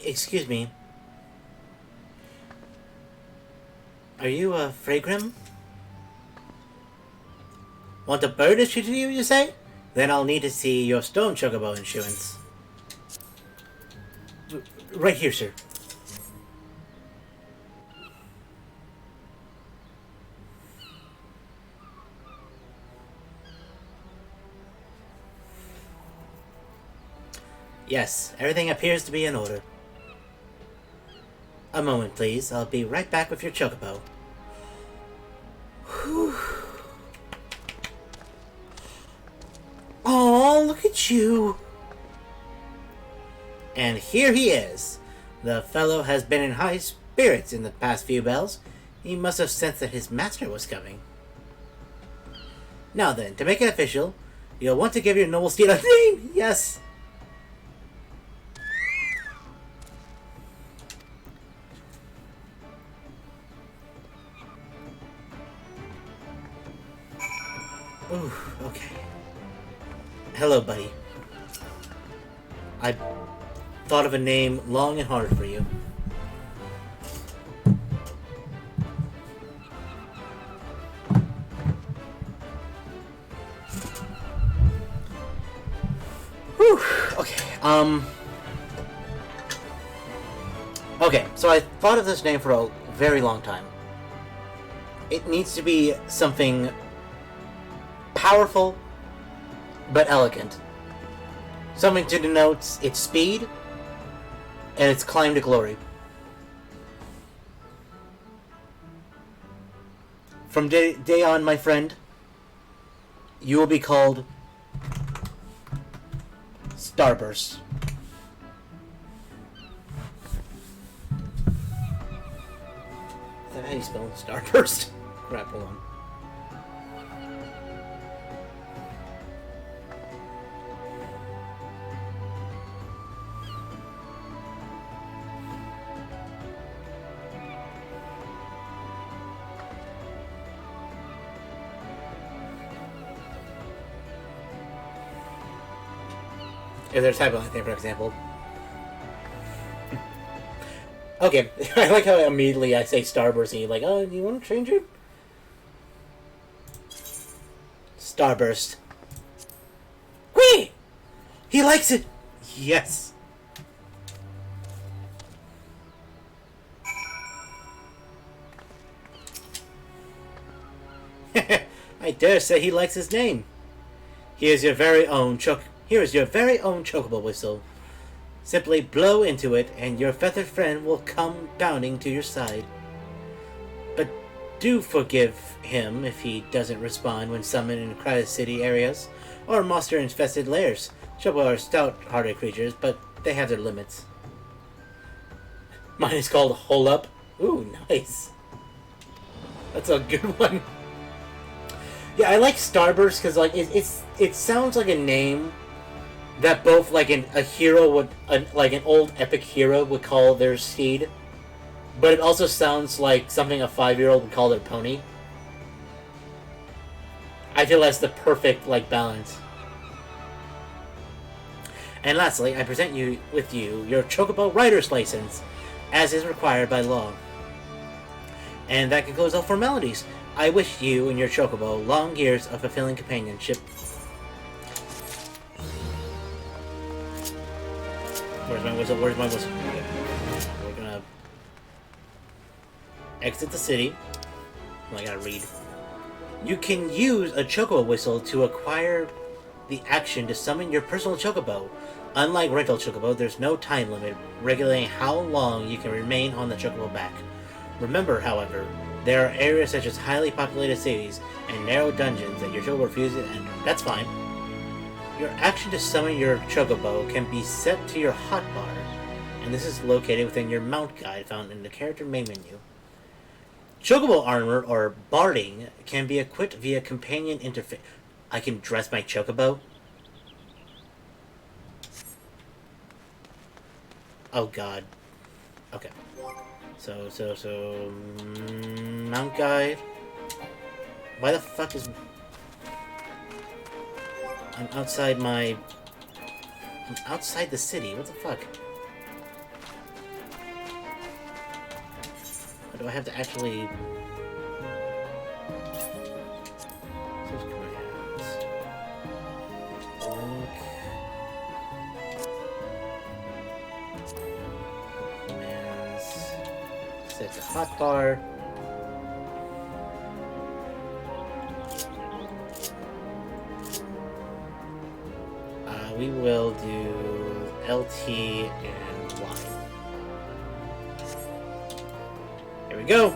S1: Excuse me. Are you a Freygrim? Want a bird issued to you, you say? Then I'll need to see your stone chocobo insurance. Right here, sir. Yes, everything appears to be in order. A moment, please. I'll be right back with your chocobo. Whew. Oh, look at you. And here he is. The fellow has been in high spirits in the past few bells. He must have sensed that his master was coming. Now then, to make it official, you'll want to give your noble steed a name. Yes. Ooh, okay. Hello, buddy. I thought of a name long and hard for you. Whew, okay, okay, so I thought of this name for a very long time. It needs to be something powerful, but elegant. Something to denote its speed and its climb to glory. From day on, my friend, you will be called Starburst. Is that how you spell Starburst? Crap, hold on. If there's type of anything, for example. Okay, I like how immediately I say Starburst and you're like, oh, you want to change it? Starburst. Whee! He likes it! Yes! I dare say he likes his name. Here's your very own chocobo whistle. Simply blow into it, and your feathered friend will come bounding to your side. But do forgive him if he doesn't respond when summoned in crowded city areas or monster-infested lairs. Chocobo are stout-hearted creatures, but they have their limits. Mine is called Hole Up. Ooh, nice. That's a good one. Yeah, I like Starburst because like it sounds like a name that both like a hero would like an old epic hero would call their steed, but it also sounds like something a 5-year-old would call their pony. I feel that's the perfect like balance. And lastly, I present you your Chocobo Rider's license, as is required by law. And that concludes all formalities. I wish you and your Chocobo long years of fulfilling companionship. Where's my whistle? Where's my whistle? Okay. We're gonna exit the city. Oh, I gotta read. You can use a Chocobo whistle to acquire the action to summon your personal Chocobo. Unlike rental Chocobo, there's no time limit regulating how long you can remain on the Chocobo back. Remember, however, there are areas such as highly populated cities and narrow dungeons that your Chocobo refuses to enter. That's fine. Your action to summon your Chocobo can be set to your hotbar, and this is located within your mount guide found in the character main menu. Chocobo armor, or barding, can be equipped via companion interface. I can dress my Chocobo? Oh god. Okay. So, mount guide. Why the fuck is... I'm outside my... I'm outside the city, what the fuck? Or do I have to actually... Those commands. Link. Commands. Set to hotbar. We will do LT and Y. Here we go!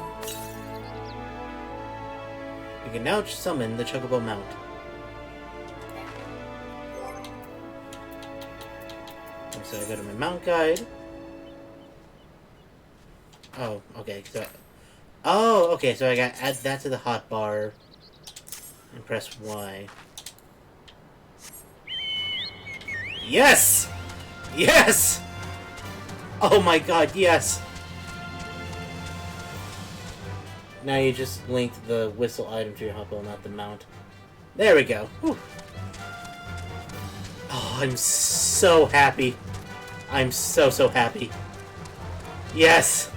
S1: We can now summon the Chocobo mount. And so I go to my mount guide. Oh, okay. So I gotta add that to the hotbar and press Y. Yes! Yes! Oh my god, yes! Now you just linked the whistle item to your hotbar, not the mount. There we go. Whew. Oh, I'm so happy. I'm so happy. Yes!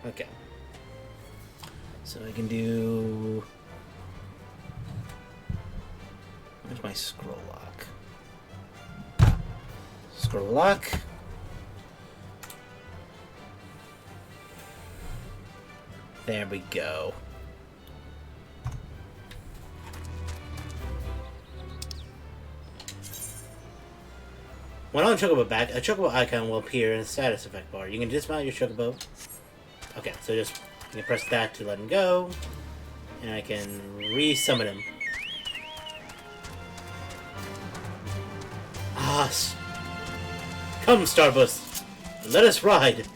S1: Okay. So I can do... Where's my scroll lock? Scroll lock. There we go. When on Chocobo back, a Chocobo icon will appear in the status effect bar. You can dismount your Chocobo. Okay, so just... I can press that to let him go, and I can re-summon him. Ah, come, Starbust, let us ride.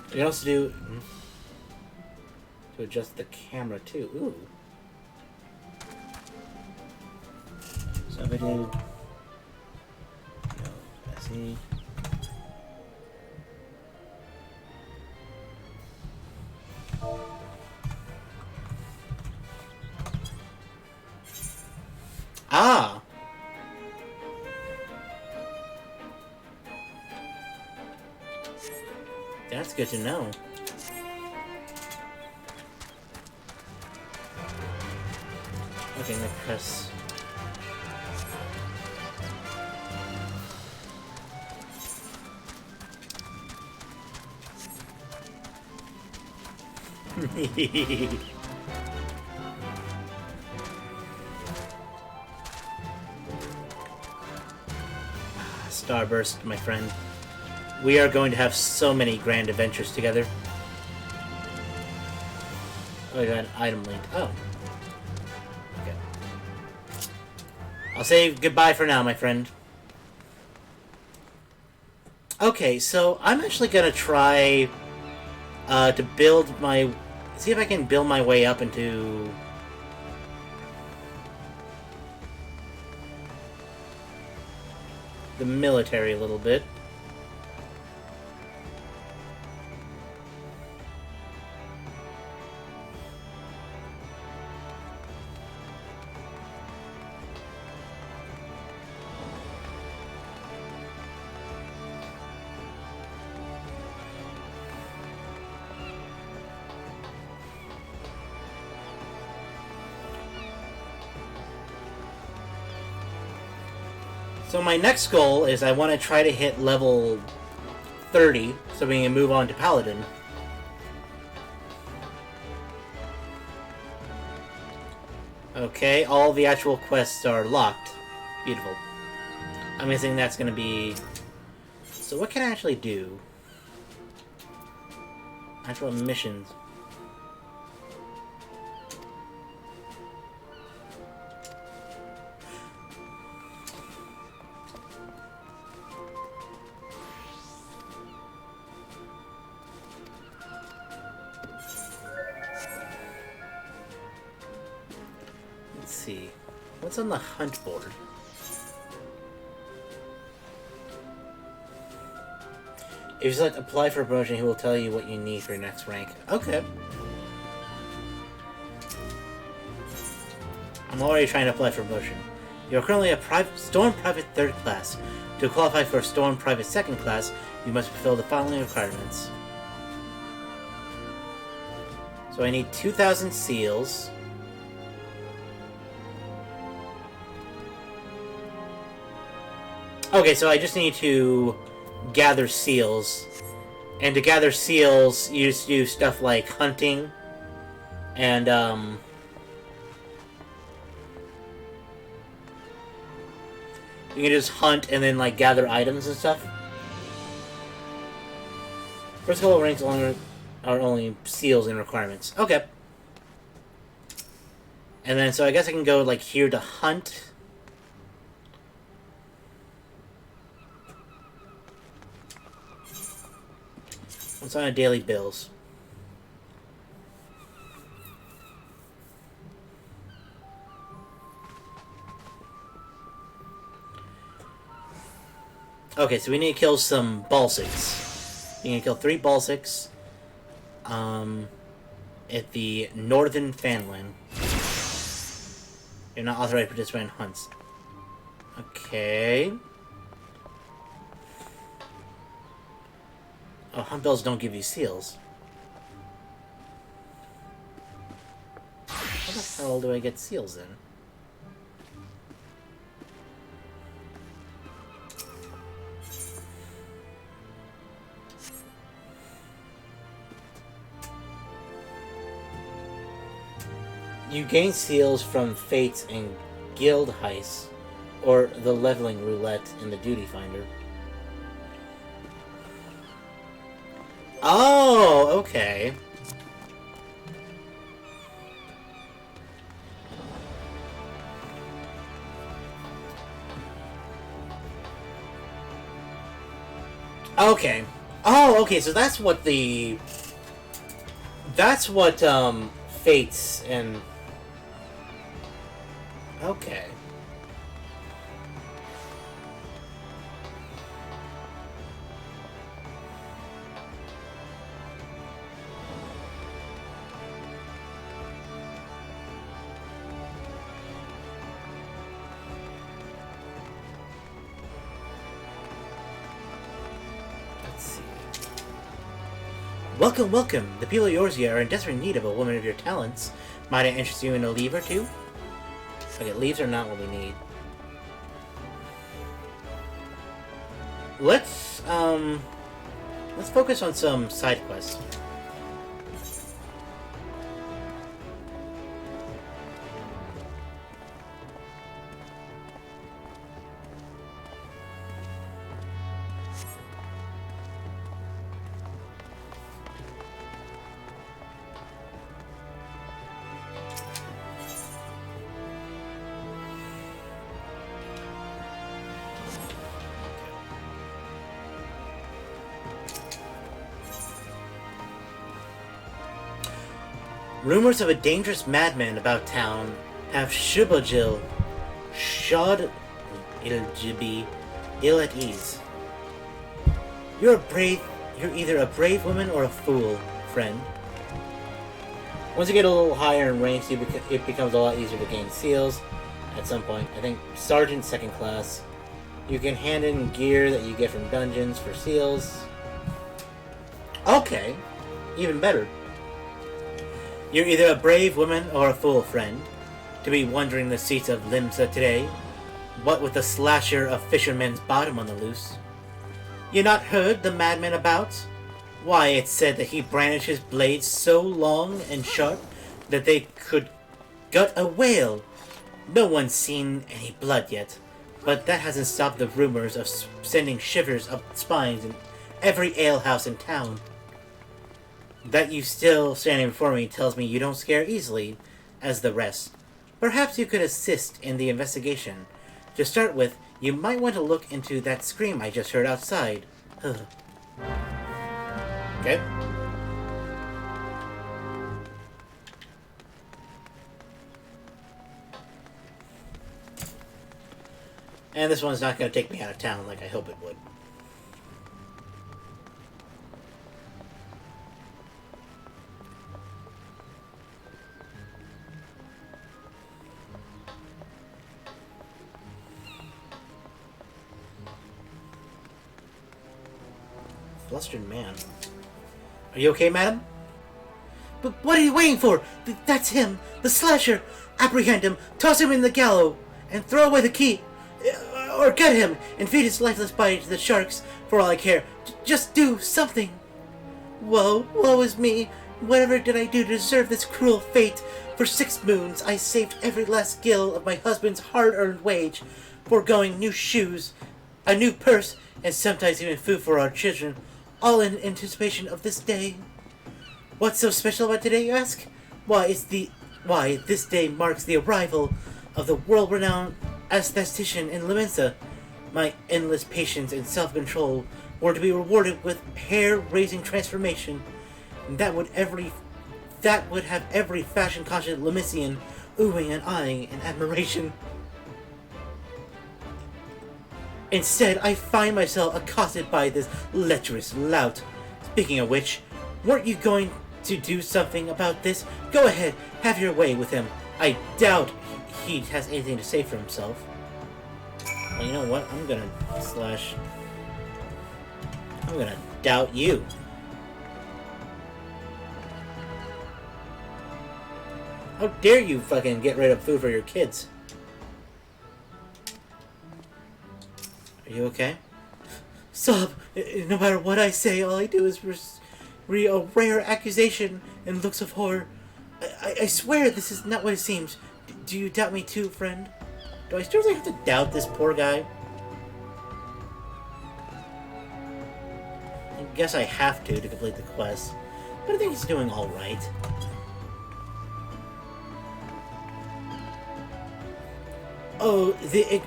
S1: You can also do to adjust the camera too. Ooh. So if I do, I see. Ah! That's good to know. Okay, I'm gonna press... Starburst, my friend. We are going to have so many grand adventures together. Oh, I got an item link. Oh. Okay. I'll say goodbye for now, my friend. Okay, so I'm actually gonna try to build my... See if I can build my way up into... the military a little bit. So my next goal is I want to try to hit level 30 so we can move on to Paladin. Okay, all the actual quests are locked. Beautiful. I'm guessing that's going to be... So what can I actually do? Actual missions. Let's see. What's on the hunt board? If you select apply for promotion, he will tell you what you need for your next rank. Okay. I'm already trying to apply for promotion. You are currently a Storm Private 3rd class. To qualify for Storm Private 2nd class, you must fulfill the following requirements. So I need 2,000 seals. Okay, so I just need to gather seals. And to gather seals, you just do stuff like hunting and you can just hunt and then like gather items and stuff. First couple of ranks are only seals and requirements. Okay. And then so I guess I can go like here to hunt. What's on a daily bills? Okay, so we need to kill some Balsics. You can kill 3 Balsics. At the Northern Fanland. You're not authorized to participate in hunts. Okay. Oh, hunt bills don't give you seals. How the hell do I get seals then? You gain seals from fates and guild heists, or the leveling roulette in the duty finder. Oh, okay. Okay. Oh, okay, so that's what the... That's what, fates and... Okay. Let's see. Welcome, welcome. The people of Eorzea are in desperate need of a woman of your talents. Might I interest you in a leave or two? Okay, leaves are not what we need. Let's focus on some side quests. Rumors of a dangerous madman about town have Shubajil Shod Iljibi ill at ease. You're either a brave woman or a fool, friend. Once you get a little higher in ranks, it becomes a lot easier to gain seals. At some point, I think Sergeant 2nd class. You can hand in gear that you get from dungeons for seals. Okay, even better. You're either a brave woman or a fool, friend, to be wandering the streets of Limsa today. What with the slasher of Fisherman's Bottom on the loose? You not heard the madman about? Why, it's said that he brandished his blades so long and sharp that they could gut a whale. No one's seen any blood yet, but that hasn't stopped the rumors of sending shivers up spines in every alehouse in town. That you still standing before me tells me you don't scare easily, as the rest. Perhaps you could assist in the investigation. To start with, you might want to look into that scream I just heard outside. Okay. And this one's not going to take me out of town like I hope it would. Flustered man. Are you okay, madam? But what are you waiting for? That's him! The slasher! Apprehend him, toss him in the gallows, and throw away the key! Or get him, and feed his lifeless body to the sharks, for all I care. Just do something! Woe is me! Whatever did I do to deserve this cruel fate? For 6 moons I saved every last gill of my husband's hard-earned wage, foregoing new shoes, a new purse, and sometimes even food for our children, all in anticipation of this day. What's so special about today, you ask? Why, this day marks the arrival of the world-renowned aesthetician in Lemensa. My endless patience and self-control were to be rewarded with hair-raising transformation. That would have every fashion-conscious Lemesian oohing and eyeing in admiration. Instead, I find myself accosted by this lecherous lout. Speaking of which, weren't you going to do something about this? Go ahead, have your way with him. I doubt he has anything to say for himself. Well, you know what? I'm gonna doubt you. How dare you fucking get rid of food for your kids? Are you okay? Sob, no matter what I say, all I do is read a rare accusation and looks of horror. I swear this is not what it seems. Do you doubt me too, friend? Do I seriously have to doubt this poor guy? I guess I have to complete the quest. But I think he's doing alright. Oh, the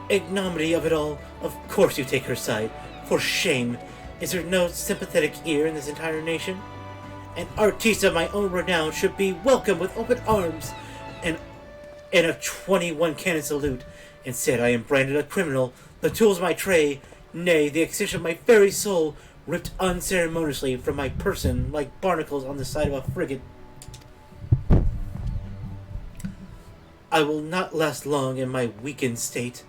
S1: ignominy of it all. Of course you take her side. For shame. Is there no sympathetic ear in this entire nation? An artiste of my own renown should be welcomed with open arms and a 21 cannon salute. Instead, I am branded a criminal, the tools of my trade, nay, the extension of my very soul, ripped unceremoniously from my person like barnacles on the side of a frigate. I will not last long in my weakened state,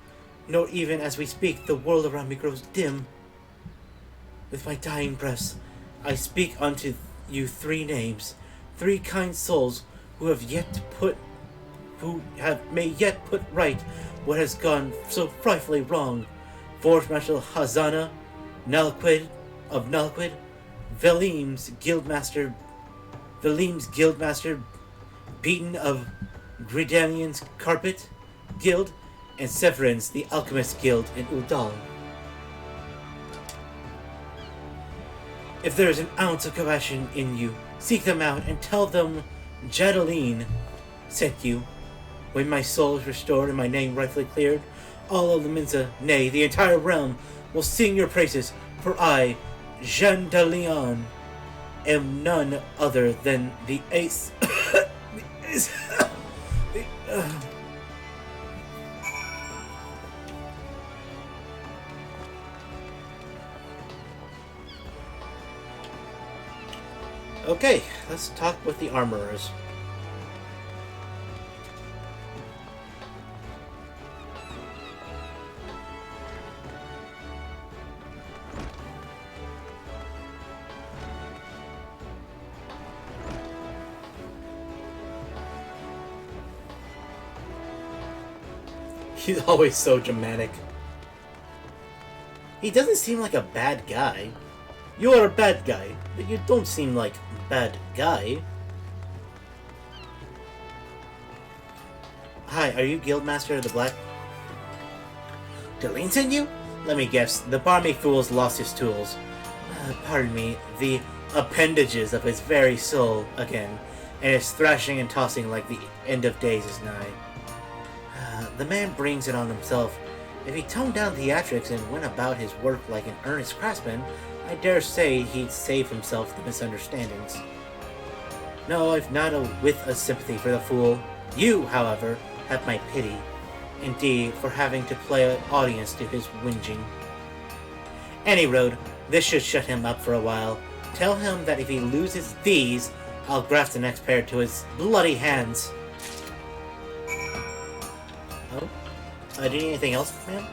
S1: nor even as we speak the world around me grows dim. With my dying breath, I speak unto you 3 names, 3 kind souls who have may yet put right what has gone so frightfully wrong. Force Marshal Hazana, Nalquid of Nalquid, Velim's Guildmaster, Beaton of Gridanian's Carpet Guild, and Severin's the Alchemist Guild in Udal. If there is an ounce of compassion in you, seek them out and tell them Jadeline sent you. When my soul is restored and my name rightfully cleared, all of Lemensa, nay, the entire realm, will sing your praises, for I, Jean de Leon, am none other than the ace. Okay, let's talk with the armorers. He's always so dramatic. He doesn't seem like a bad guy. You are a bad guy, but you don't seem like a bad guy. Hi, are you Guildmaster of the Black... Delines in you? Let me guess, the barmy fool's lost his tools. Pardon me, the appendages of his very soul again, and is thrashing and tossing like the end of days is nigh. The man brings it on himself. If he toned down theatrics and went about his work like an earnest craftsman, I dare say he'd save himself the misunderstandings. No, I've not a whit of sympathy for the fool. You, however, have my pity. Indeed, for having to play an audience to his whinging. Any road, this should shut him up for a while. Tell him that if he loses these, I'll graft the next pair to his bloody hands. Oh? Do you need anything else, ma'am?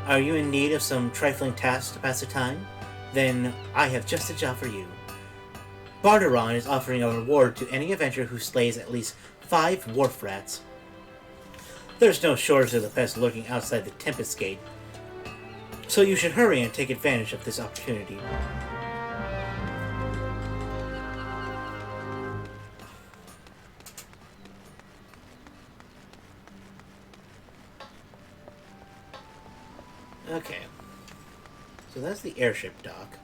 S1: Are you in need of some trifling tasks to pass the time? Then I have just a job for you. Barteron is offering a reward to any adventurer who slays at least 5 wharf rats. There's no shortage of the pest lurking outside the Tempest Gate, so you should hurry and take advantage of this opportunity. Okay. So that's the airship dock.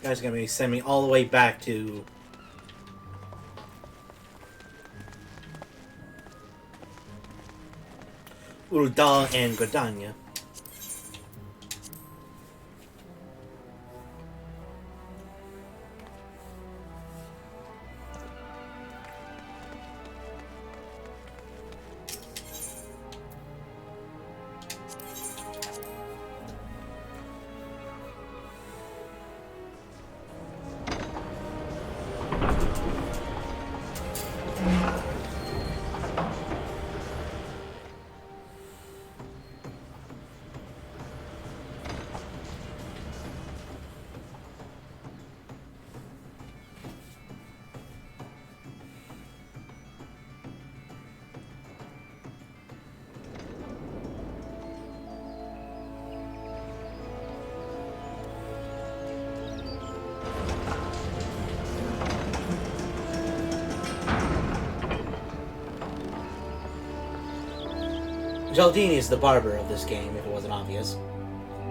S1: Guy's gonna be sending me all the way back to Ul'dah and Gridania. Jaldini is the barber of this game, if it wasn't obvious.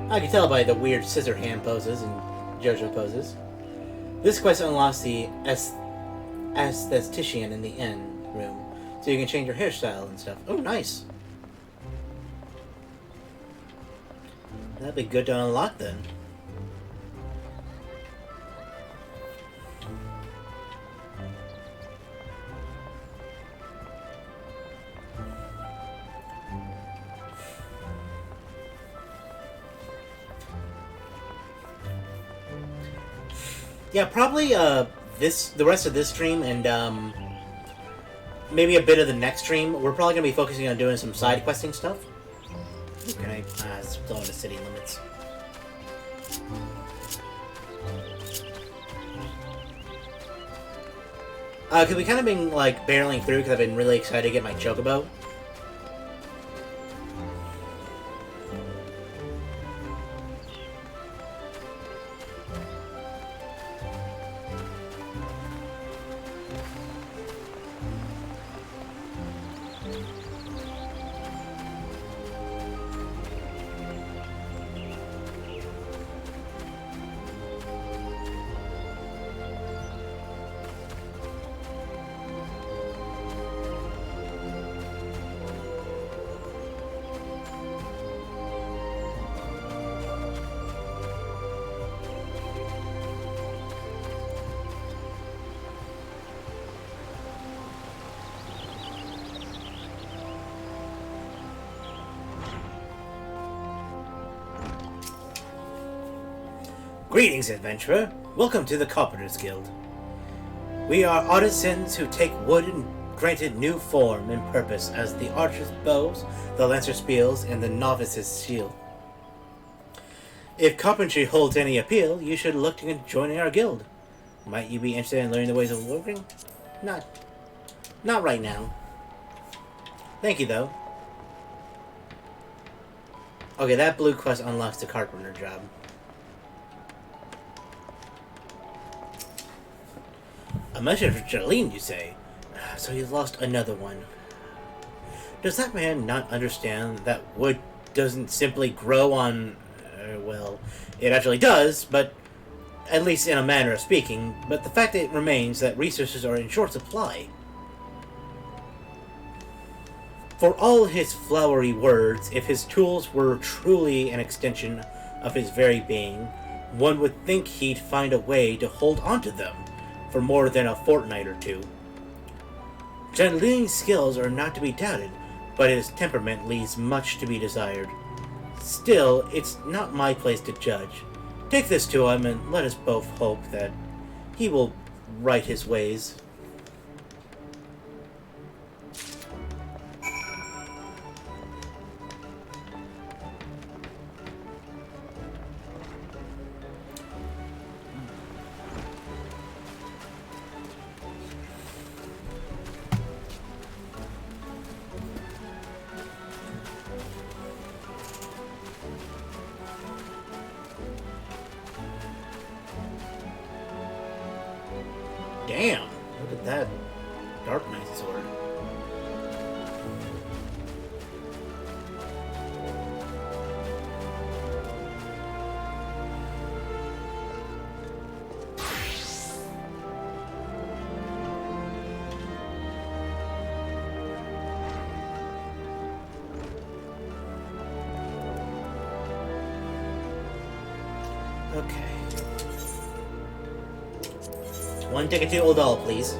S1: I can tell by the weird scissor hand poses and JoJo poses. This quest unlocks the esthetician in the inn room, so you can change your hairstyle and stuff. Oh, nice! That'd be good to unlock then. Yeah, probably the rest of this stream and maybe a bit of the next stream, we're probably gonna be focusing on doing some side questing stuff. Can I still in the city limits? Cause we kind of been like barreling through because I've been really excited to get my Chocobo. Greetings, adventurer. Welcome to the Carpenters Guild. We are artisans who take wood and granted new form and purpose as the archer's bows, the lancer's spears, and the novice's shield. If carpentry holds any appeal, you should look to joining our guild. Might you be interested in learning the ways of working? Not right now. Thank you, though. Okay, that blue quest unlocks the carpenter job. A message for Jolene, you say? So you've lost another one. Does that man not understand that wood doesn't simply grow on... well, it actually does, but... at least in a manner of speaking, but the fact it remains that resources are in short supply. For all his flowery words, if his tools were truly an extension of his very being, one would think he'd find a way to hold onto them for more than a fortnight or two. Joleen's skills are not to be doubted, but his temperament leaves much to be desired. Still, it's not my place to judge. Take this to him, and let us both hope that he will right his ways. Damn! Look at that Dark Knight sword. Okay. One ticket to Odal, please.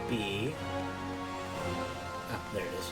S1: Be... Ah, there it is.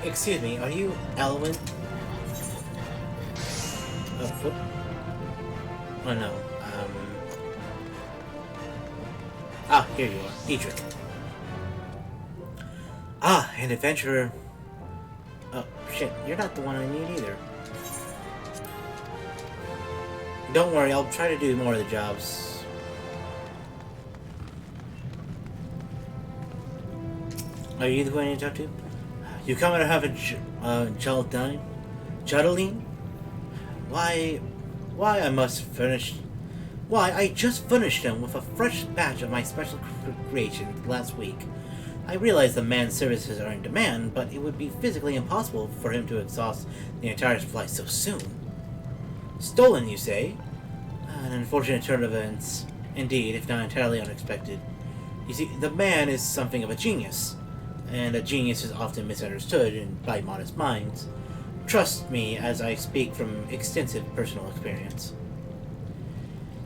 S1: Excuse me, are you Elwyn? Oh no. Ah, here you are, Dietrich. Ah, an adventurer. Oh, shit, you're not the one I need either. Don't worry, I'll try to do more of the jobs. Are you the one I need to talk to? You come out of have a Jolene? Why I must furnish Why, I just furnished him with a fresh batch of my special creation last week. I realize the man's services are in demand, but it would be physically impossible for him to exhaust the entire supply so soon. Stolen, you say? An unfortunate turn of events. Indeed, if not entirely unexpected. You see, the man is something of a genius, and a genius is often misunderstood by modest minds. Trust me as I speak from extensive personal experience.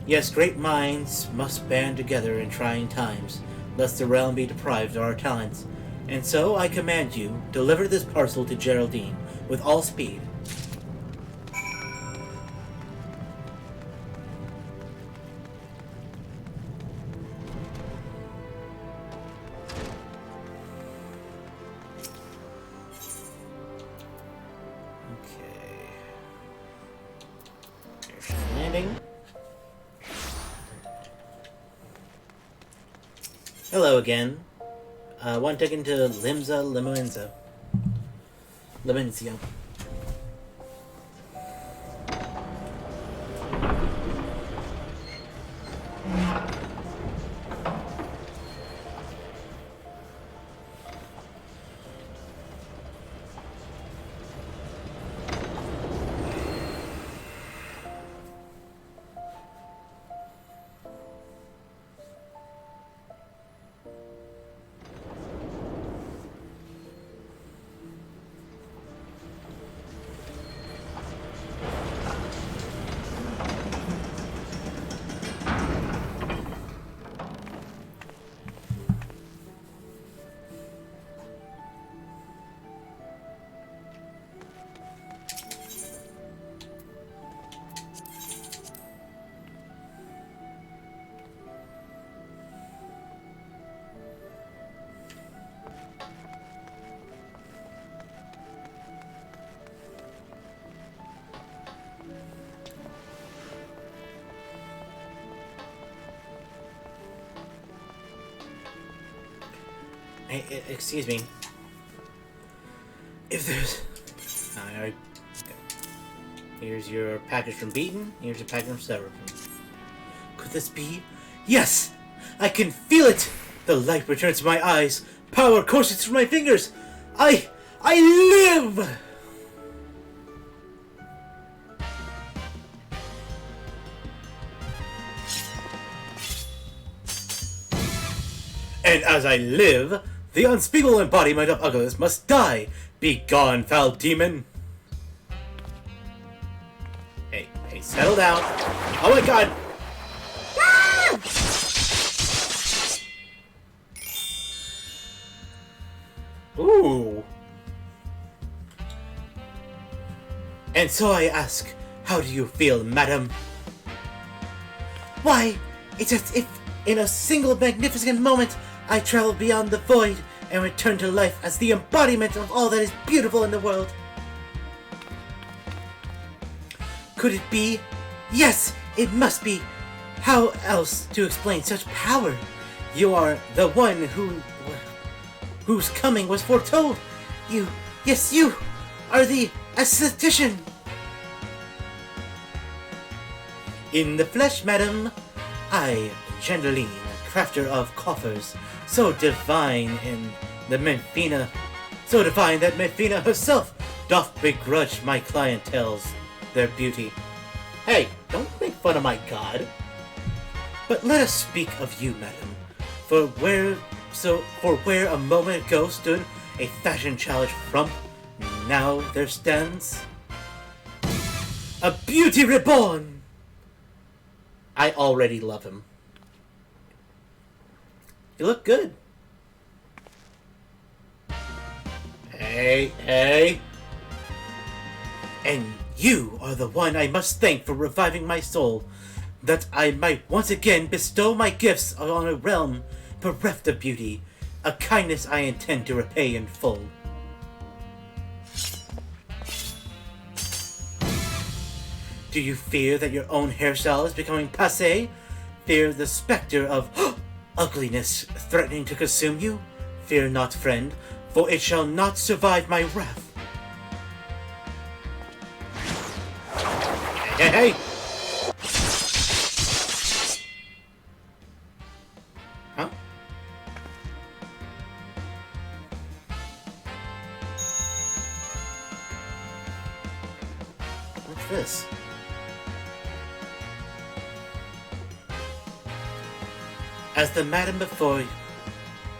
S1: Yes, great minds must band together in trying times, lest the realm be deprived of our talents, and so I command you, deliver this parcel to Geraldine, with all speed. Okay. There's the landing. Hello again. One taken to Limza Limenzia. Excuse me. If there's... Alright. Here's your package from Beaton. Here's your package from Seraphim. Could this be? Yes! I can feel it! The light returns to my eyes. Power courses through my fingers. I live! And as I live, the unspeakable embodiment of ugliness must die! Be gone, foul demon! Hey, settle down. Oh my god! Ooh. And so I ask, how do you feel, madam? Why, it's as if in a single magnificent moment I travel beyond the void and return to life as the embodiment of all that is beautiful in the world. Could it be? Yes, it must be. How else to explain such power? You are the one whose coming was foretold. You are the aesthetician. In the flesh, madam, I, Gendoline, crafter of coffers, so divine in the Menfina, so divine that Menfina herself doth begrudge my clientels their beauty. Hey, don't make fun of my god. But let us speak of you, madam, for where a moment ago stood a fashion challenge frump, now there stands a beauty reborn. I already love him. You look good. Hey. And you are the one I must thank for reviving my soul, that I might once again bestow my gifts on a realm bereft of beauty, a kindness I intend to repay in full. Do you fear that your own hairstyle is becoming passé? Fear the specter of ugliness threatening to consume you? Fear not, friend, for it shall not survive my wrath. Hey! What's this? As the madam before you,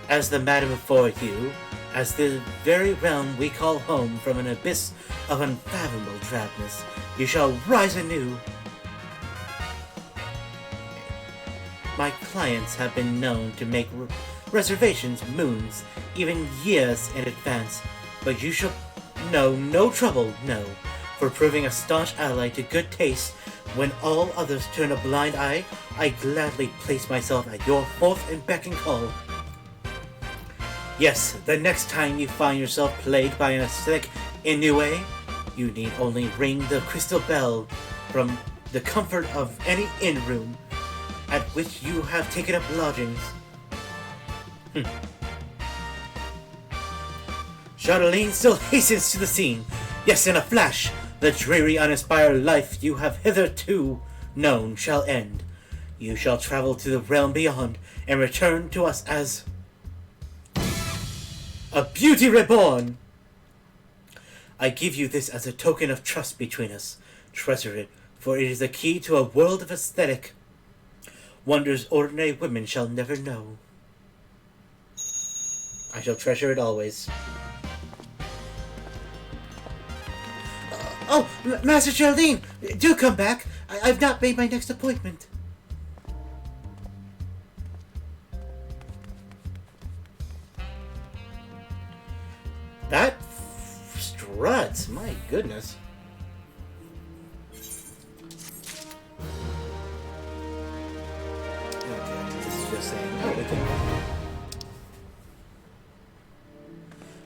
S1: as the very realm we call home from an abyss of unfathomable drabness, you shall rise anew. My clients have been known to make reservations moons, even years in advance, but you shall know no trouble, no, for proving a staunch ally to good taste. When all others turn a blind eye, I gladly place myself at your forth and beck and call. Yes, the next time you find yourself plagued by an aesthetic ennui, you need only ring the crystal bell from the comfort of any inn room at which you have taken up lodgings. Charlene still hastens to the scene. Yes, in a flash, the dreary, uninspired life you have hitherto known shall end. You shall travel to the realm beyond and return to us as a beauty reborn. I give you this as a token of trust between us. Treasure it, for it is the key to a world of aesthetic wonders ordinary women shall never know. I shall treasure it always. Oh, Master Geraldine, do come back. I've not made my next appointment. That struts, my goodness. Okay, this is just saying, oh, we can...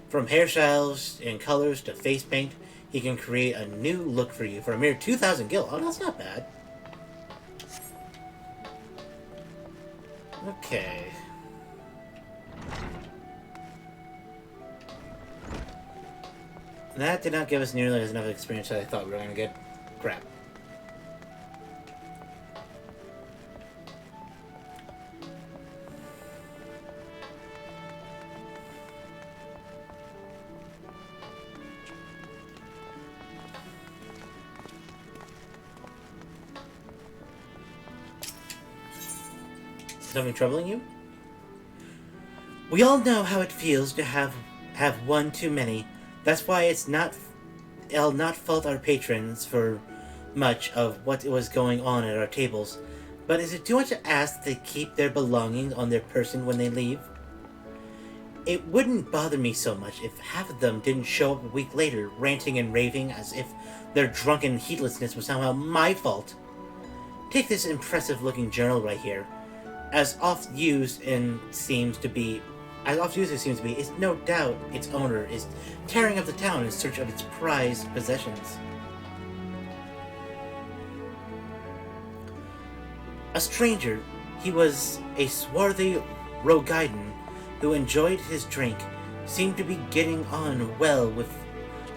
S1: From hairstyles and colors to face paint, he can create a new look for you for a mere 2,000 gil. Oh, that's not bad. Okay. That did not give us nearly as enough experience as I thought we were going to get. Crap. Something troubling you? We all know how it feels to have one too many. That's why I'll not fault our patrons for much of what was going on at our tables. But is it too much to ask to keep their belongings on their person when they leave? It wouldn't bother me so much if half of them didn't show up a week later, ranting and raving as if their drunken heedlessness was somehow my fault. Take this impressive-looking journal right here. As oft used it seems to be, is no doubt its owner is tearing up the town in search of its prized possessions. A stranger, he was a swarthy Rogidan who enjoyed his drink, seemed to be getting on well with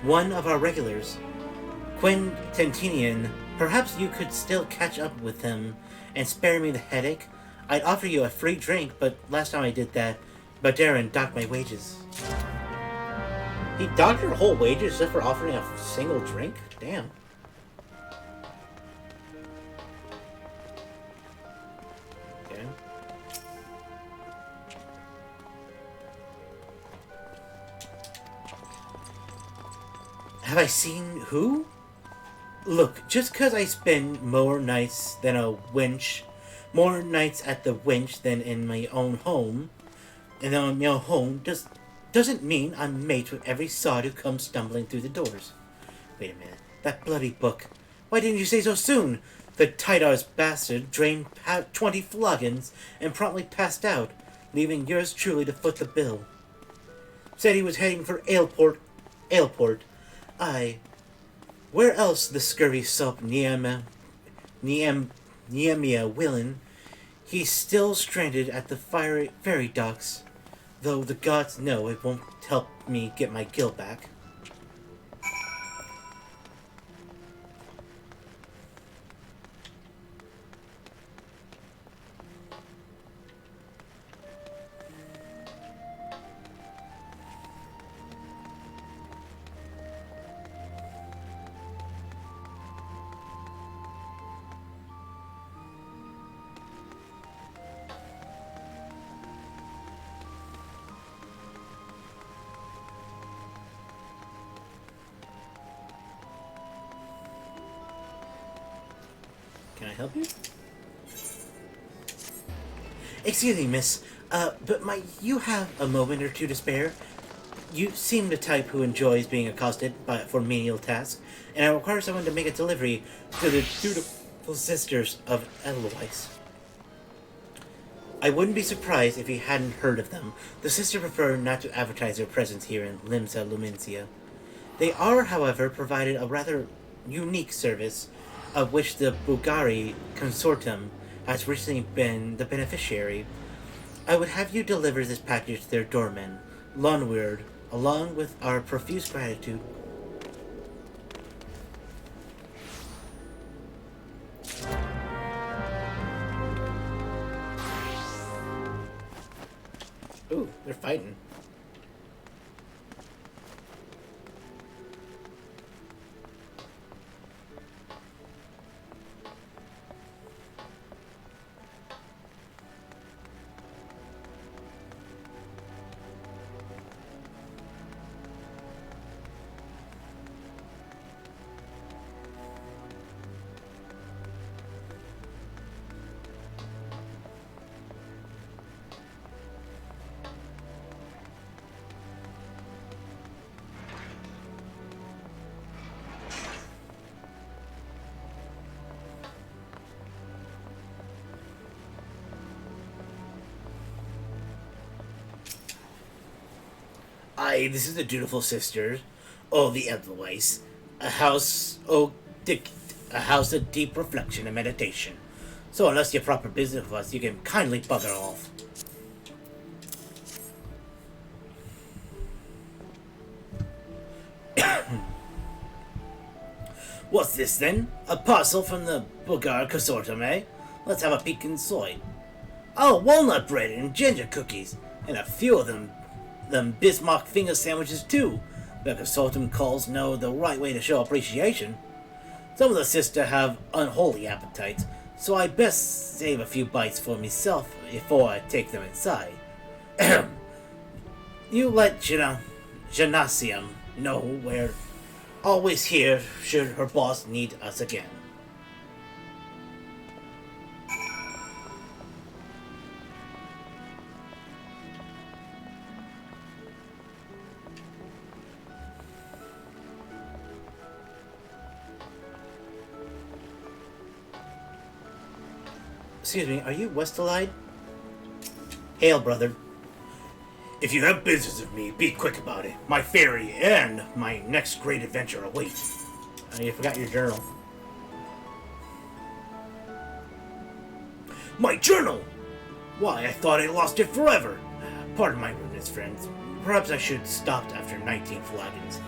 S1: one of our regulars, Quintentinian. Perhaps you could still catch up with him and spare me the headache. I'd offer you a free drink, but last time I did that, Badarin docked my wages. He docked your whole wages just for offering a single drink? Damn. Okay. Have I seen who? Look, just 'cause I spend more nights at the winch than in my own home, doesn't mean I'm mates with every sod who comes stumbling through the doors. Wait a minute, that bloody book. Why didn't you say so soon? The Tydar's bastard drained 20 flagons and promptly passed out, leaving yours truly to foot the bill. Said he was heading for Aleport. Aye. Where else the scurvy sop Nehemiah Willen? He's still stranded at the ferry docks, though the gods know it won't help me get my gil back. I help you? Excuse me, miss. But might you have a moment or two to spare? You seem the type who enjoys being accosted for menial tasks, and I require someone to make a delivery to the dutiful sisters of Edelweiss. I wouldn't be surprised if you hadn't heard of them. The sisters prefer not to advertise their presence here in Limsa Lumencia. They are, however, provided a rather unique service, of which the Bulgari Consortium has recently been the beneficiary. I would have you deliver this package to their doorman, Lonweird, along with our profuse gratitude. Ooh, they're fighting. Aye, this is the dutiful sisters. Oh, the Edelweiss. A house of deep reflection and meditation. So unless you're proper business with us, you can kindly bugger off. What's this then? A parcel from the Bulgar Consortium, eh? Let's have a peek inside. Oh, walnut bread and ginger cookies, and a few of them Bismarck finger sandwiches too. The consortium calls know the right way to show appreciation. Some of the sisters have unholy appetites, so I best save a few bites for myself before I take them inside. You let Genasium know we're always here should her boss need us again. Excuse me, are you Westelide? Hail, brother. If you have business with me, be quick about it. My ferry and my next great adventure await. You forgot your journal. My journal! Why, I thought I lost it forever. Pardon my rudeness, friends. Perhaps I should stop after 19 flagons.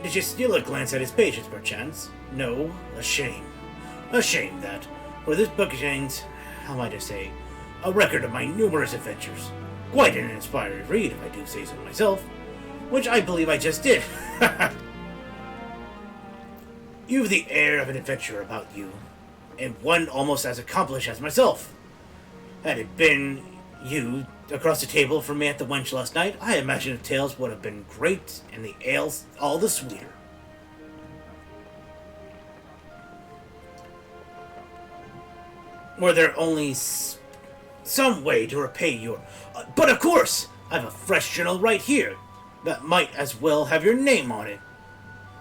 S1: Did you steal a glance at his pages, perchance? No, a shame. A shame that, for this book contains, how might I say, a record of my numerous adventures. Quite an inspiring read, if I do say so myself. Which I believe I just did. You've the air of an adventurer about you, and one almost as accomplished as myself. Had it been you across the table from me at the wench last night, I imagine the tales would have been great and the ales all the sweeter. Were there only some way to repay your... but of course! I have a fresh journal right here that might as well have your name on it.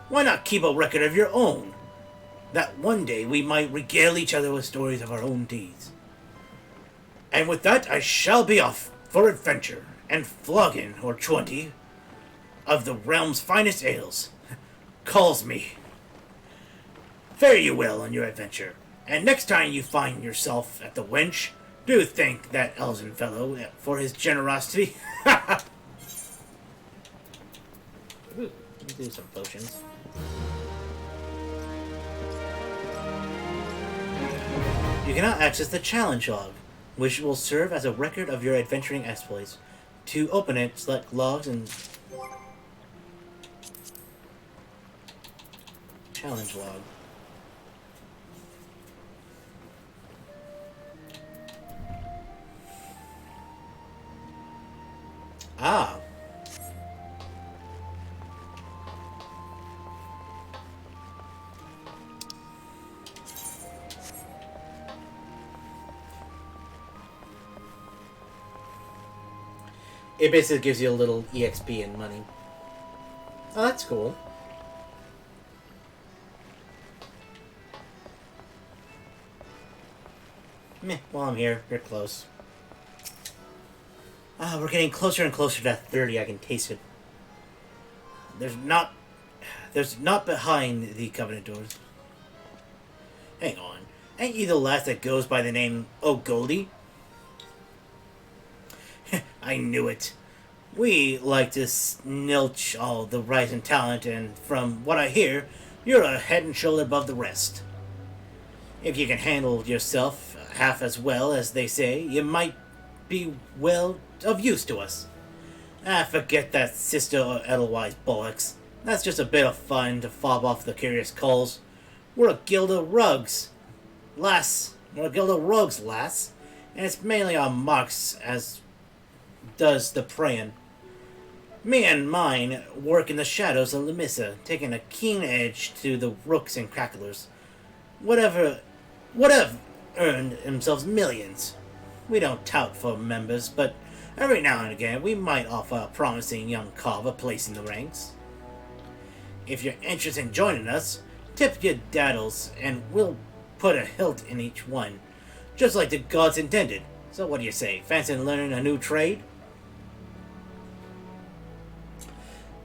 S1: Why not keep a record of your own? That one day we might regale each other with stories of our own deeds. And with that, I shall be off for adventure, and Floggin, or 20, of the realm's finest ales, calls me. Fare you well on your adventure, and next time you find yourself at the wench, do thank that Elzen fellow for his generosity. Ooh, let me do some potions. You cannot access the challenge log, which will serve as a record of your adventuring exploits. To open it, select logs and challenge log. Ah. It basically gives you a little EXP and money. Oh, that's cool. Meh, while I'm here, you're close. We're getting closer and closer to that 30, I can taste it. There's not behind the Covenant doors. Hang on. Ain't you the last that goes by the name Goldie? I knew it. We like to snilch all the rising talent, and from what I hear, you're a head and shoulder above the rest. If you can handle yourself half as well as they say, you might be well of use to us. Forget that Sister Edelweiss bollocks. That's just a bit of fun to fob off the curious culls. We're a guild of rugs, lass. We're a guild of rogues, lass. And it's mainly our marks as does the preying. Me and mine work in the shadows of Lemissa, taking a keen edge to the rooks and cracklers. Whatever earned themselves millions. We don't tout for members, but every now and again we might offer a promising young carver a place in the ranks. If you're interested in joining us, tip your daddles and we'll put a hilt in each one, just like the gods intended. So what do you say, fancy learning a new trade?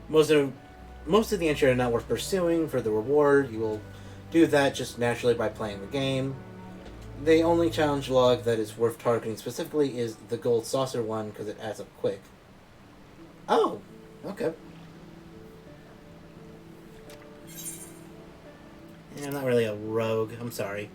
S1: Most of the interests are not worth pursuing for the reward. You will do that just naturally by playing the game. The only challenge log that is worth targeting specifically is the gold saucer one because it adds up quick. Oh, okay. Yeah, I'm not really a rogue. I'm sorry.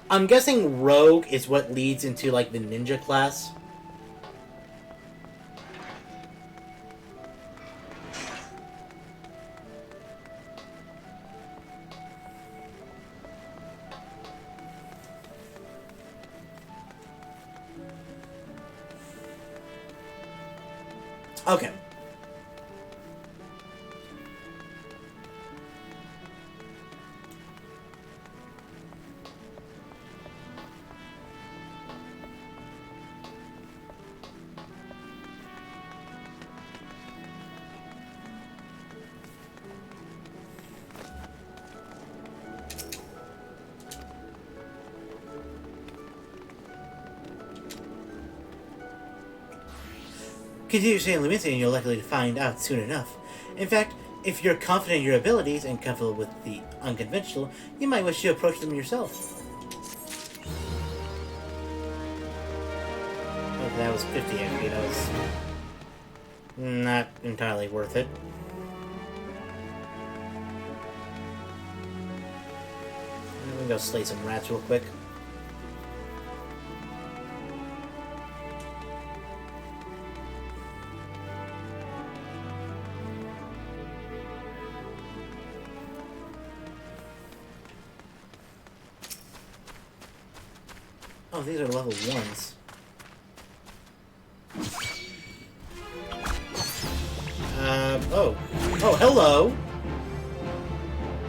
S1: I'm guessing rogue is what leads into, like, the ninja class. Okay. Continue staying limited and you're likely to find out soon enough. In fact, if you're confident in your abilities and comfortable with the unconventional, you might wish to approach them yourself. Oh, that was 50 XP. That was not entirely worth it. Let me go slay some rats real quick. Oh, these are level 1s. Oh, hello!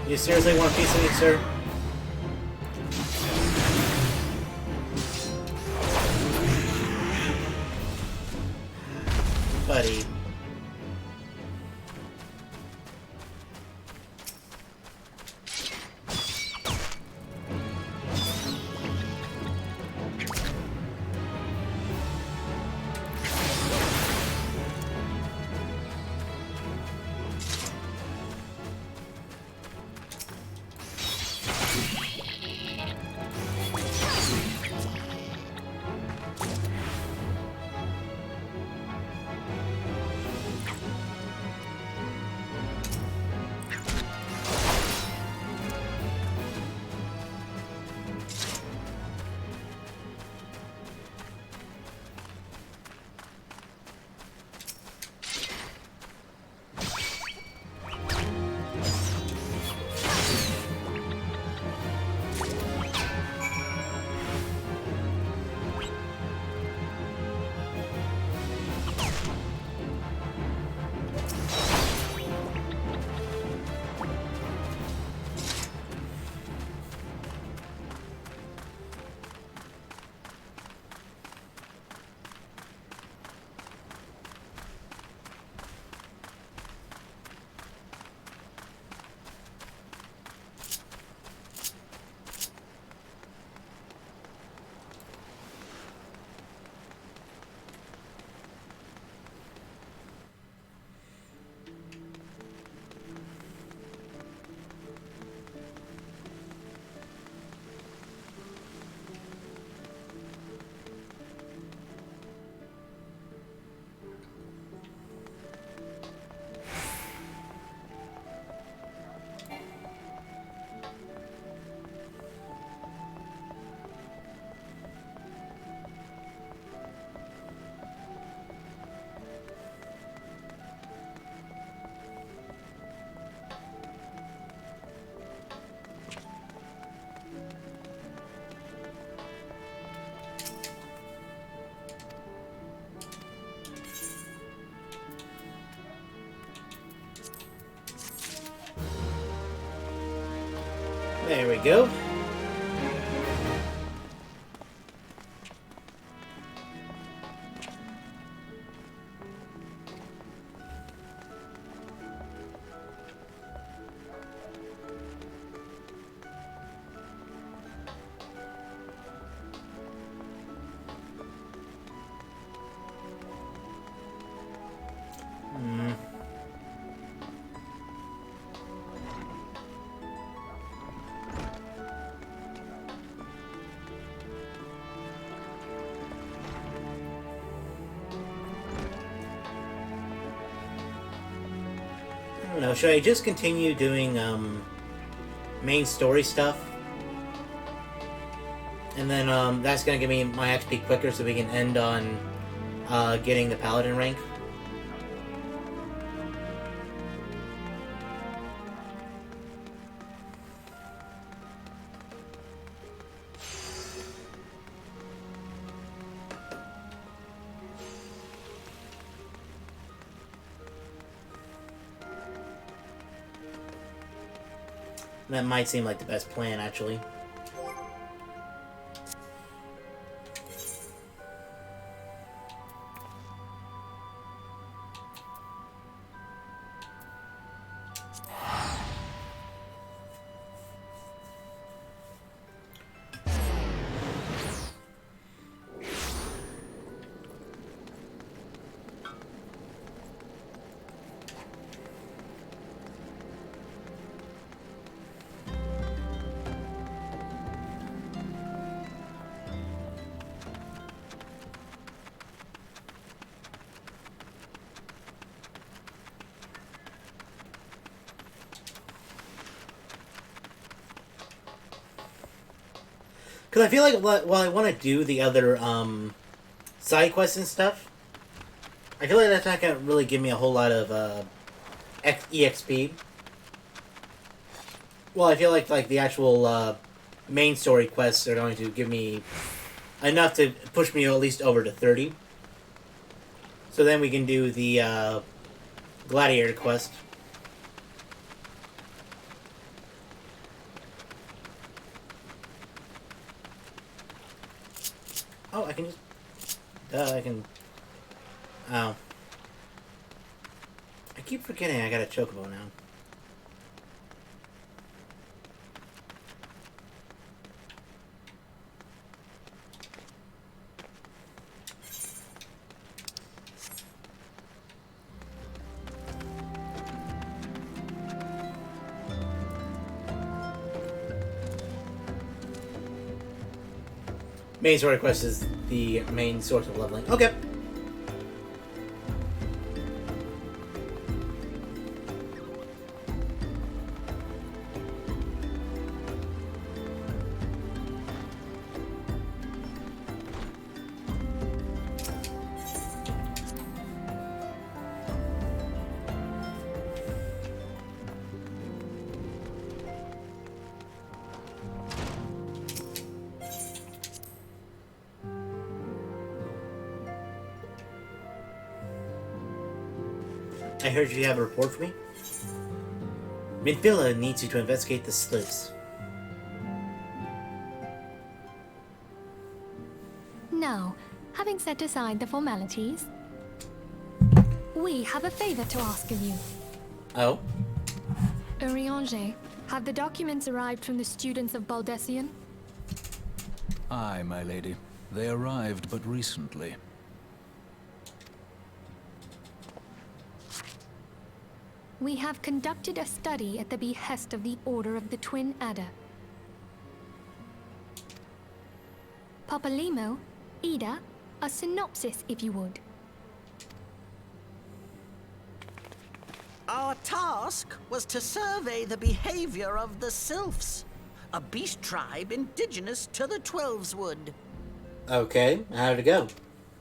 S1: You seriously want a piece of me, sir? Buddy. There we go. I don't know, should I just continue doing main story stuff? And then that's gonna give me my XP quicker so we can end on getting the paladin rank. That might seem like the best plan, actually. Because I feel like while I want to do the other side quests and stuff, I feel like that's not going to really give me a whole lot of EXP. Well, I feel like the actual main story quests are going to give me enough to push me at least over to 30. So then we can do the Gladiator quest. Oh, I can just... I can... Oh. I keep forgetting I got a chocobo now. Main story quest is the main source of leveling. Okay. I heard you have a report for me. Midvilla needs you to investigate the sliths.
S10: Now, having set aside the formalities, we have a favor to ask of you.
S1: Oh?
S10: Urianger, have the documents arrived from the students of Baldessian?
S4: Aye, my lady. They arrived but recently.
S10: We have conducted a study at the behest of the Order of the Twin Adder. Papalimo, Ida, a synopsis if you would.
S11: Our task was to survey the behavior of the Sylphs, a beast tribe indigenous to the Twelveswood.
S1: Okay, how'd it go?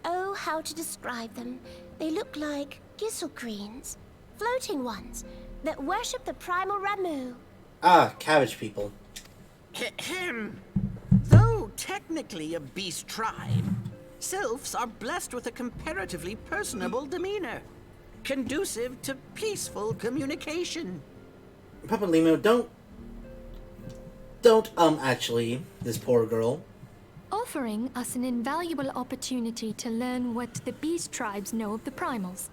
S8: Oh, how to describe them. They look like Gisselcreens. Floating ones that worship the primal Ramu.
S1: Ah, cabbage people.
S11: Ahem. Though technically a beast tribe, Sylphs are blessed with a comparatively personable demeanor, conducive to peaceful communication.
S1: Papalimo, don't don't, actually, this poor girl.
S10: Offering us an invaluable opportunity to learn what the beast tribes know of the primals.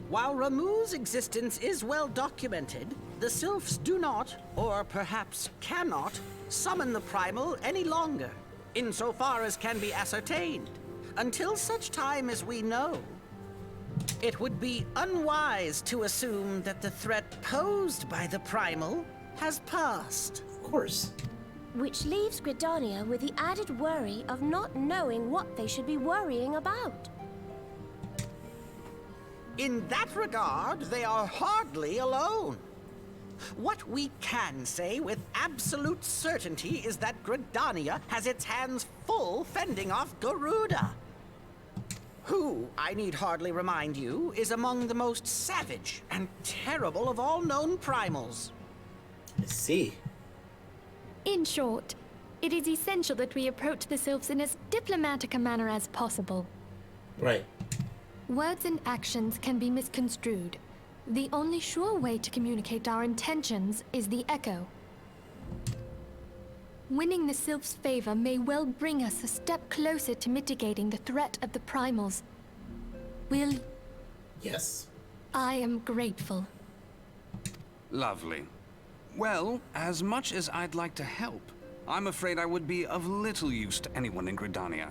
S11: While Ramuh's existence is well documented, the Sylphs do not, or perhaps cannot, summon the primal any longer, insofar as can be ascertained, until such time as we know. It would be unwise to assume that the threat posed by the primal has passed.
S1: Of course.
S12: Which leaves Gridania with the added worry of not knowing what they should be worrying about.
S11: In that regard, they are hardly alone. What we can say with absolute certainty is that Gridania has its hands full fending off Garuda, who, I need hardly remind you, is among the most savage and terrible of all known primals.
S1: I see.
S10: In short, it is essential that we approach the Sylphs in as diplomatic a manner as possible.
S1: Right.
S10: Words and actions can be misconstrued. The only sure way to communicate our intentions is the echo. Winning the Sylph's favor may well bring us a step closer to mitigating the threat of the primals. Will...
S1: Yes.
S10: I am grateful.
S6: Lovely. Well, as much as I'd like to help, I'm afraid I would be of little use to anyone in Gridania.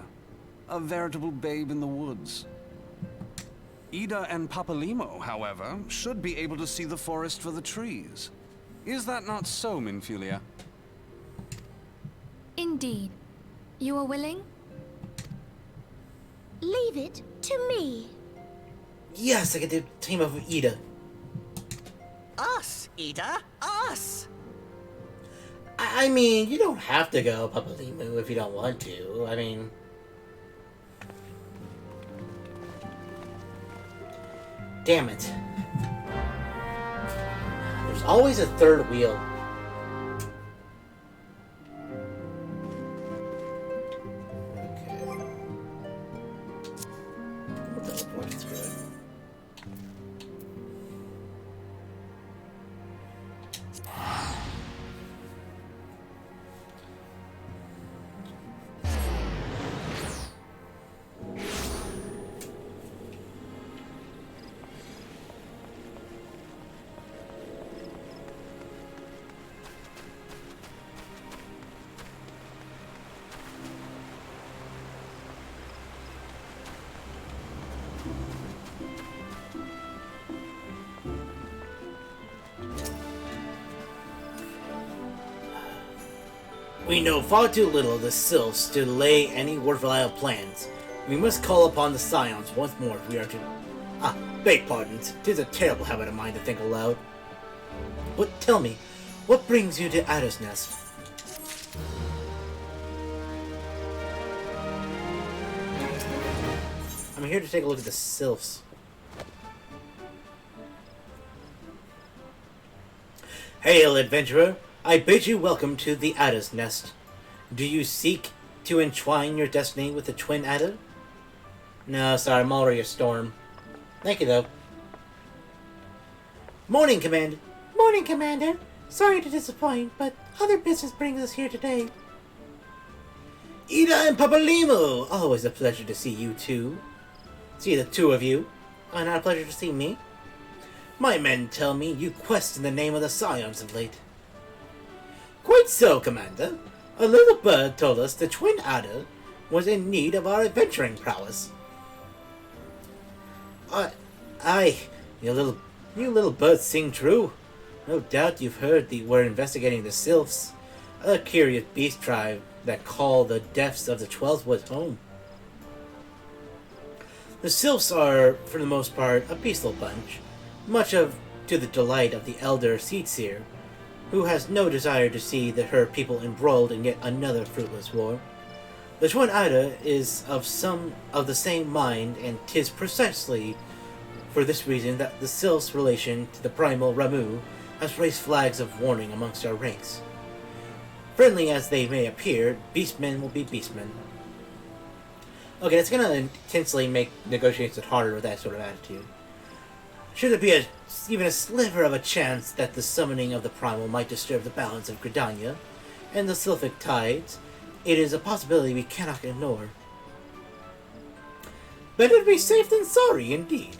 S6: A veritable babe in the woods. Ida and Papalimo, however, should be able to see the forest for the trees. Is that not so, Minfilia?
S10: Indeed. You are willing?
S12: Leave it to me.
S1: Yes, I get to team up with Ida.
S11: Us, Ida, us!
S1: I mean, you don't have to go Papalimu if you don't want to. I mean... Damn it. There's always a third wheel. Okay. We'll teleport through it. We know far too little of the Sylphs to lay any worthwhile plans. We must call upon the Scions once more if we are to... beg pardons. 'Tis a terrible habit of mine to think aloud. But tell me, what brings you to Adder's Nest? I'm here to take a look at the Sylphs. Hail, adventurer! I bid you welcome to the Adder's Nest. Do you seek to entwine your destiny with the twin adder? No, sorry, I'm already a storm. Thank you, though. Morning, Commander. Morning, Commander. Sorry to disappoint, but other business brings us here today. Ida and Papalimo! Always a pleasure to see you two. See the two of you. And not a pleasure to see me. My men tell me you quest in the name of the Scions of late. Quite so, Commander. A little bird told us the twin adder was in need of our adventuring prowess. You little birds sing true. No doubt you've heard we're investigating the Sylphs, a curious beast tribe that call the depths of the 12th Wood home. The Sylphs are, for the most part, a peaceful bunch, to the delight of the elder Seedseer, who has no desire to see her people embroiled in yet another fruitless war. The twin adder is of the same mind, and 'tis precisely for this reason that the Sylph's relation to the primal Ramuh has raised flags of warning amongst our ranks. Friendly as they may appear, beastmen will be beastmen. Okay, that's gonna intensely make negotiations harder with that sort of attitude.
S2: Should there be even a sliver of a chance that the summoning of the primal might disturb the balance of Gridania and the Sylphic tides, it is a possibility we cannot ignore. Better to be safe than sorry, indeed.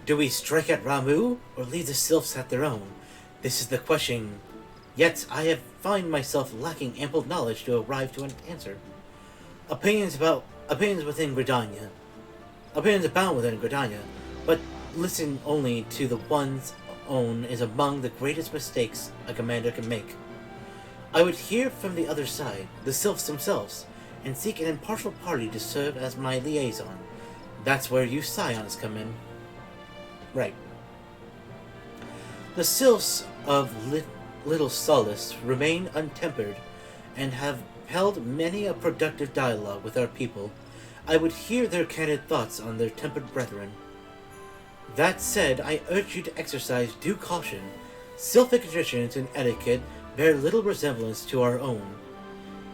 S2: Do we strike at Ramuh, or leave the Sylphs at their own? This is the question. Yet I have find myself lacking ample knowledge to arrive to an answer. Opinions within Gridania. Opinions abound within Gridania, but listen only to the one's own is among the greatest mistakes a commander can make. I would hear from the other side, the Sylphs themselves, and seek an impartial party to serve as my liaison. That's where you Scions come in. Right. The Sylphs of Little Solace remain untempered, and have held many a productive dialogue with our people. I would hear their candid thoughts on their tempered brethren. That said, I urge you to exercise due caution. Sylphic traditions and etiquette bear little resemblance to our own.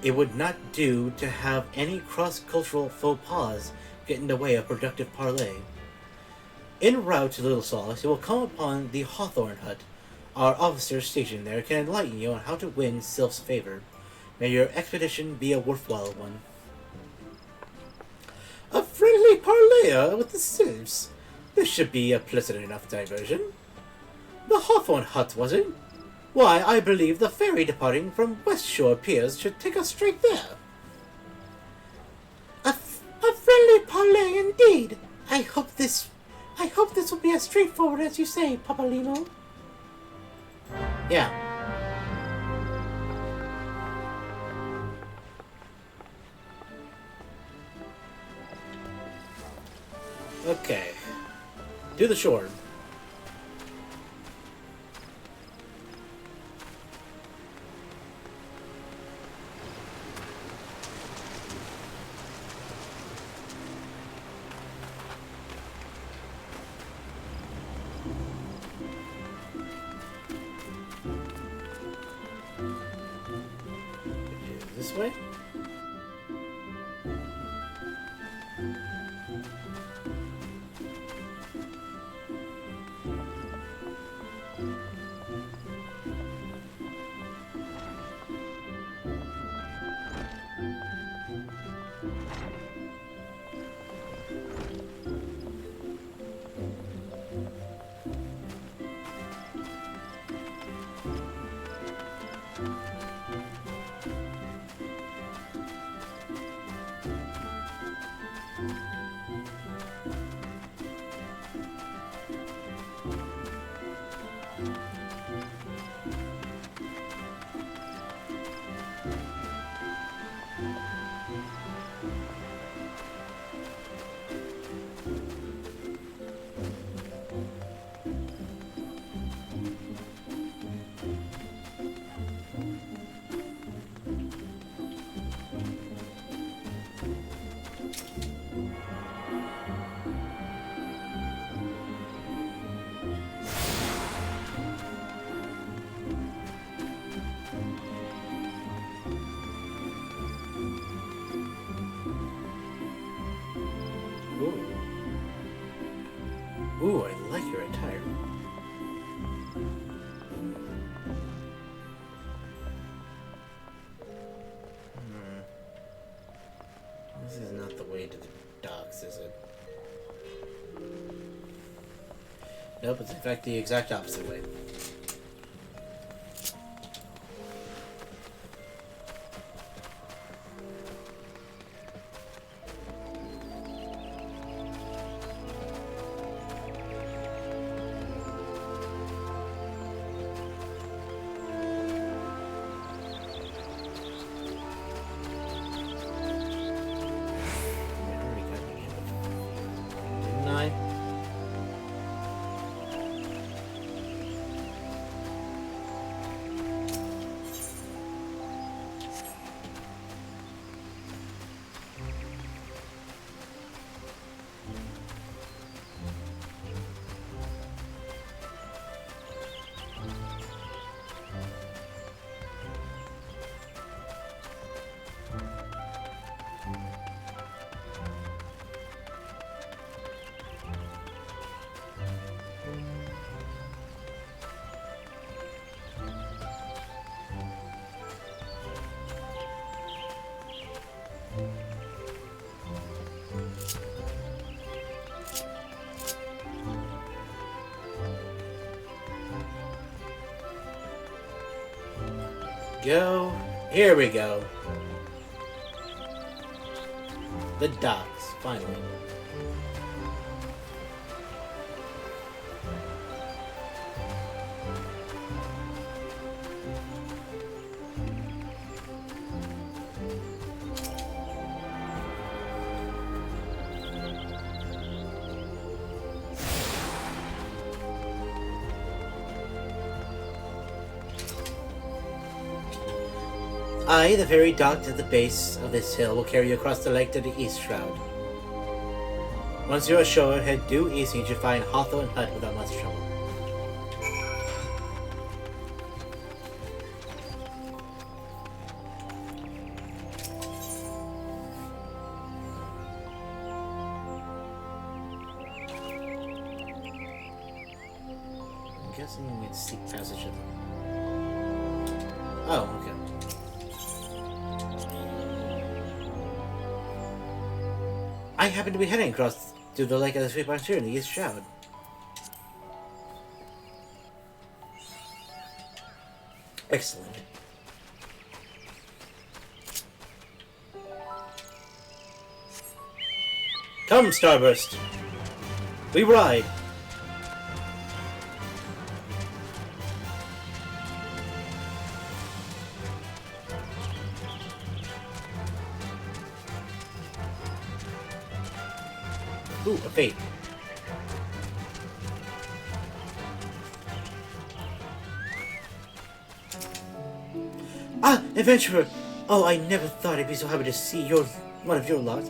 S2: It would not do to have any cross-cultural faux pas get in the way of productive parley. En route to Little Solace, you will come upon the Hawthorne Hut. Our officers stationed there can enlighten you on how to win Sylph's favor. May your expedition be a worthwhile one. A friendly parley with the Sylphs. This should be a pleasant enough diversion. The Hawthorne Hut, was it? Why, I believe the ferry departing from West Shore Piers should take us straight there. A friendly parley indeed. I hope this will be as straightforward as you say, Papalymo. Yeah. Okay. To the shore. This way? Ooh, I like your attire. This is not the way to the docks, is it? Nope, it's in fact the exact opposite way.
S1: Go. Here we go. The docks, finally. I, the ferry docked at the base of this hill, will carry you across the lake to the East Shroud. Once you're ashore, head due east and you should find Hawthorne Hut without much trouble. I'm guessing you need to seek passage of them. Oh, okay. I happen to be heading across to the lake of the Sweet Frontier in the East Shroud. Excellent. Come, Starburst. We ride. Ooh, a fate. Ah, adventurer! Oh, I never thought I'd be so happy to see one of your lot.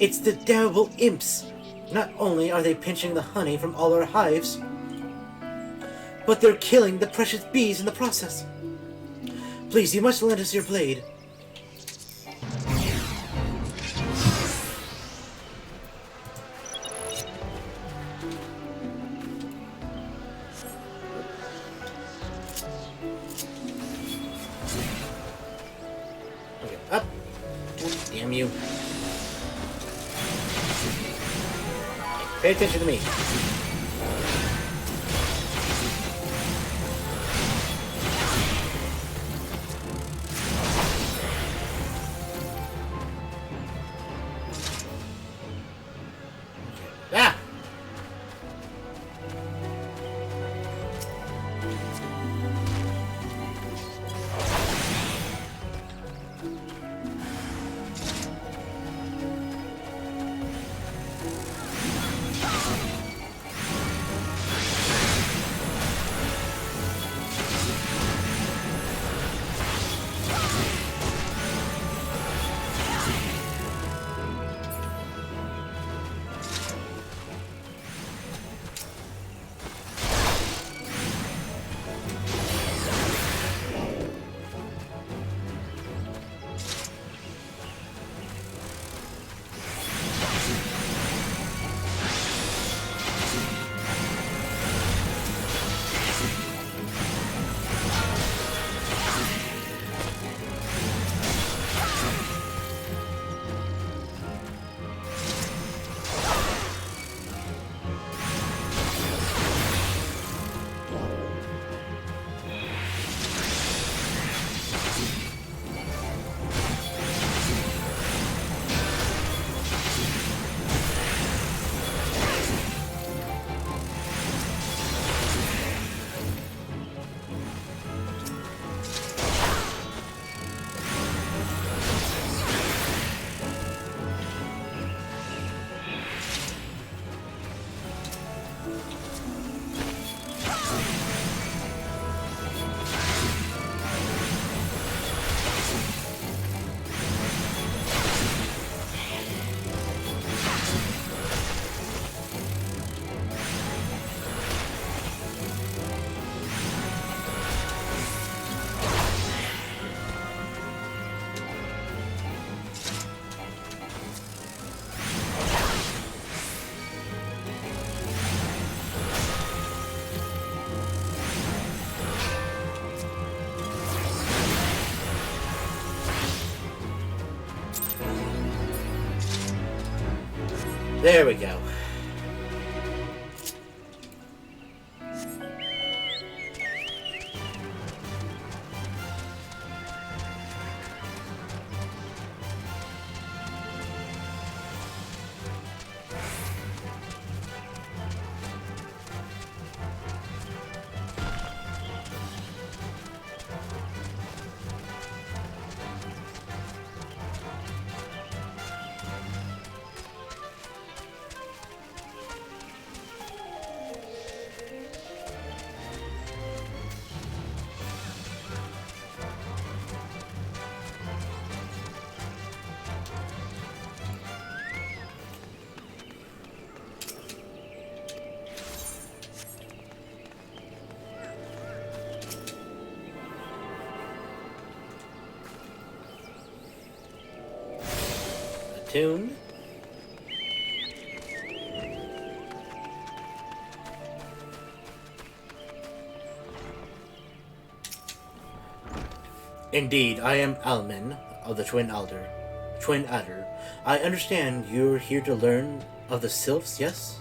S1: It's the damnable imps! Not only are they pinching the honey from all our hives, but they're killing the precious bees in the process. Please, you must lend us your blade. Up. Damn you. Pay attention to me. Ah! There we go. Tune. Indeed, I am Almin of the Twin Adder. I understand you're here to learn of the Sylphs, yes?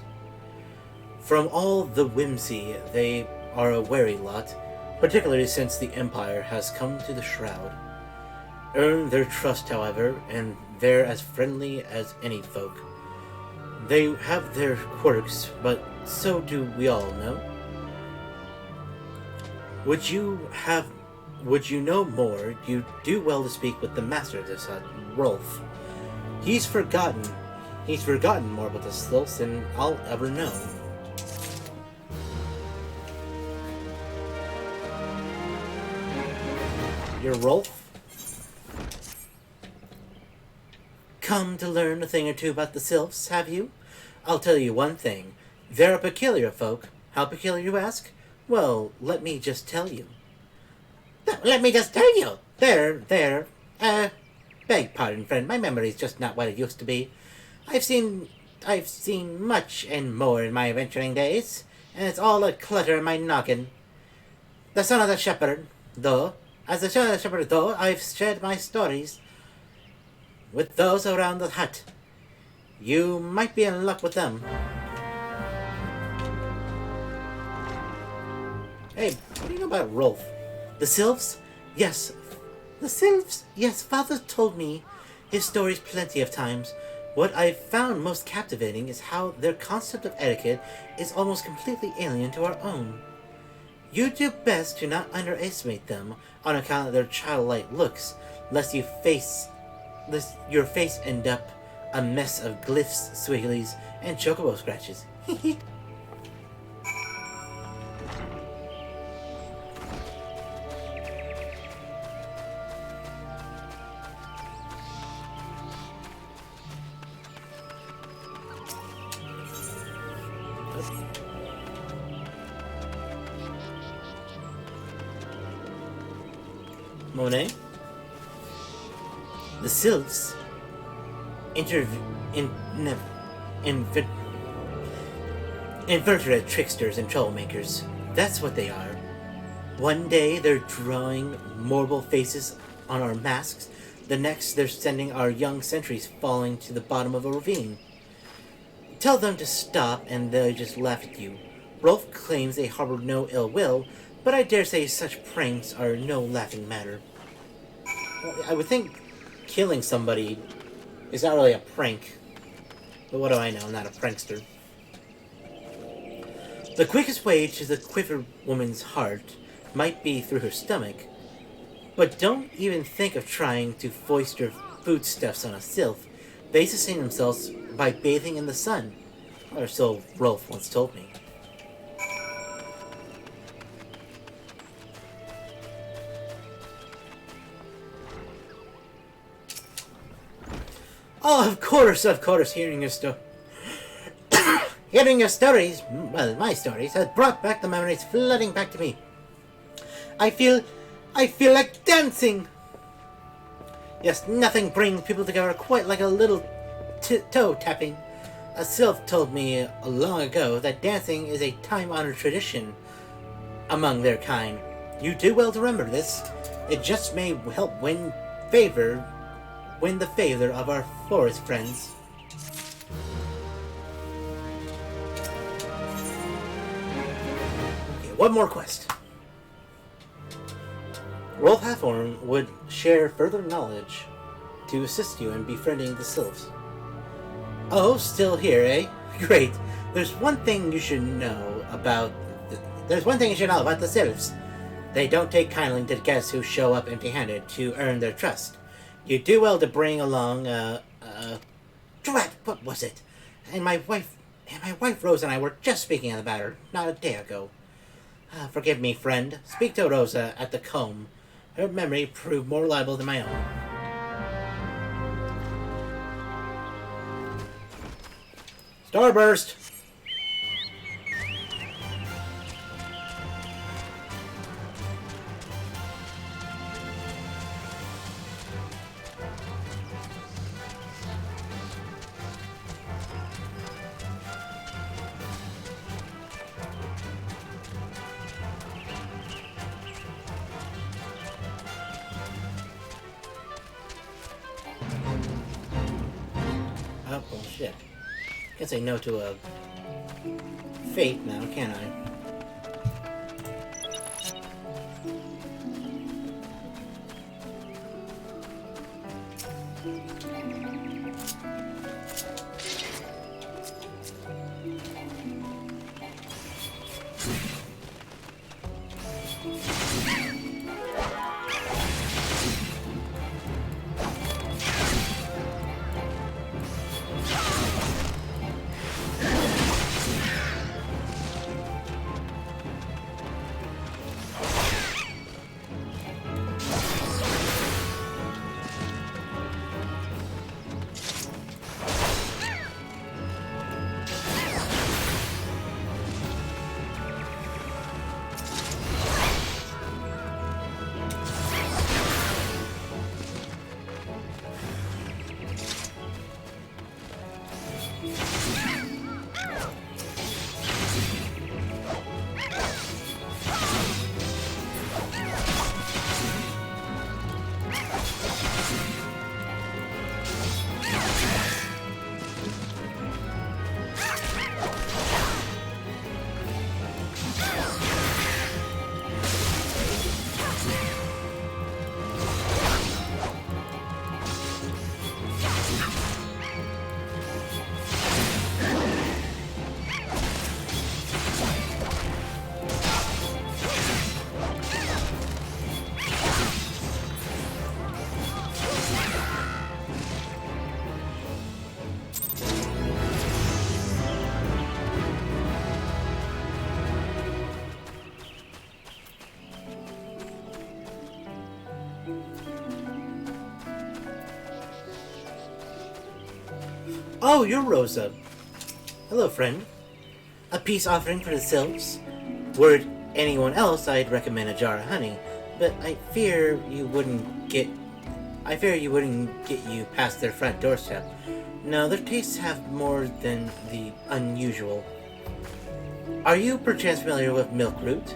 S1: From all the whimsy, they are a wary lot, particularly since the Empire has come to the Shroud. Earn their trust, however, and they're as friendly as any folk. They have their quirks, but so do we all, no? Would you know more, you do well to speak with the master of this hut, Rolf. He's forgotten more about the Sylphs than I'll ever know. You're Rolf? Come to learn a thing or two about the Sylphs, have you? I'll tell you one thing. They're a peculiar folk. How peculiar, you ask? Well, let me just tell you. Let me just tell you! Beg pardon, friend, my memory's just not what it used to be. I've seen much and more in my adventuring days, and it's all a clutter in my noggin. The son of the shepherd, I've shared my stories with those around the hut. You might be in luck with them. Hey, what do you know about Rolf? The Sylphs? Yes. The Sylphs? Yes, Father told me his stories plenty of times. What I've found most captivating is how their concept of etiquette is almost completely alien to our own. You do best to not underestimate them on account of their childlike looks, lest your face end up a mess of glyphs, swigglies, and chocobo scratches. Monet? The Sylphs invertebrate tricksters and troublemakers. That's what they are. One day they're drawing morbid faces on our masks. The next they're sending our young sentries falling to the bottom of a ravine. Tell them to stop and they'll just laugh at you. Rolf claims they harbor no ill will, but I dare say such pranks are no laughing matter. Well, I would think killing somebody is not really a prank. But what do I know? I'm not a prankster. The quickest way to the quiver woman's heart might be through her stomach. But don't even think of trying to foist your foodstuffs on a sylph. They sustain themselves by bathing in the sun. Or so Rolf once told me. Oh, of course, hearing your stories, well, my stories, has brought back the memories flooding back to me. I feel like dancing. Yes, nothing brings people together quite like a little toe tapping. A sylph told me long ago that dancing is a time-honored tradition among their kind. You do well to remember this. It just may help win the favor of our forest friends. one more quest. Rolf Hathorn would share further knowledge to assist you in befriending the Sylphs. Oh, still here, eh? Great. There's one thing you should know about the Sylphs. They don't take kindly to guests who show up empty-handed to earn their trust. You do well to bring along, Drat, what was it? And my wife Rose and I were just speaking of the matter not a day ago. Forgive me, friend. Speak to Rosa at the comb. Her memory proved more reliable than my own. Starburst! Oh, bullshit. Can't say no to a fate now, can I? Oh, you're Rosa. Hello, friend. A peace offering for the Sylphs. Were it anyone else, I'd recommend a jar of honey, but I fear you wouldn't get you past their front doorstep. No, their tastes have more than the unusual. Are you perchance familiar with milk root?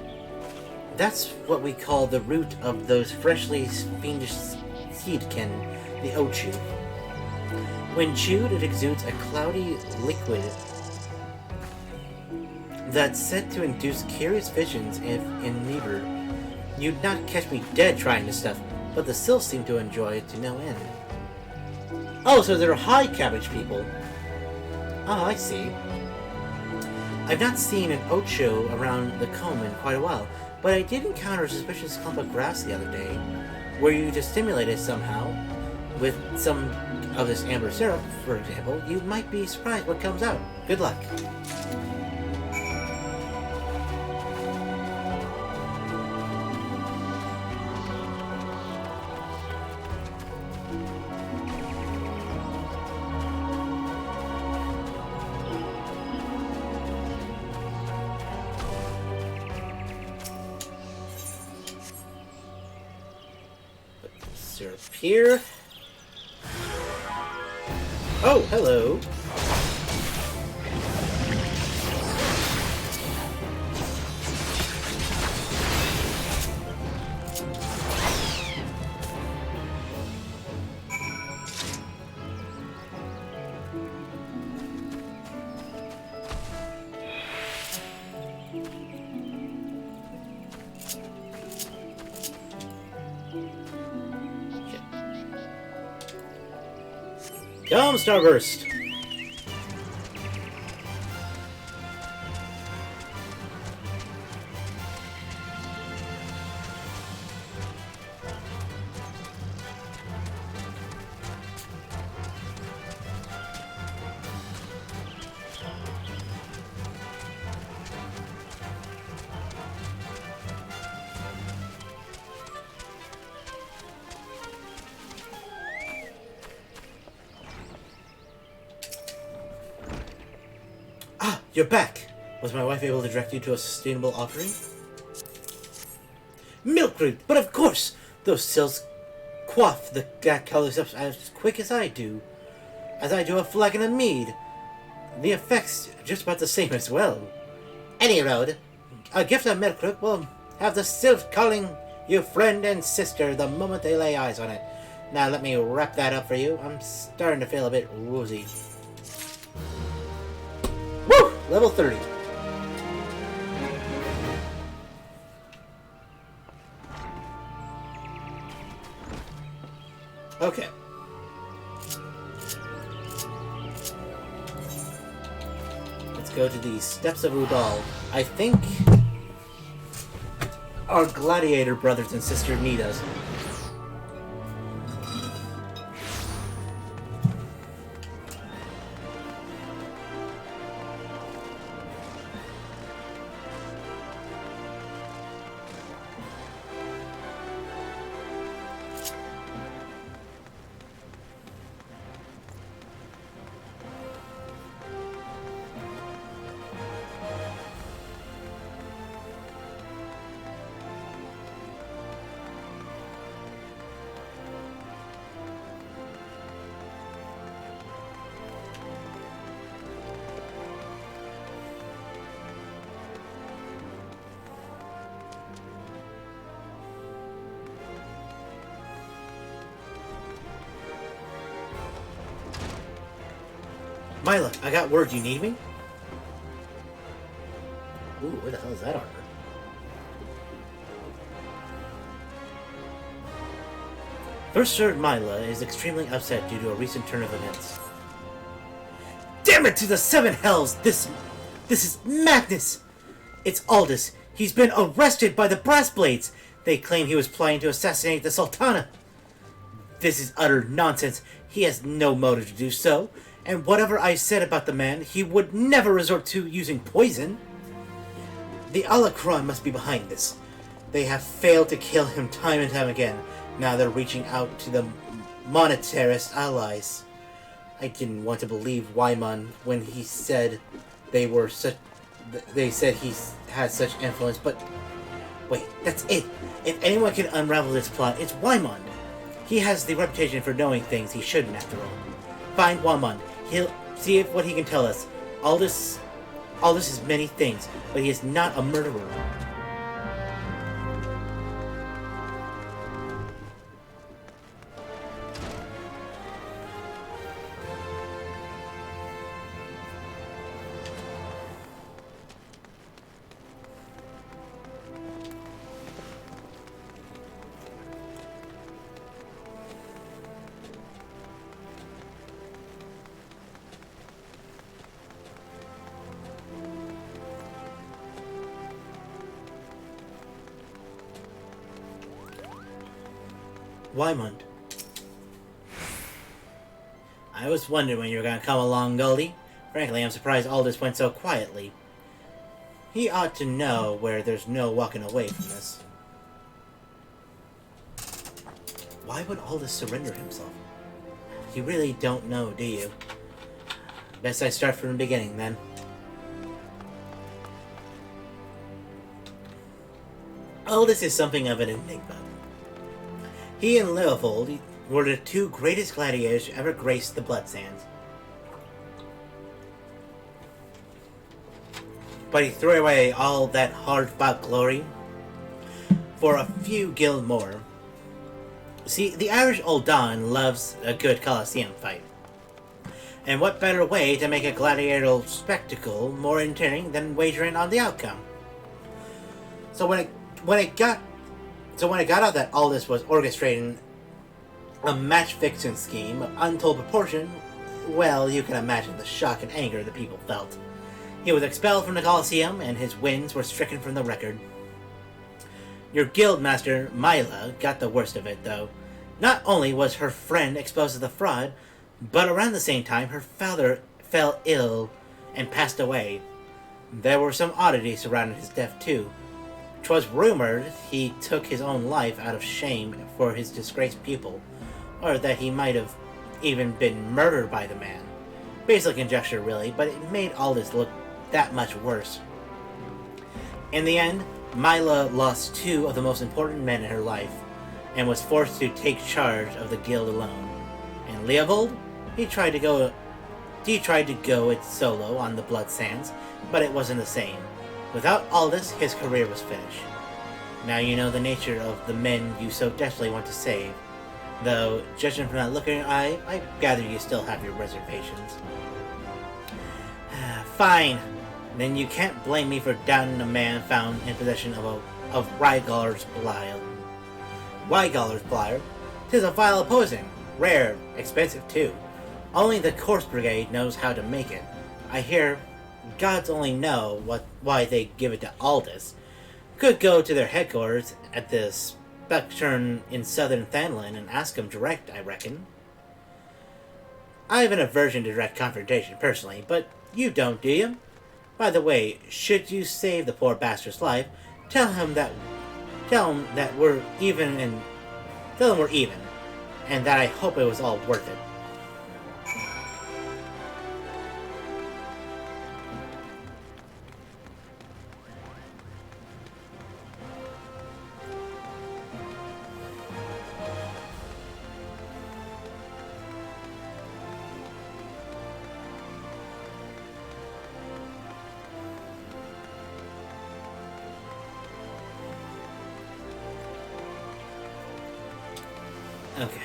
S1: That's what we call the root of those freshly fiendish seedkin, the ochu. When chewed, it exudes a cloudy liquid that's said to induce curious visions if inebriated. You'd not catch me dead trying this stuff, but the Sylphs seem to enjoy it to no end. Oh, so they're high cabbage people. Oh, I see. I've not seen an ocho around the comb in quite a while, but I did encounter a suspicious clump of grass the other day. Were you to stimulate it somehow, with some of this amber syrup, for example, you might be surprised what comes out. Good luck. Put the syrup here. Oh, hello.
S2: Come, Starburst! You're back! Was my wife able to direct you to a sustainable offering? Milkroot! But of course! Those cells quaff the calories up as quick as I do a flagon of mead. The effect's just about the same as well. Any road, a gift of Milkroot will have the sylph calling you friend and sister the moment they lay eyes on it. Now let me wrap that up for you. I'm starting to feel a bit woozy. Woo! Level 30. Okay. Let's go to the Steps of Udal. I think our gladiator brothers and sisters need us. Mila, I got word you need me? Ooh, where the hell is that armor? First Sergeant Mila is extremely upset due to a recent turn of events. Damn it to the seven hells! This is madness! It's Aldous. He's been arrested by the Brass Blades. They claim he was planning to assassinate the Sultana. This is utter nonsense. He has no motive to do so. And whatever I said about the man, he would never resort to using poison. The Alacron must be behind this. They have failed to kill him time and time again. Now they're reaching out to the monetarist allies. I didn't want to believe Wyman when he said they said he had such influence, but wait, that's it. If anyone can unravel this plot, it's Wyman. He has the reputation for knowing things he shouldn't, after all. Find Wyman. He'll see what he can tell us. Aldous is many things, but he is not a murderer. Wymond. I was wondering when you were going to come along, Goldie. Frankly, I'm surprised Aldous went so quietly. He ought to know where there's no walking away from this. Why would Aldous surrender himself? You really don't know, do you? Best I start from the beginning, then. Aldous is something of an enigma. He and Leopold were the two greatest gladiators to ever grace the Blood Sands. But he threw away all that hard-fought glory for a few guild more. See, the Irish Old Don loves a good Colosseum fight. And what better way to make a gladiatorial spectacle more entertaining than wagering on the outcome? So when it got out that Aldous was orchestrating a match-fixing scheme of untold proportion,
S1: well, you can imagine the shock and anger the people felt. He was expelled from the Colosseum, and his wins were stricken from the record. Your guild master, Mila, got the worst of it, though. Not only was her friend exposed to the fraud, but around the same time, her father fell ill and passed away. There were some oddities surrounding his death, too. 'Twas rumored he took his own life out of shame for his disgraced pupil, or that he might have even been murdered by the man. Basic conjecture, really, but it made all this look that much worse. In the end, Mila lost two of the most important men in her life, and was forced to take charge of the guild alone. And Leovold? He tried to go it solo on the Blood Sands, but it wasn't the same. Without Aldous, his career was finished. Now you know the nature of the men you so desperately want to save. Though, judging from that look in your eye, I gather you still have your reservations. Fine. Then you can't blame me for doubting a man found in possession of Rygaller's Bile. Rygaller's Bile? 'Tis a vile poison. Rare, expensive too. Only the Corpse Brigade knows how to make it. I hear gods only know why they give it to Aldous. Could go to their headquarters at the Spectrum in southern Thanlin and ask them direct, I reckon. I have an aversion to direct confrontation, personally, but you don't, do you? By the way, should you save the poor bastard's life, tell him that we're even, and that I hope it was all worth it. Okay.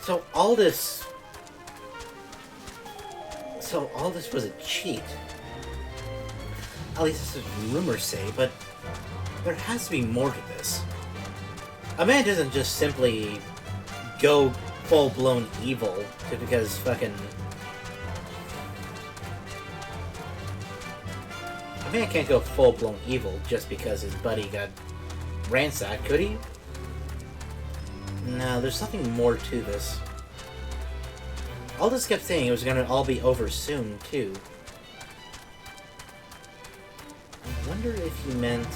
S1: So Aldous was a cheat. At least that's what rumors say, but there has to be more to this. A man doesn't just simply go full-blown evil because fucking... A man can't go full-blown evil just because his buddy got ransacked, could he? No, there's something more to this. Aldous kept saying it was gonna all be over soon, too. I wonder if he meant...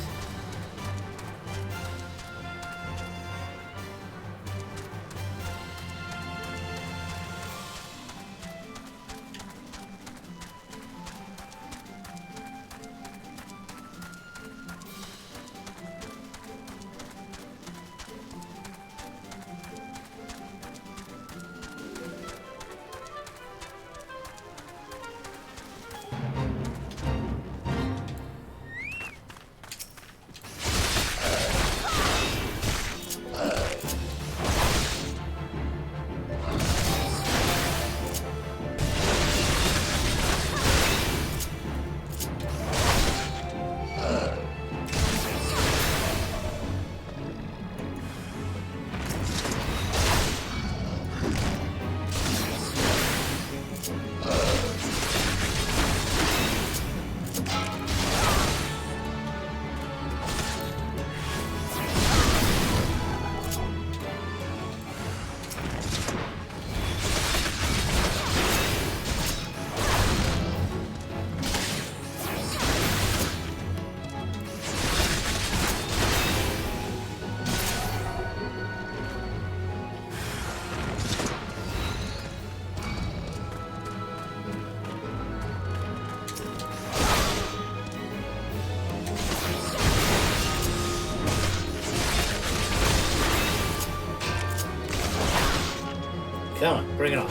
S2: Come on, bring it on.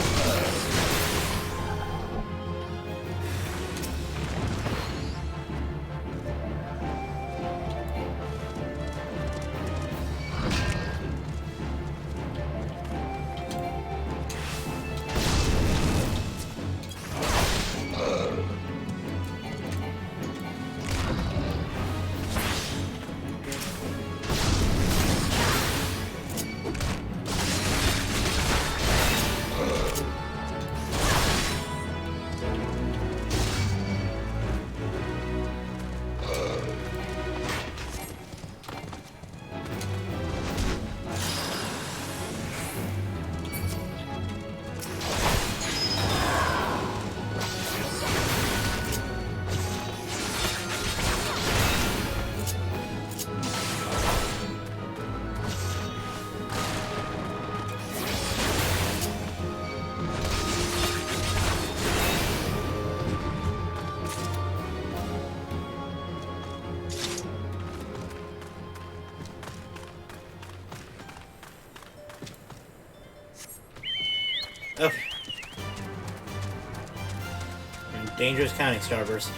S2: Okay. And dangerous counting, Starburst.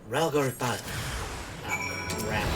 S1: Ralgor Thad. Oh, crap.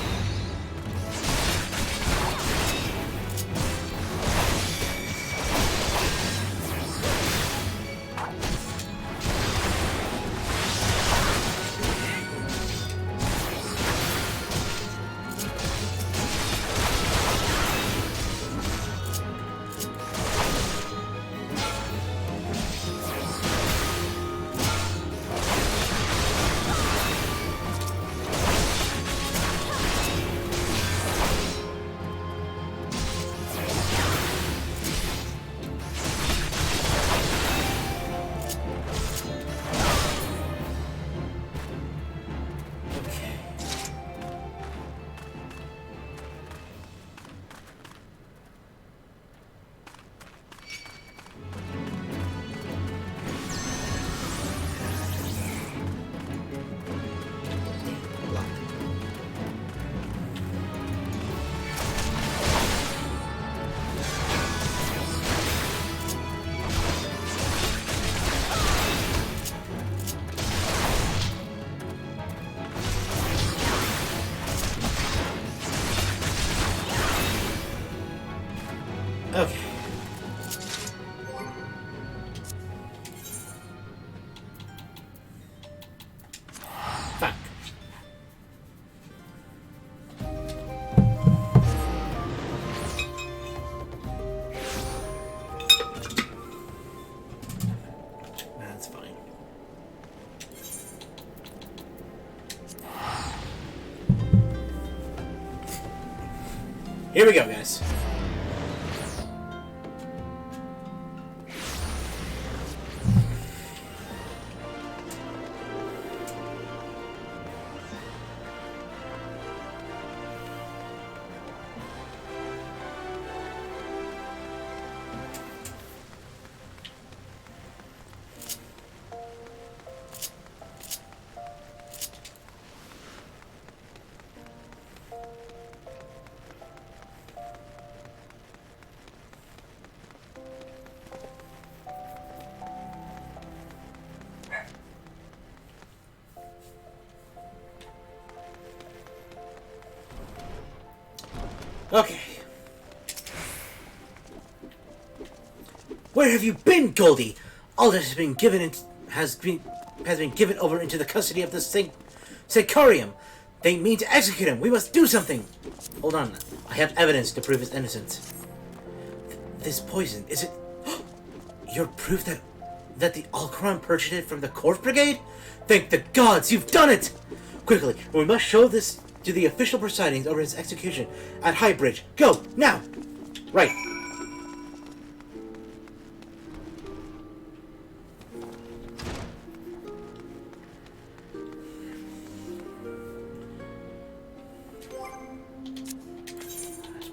S1: Okay. Fuck. That's fine. Here we go, guys. Okay. Where have you been, Goldie? Aldous has been given over into the custody of the Sicarium. They mean to execute him. We must do something. Hold on. I have evidence to prove his innocence. This poison, is it... You're proof that the Alcaron purchased it from the Corpse Brigade? Thank the gods, you've done it! Quickly, we must show this to the official proceedings over his execution at Highbridge. Go, now! Right.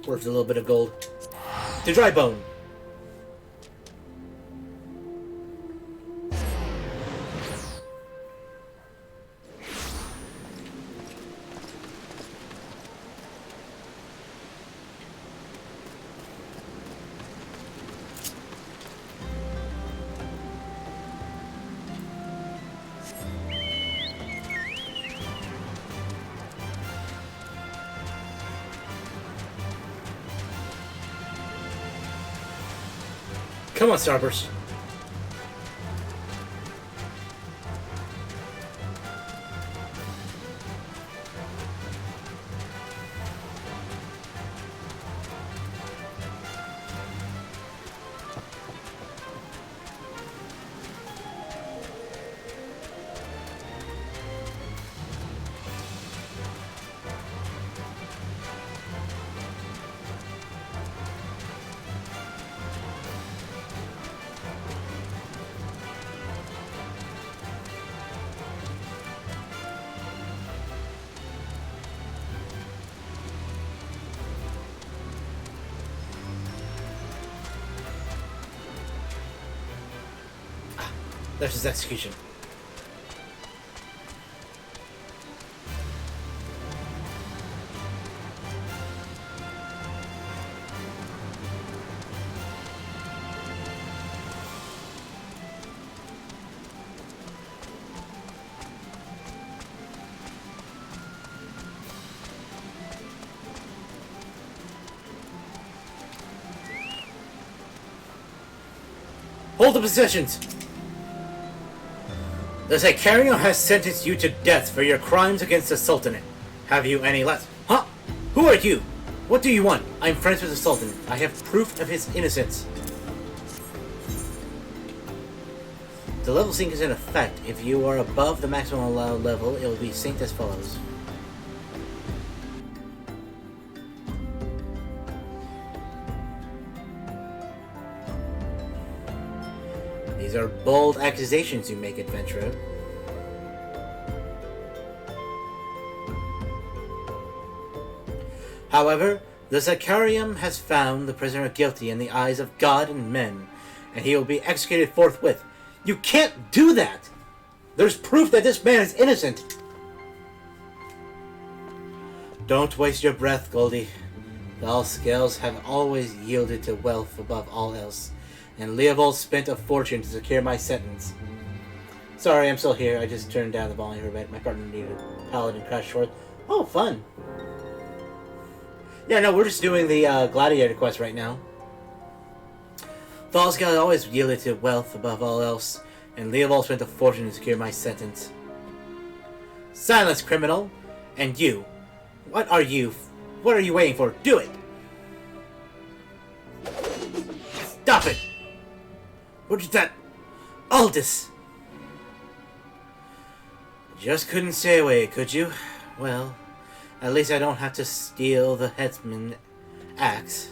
S1: Worth a little bit of gold. To Dry Bone. Come on, Starburst. There's his execution.
S2: Hold the possessions! The Sicarium has sentenced you to death for your crimes against the Sultanate. Have you any less? Huh? Who are you? What do you want? I'm friends with the Sultan. I have proof of his innocence. The level sync is in effect. If you are above the maximum allowed level, it will be synced as follows. These are bold accusations you make, adventurer. However, the Sicarium has found the prisoner guilty in the eyes of God and men, and he will be executed forthwith. You can't do that! There's proof that this man is innocent! Don't waste your breath, Goldie. The All Scales have always yielded to wealth above all else, and Leovold spent a fortune to secure my sentence. Sorry, I'm still here. I just turned down the volume for a bit. My partner needed a paladin crash short. Oh, fun! Yeah, no, we're just doing the gladiator quest right now. The All Scales always yielded to wealth above all else, and Leovold spent a fortune to secure my sentence. Silence, criminal! And you! What are you waiting for? Do it! Stop it! What is that? Aldous! Just couldn't stay away, could you? Well, at least I don't have to steal the headsman axe.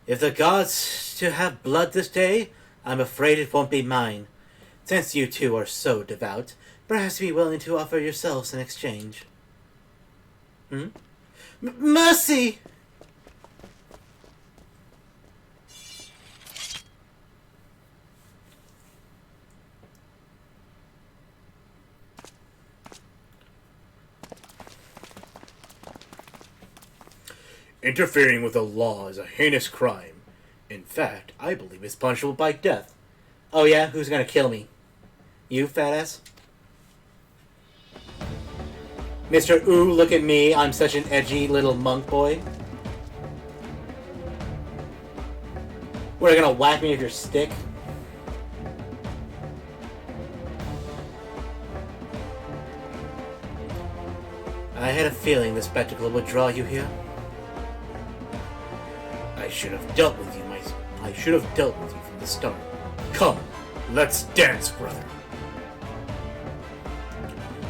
S2: If the gods to have blood this day, I'm afraid it won't be mine. Since you two are so devout, perhaps you'd be willing to offer yourselves in exchange. Mercy! Interfering with the law is a heinous crime. In fact, I believe it's punishable by death. Oh yeah? Who's gonna kill me? You, fat ass? Mr. Ooh, look at me. I'm such an edgy little monk boy. What, are you gonna whack me with your stick? I had a feeling the spectacle would draw you here. I should have dealt with you from the start. Come, let's dance, brother.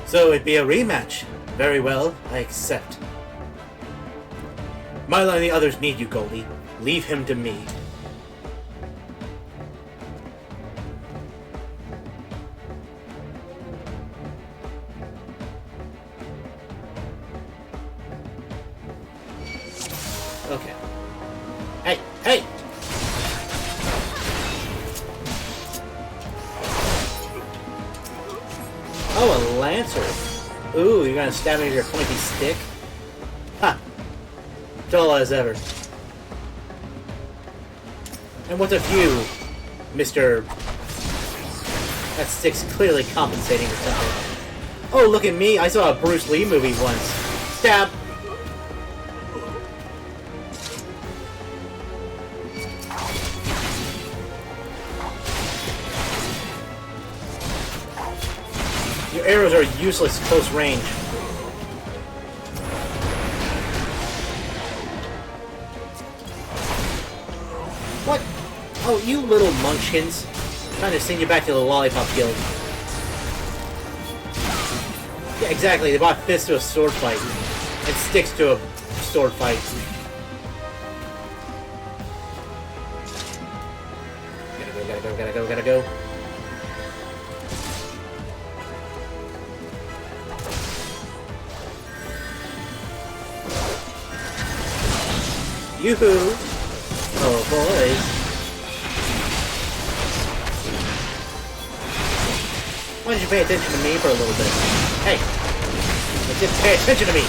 S2: So it'd be a rematch. Very well, I accept. Milo and the others need you, Goldie. Leave him to me. Okay. Hey! Hey! Oh, a lancer. Ooh, you're gonna stab me with your pointy stick? Ha! Dull as ever. And what's of you, Mr. That stick's clearly compensating for something. Oh, look at me! I saw a Bruce Lee movie once. Stab! Your arrows are useless close range. What? Oh, you little munchkins. Trying to send you back to the Lollipop Guild. Yeah, exactly. They brought fists to a sword fight. And sticks to a sword fight. Gotta go. Yoo-hoo! Oh, boys. Why don't you pay attention to me for a little bit? Hey! Just pay attention to me!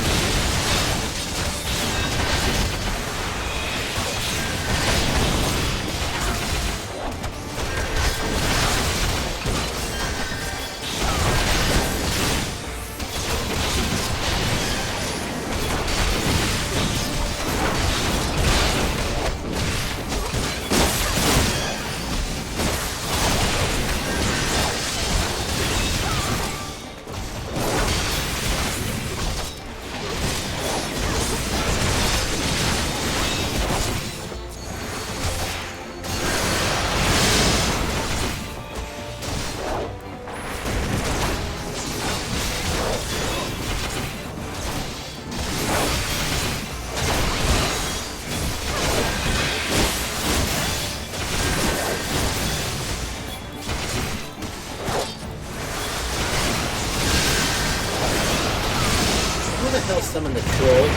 S1: Who the hell summoned the troll?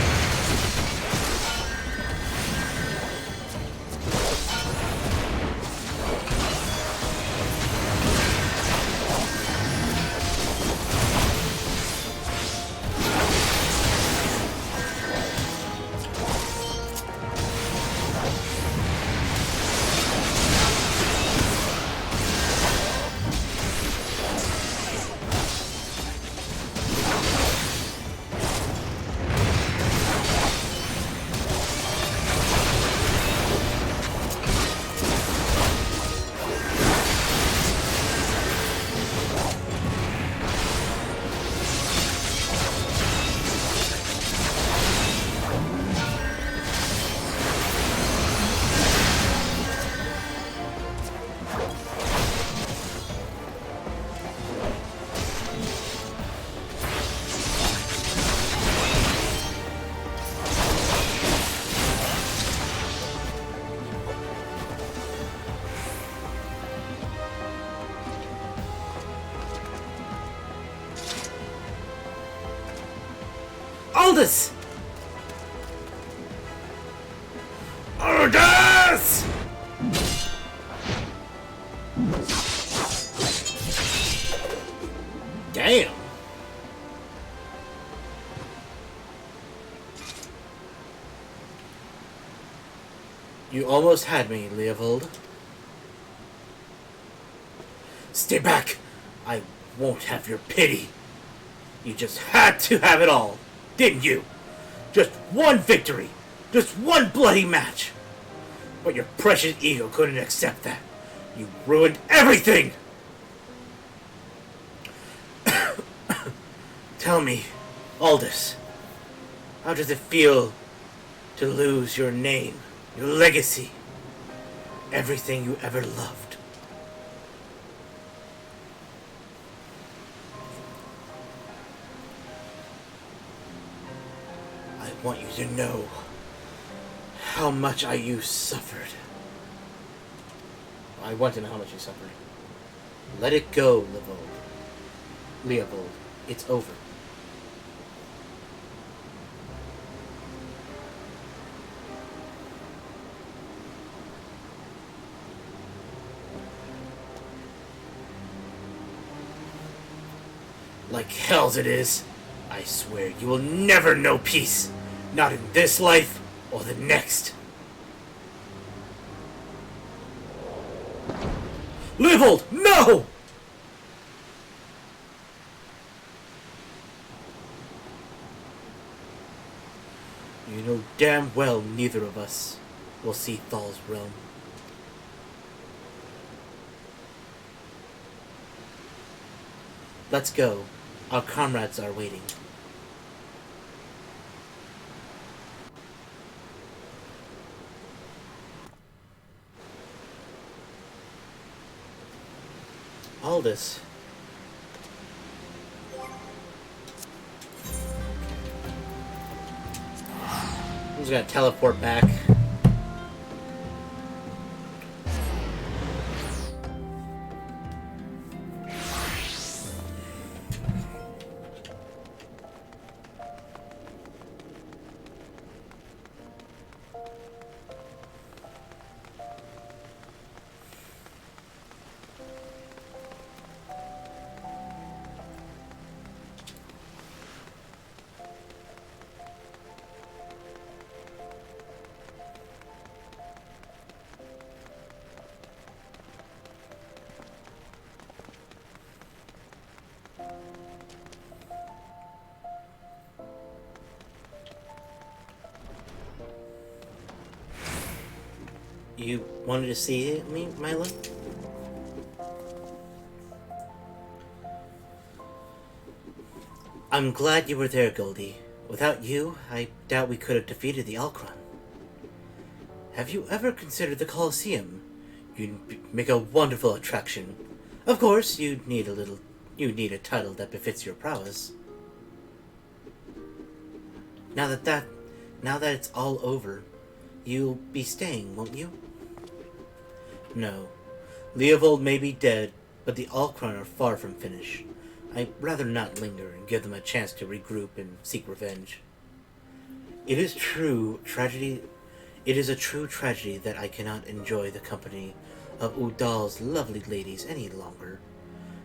S1: Aldous! Aldous! Damn! You almost had me, Leovold. Stay back! I won't have your pity. You just had to have it all, didn't you? Just one victory. Just one bloody match. But your precious ego couldn't accept that. You ruined everything! Tell me, Aldous, how does it feel to lose your name, your legacy, everything you ever loved? I want you to know how much you suffered. I want to know how much you suffered. Let it go, Leovold. It's over. Like hell's it is. I swear you will never know peace. Not in this life or the next. Leovold, no! You know damn well neither of us will see Thal's realm. Let's go. Our comrades are waiting. Aldous. I'm just gonna teleport back. You wanted to see me, Mila? I'm glad you were there, Goldie. Without you, I doubt we could have defeated the Alcron. Have you ever considered the Colosseum? You'd make a wonderful attraction. Of course, you'd need a title that befits your prowess. Now that it's all over, you'll be staying, won't you? No. Leovold may be dead, but the Alcron are far from finished. I'd rather not linger and give them a chance to regroup and seek revenge. It is a true tragedy that I cannot enjoy the company of Udal's lovely ladies any longer,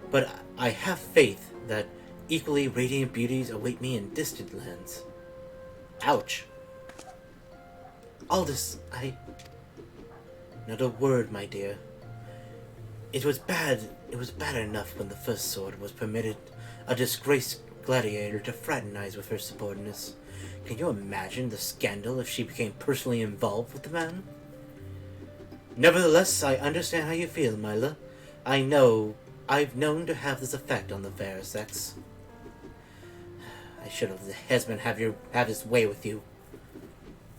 S1: but I have faith that equally radiant beauties await me in distant lands. Ouch. Aldous, Not a word, my dear. It was bad enough when the First Sword was permitted a disgraced gladiator to fraternize with her subordinates. Can you imagine the scandal if she became personally involved with the man? Nevertheless, I understand how you feel, Myla. I've known to have this effect on the fair sex. I should have let Hesmond have his way with you.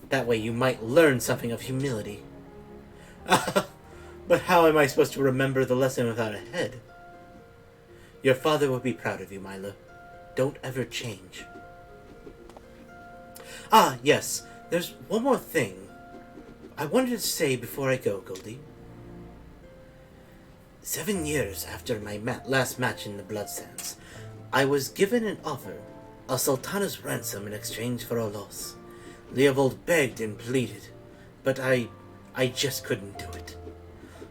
S1: That way you might learn something of humility. But how am I supposed to remember the lesson without a head? Your father will be proud of you, Myla. Don't ever change. Ah, yes, there's one more thing I wanted to say before I go, Goldie. 7 years after my last match in the Bloodsands, I was given an offer, a sultana's ransom in exchange for a loss. Leovold begged and pleaded, but I just couldn't do it.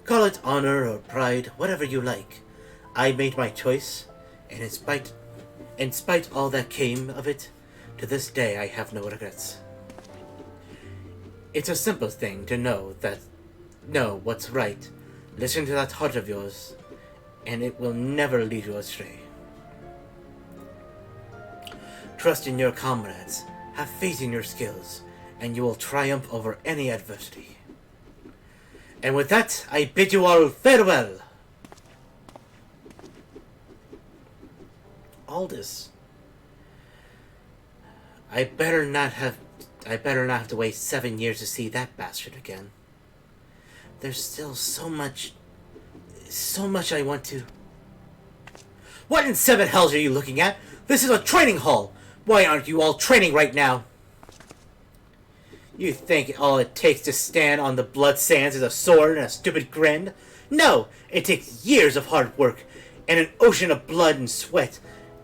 S1: Call it honor or pride, whatever you like. I made my choice, and in spite all that came of it, to this day I have no regrets. It's a simple thing to know what's right. Listen to that heart of yours, and it will never lead you astray. Trust in your comrades, have faith in your skills, and you will triumph over any adversity. And with that, I bid you all farewell. Aldous, I better not have to wait 7 years to see that bastard again. There's still so much I want to... What in seven hells are you looking at? This is a training hall! Why aren't you all training right now? You think all it takes to stand on the blood sands is a sword and a stupid grin? No! It takes years of hard work, and an ocean of blood and sweat,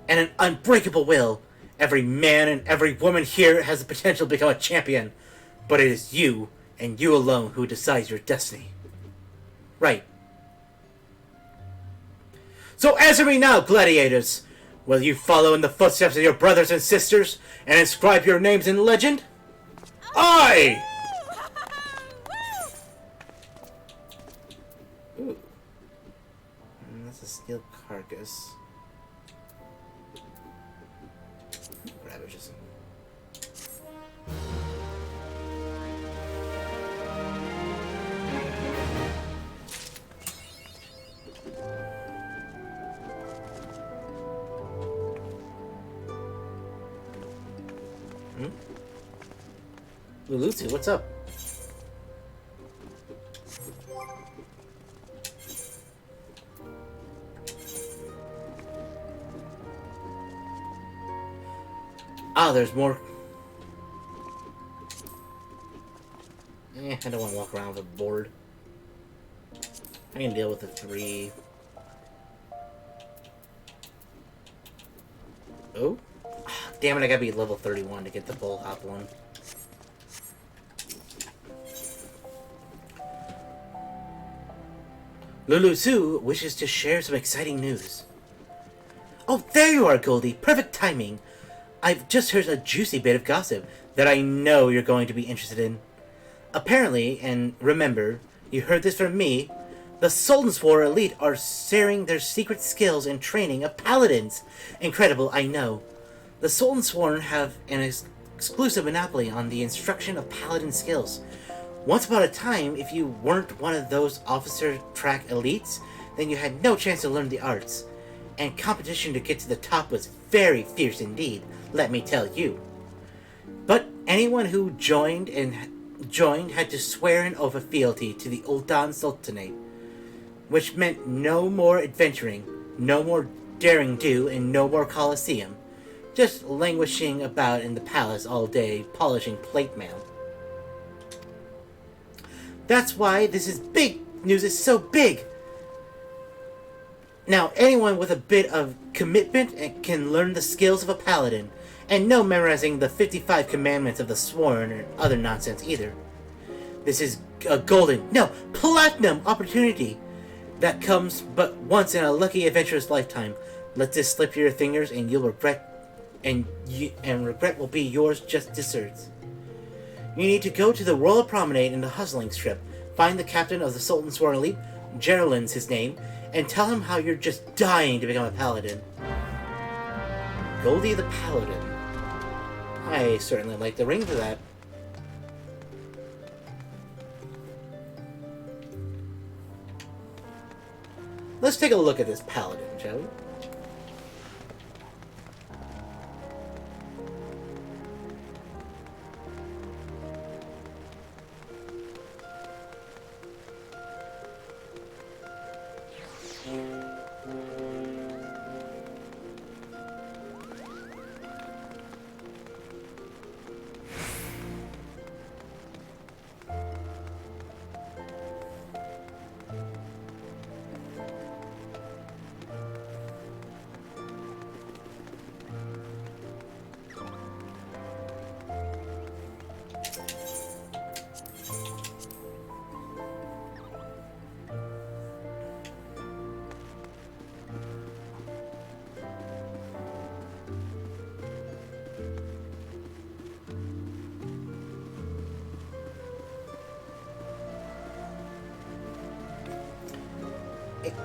S1: and an unbreakable will. Every man and every woman here has the potential to become a champion, but it is you, and you alone, who decides your destiny. Right. So answer me now, gladiators! Will you follow in the footsteps of your brothers and sisters, and inscribe your names in legend? Aye! Ooh. That's a steel carcass. Ravages. Lulusi, what's up? Ah, there's more. I don't want to walk around with a board. I can deal with the 3. Oh? Damn it, I gotta be level 31 to get the full hop one. Lulu Sue wishes to share some exciting news. Oh, there you are, Goldie. Perfect timing. I've just heard a juicy bit of gossip that I know you're going to be interested in. Apparently, and remember, you heard this from me, the Sultanswar elite are sharing their secret skills and training of paladins. Incredible, I know. The Sultansworn have an exclusive monopoly on the instruction of paladin skills. Once upon a time, if you weren't one of those officer track elites, then you had no chance to learn the arts. And competition to get to the top was very fierce indeed, let me tell you. But anyone who joined had to swear an oath of fealty to the Ul'dah Sultanate, which meant no more adventuring, no more daring do, and no more Colosseum. Just languishing about in the palace all day, polishing plate mail. That's why this is big. News is so big. Now, anyone with a bit of commitment can learn the skills of a paladin, and no memorizing the 55 commandments of the sworn or other nonsense either. This is a golden, no, platinum opportunity that comes but once in a lucky adventurer's lifetime. Let this slip through your fingers, and you'll regret, and regret will be yours just deserts. You need to go to the Royal Promenade in the Hustling Strip, find the captain of the Sultan's Sworn Elite, Geraldine's his name, and tell him how you're just dying to become a paladin. Goldie the Paladin. I certainly like the ring for that. Let's take a look at this paladin, shall we?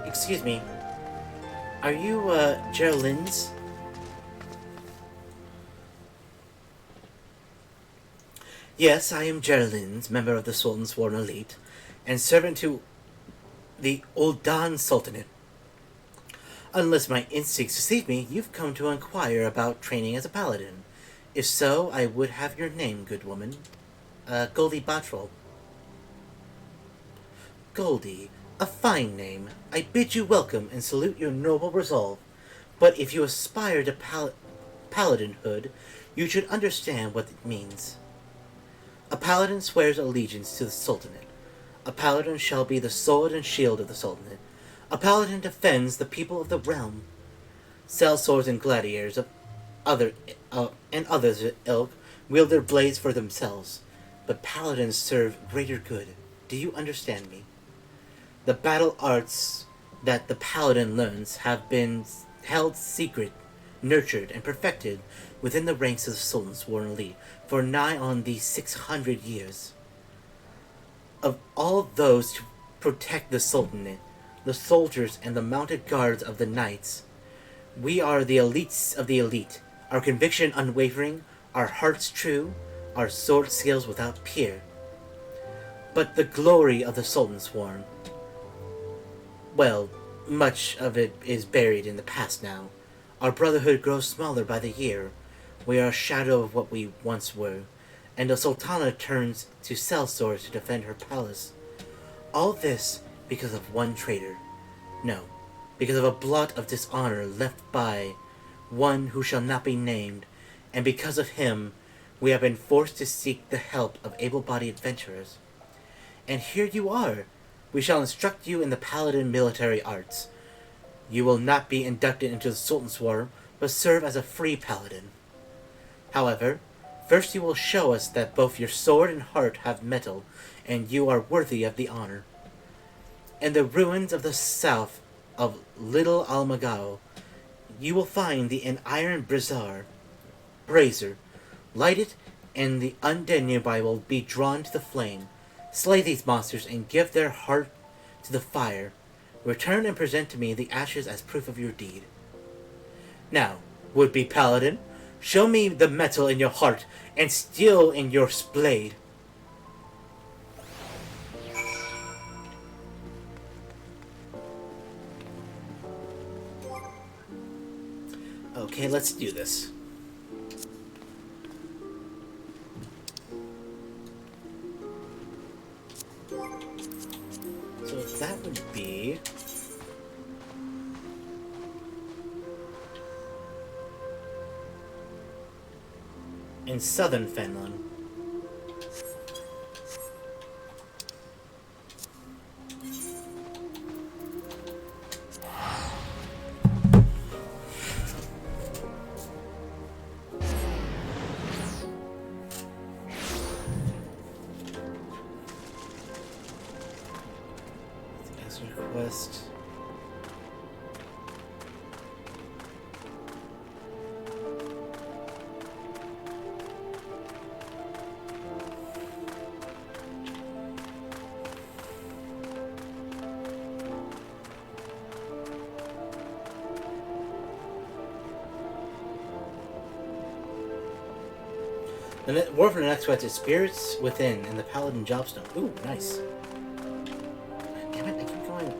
S1: Excuse me. Are you, Geraldine's? Yes, I am Geraldine's, member of the Sultan's Sworn Elite, and servant to the Ul'dah Sultanate. Unless my instincts deceive me, you've come to inquire about training as a paladin. If so, I would have your name, good woman. Goldie Bottrell. Goldie. A fine name. I bid you welcome and salute your noble resolve. But if you aspire to paladinhood, you should understand what it means. A paladin swears allegiance to the Sultanate. A paladin shall be the sword and shield of the Sultanate. A paladin defends the people of the realm. Sellswords and gladiators of others ilk wield their blades for themselves, but paladins serve greater good. Do you understand me? The battle arts that the paladin learns have been held secret, nurtured, and perfected within the ranks of the Sultan's Sworn Elite for nigh on these 600 years. Of all those to protect the Sultanate, the soldiers and the mounted guards of the knights, we are the elites of the elite, our conviction unwavering, our hearts true, our sword skills without peer. But the glory of the Sultan's Sworn, well, much of it is buried in the past now. Our brotherhood grows smaller by the year. We are a shadow of what we once were, and the Sultana turns to sellswords to defend her palace. All this because of one traitor. No, because of a blot of dishonor left by one who shall not be named, and because of him, we have been forced to seek the help of able-bodied adventurers. And here you are. We shall instruct you in the paladin military arts. You will not be inducted into the Sultan's Sworn, but serve as a free paladin. However, first you will show us that both your sword and heart have metal, and you are worthy of the honor. In the ruins of the south of Little Almagao, you will find an iron brazier. Light it, and the undead nearby will be drawn to the flame. Slay these monsters and give their heart to the fire. Return and present to me the ashes as proof of your deed. Now, would-be paladin, show me the metal in your heart and steel in your blade. Okay, let's do this. So that would be in southern Finland. Master Quest. The word for the next quest is Spirits Within and the Paladin Jobstone. Ooh, nice. Damn it, I keep going.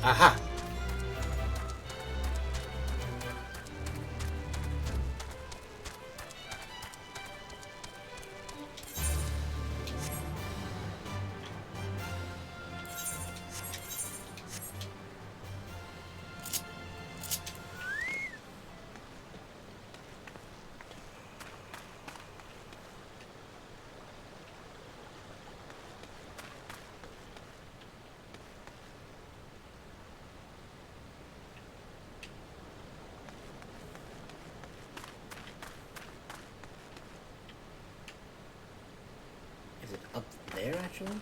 S1: Aha! Is it up there, actually?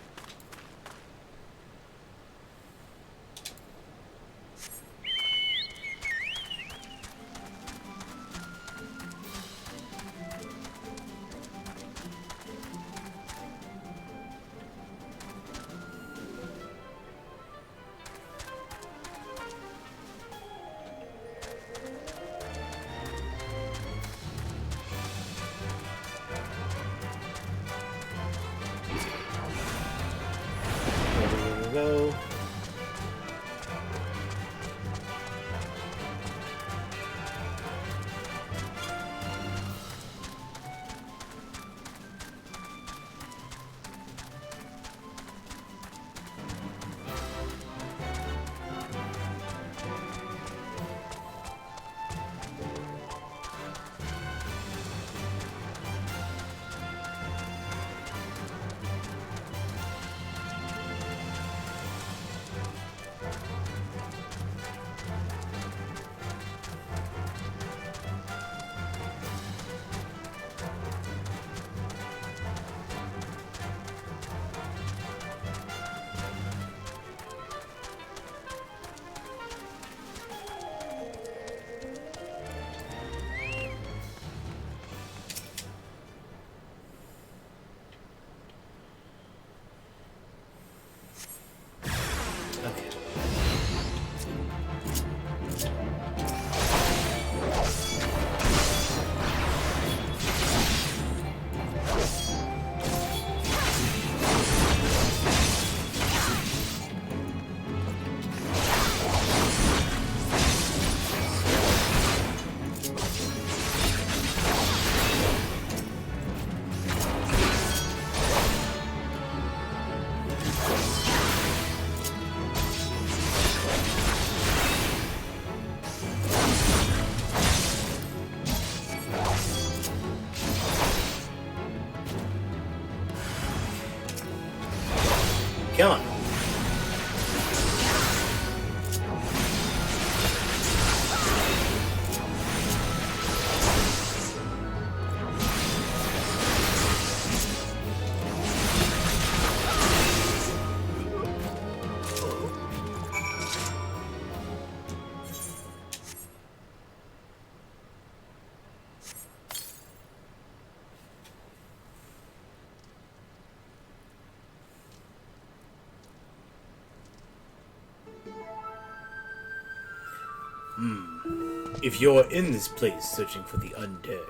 S2: If you're in this place searching for the undead,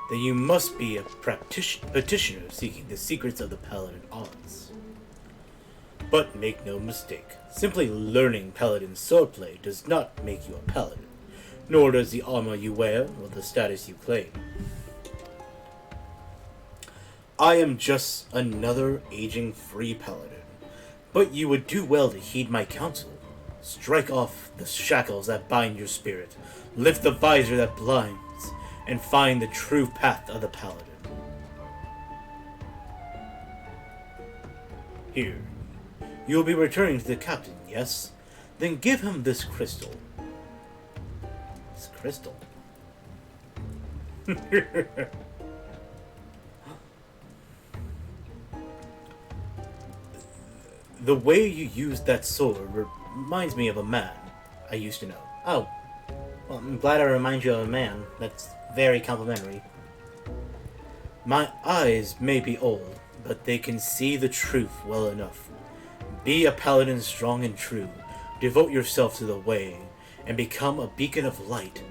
S2: then you must be a petitioner seeking the secrets of the Paladin arts. But make no mistake, simply learning Paladin swordplay does not make you a Paladin, nor does the armor you wear or the status you claim. I am just another aging free Paladin, but you would do well to heed my counsel. Strike off the shackles that bind your spirit, lift the visor that blinds, and find the true path of the Paladin. Here, you will be returning to the captain, yes? Then give him this crystal. This crystal? The way you used that sword reminds me of a man I used to know.
S1: Oh. Well, I'm glad I remind you of a man. That's very complimentary.
S2: My eyes may be old, but they can see the truth well enough. Be a paladin strong and true. Devote yourself to the way, and become a beacon of light.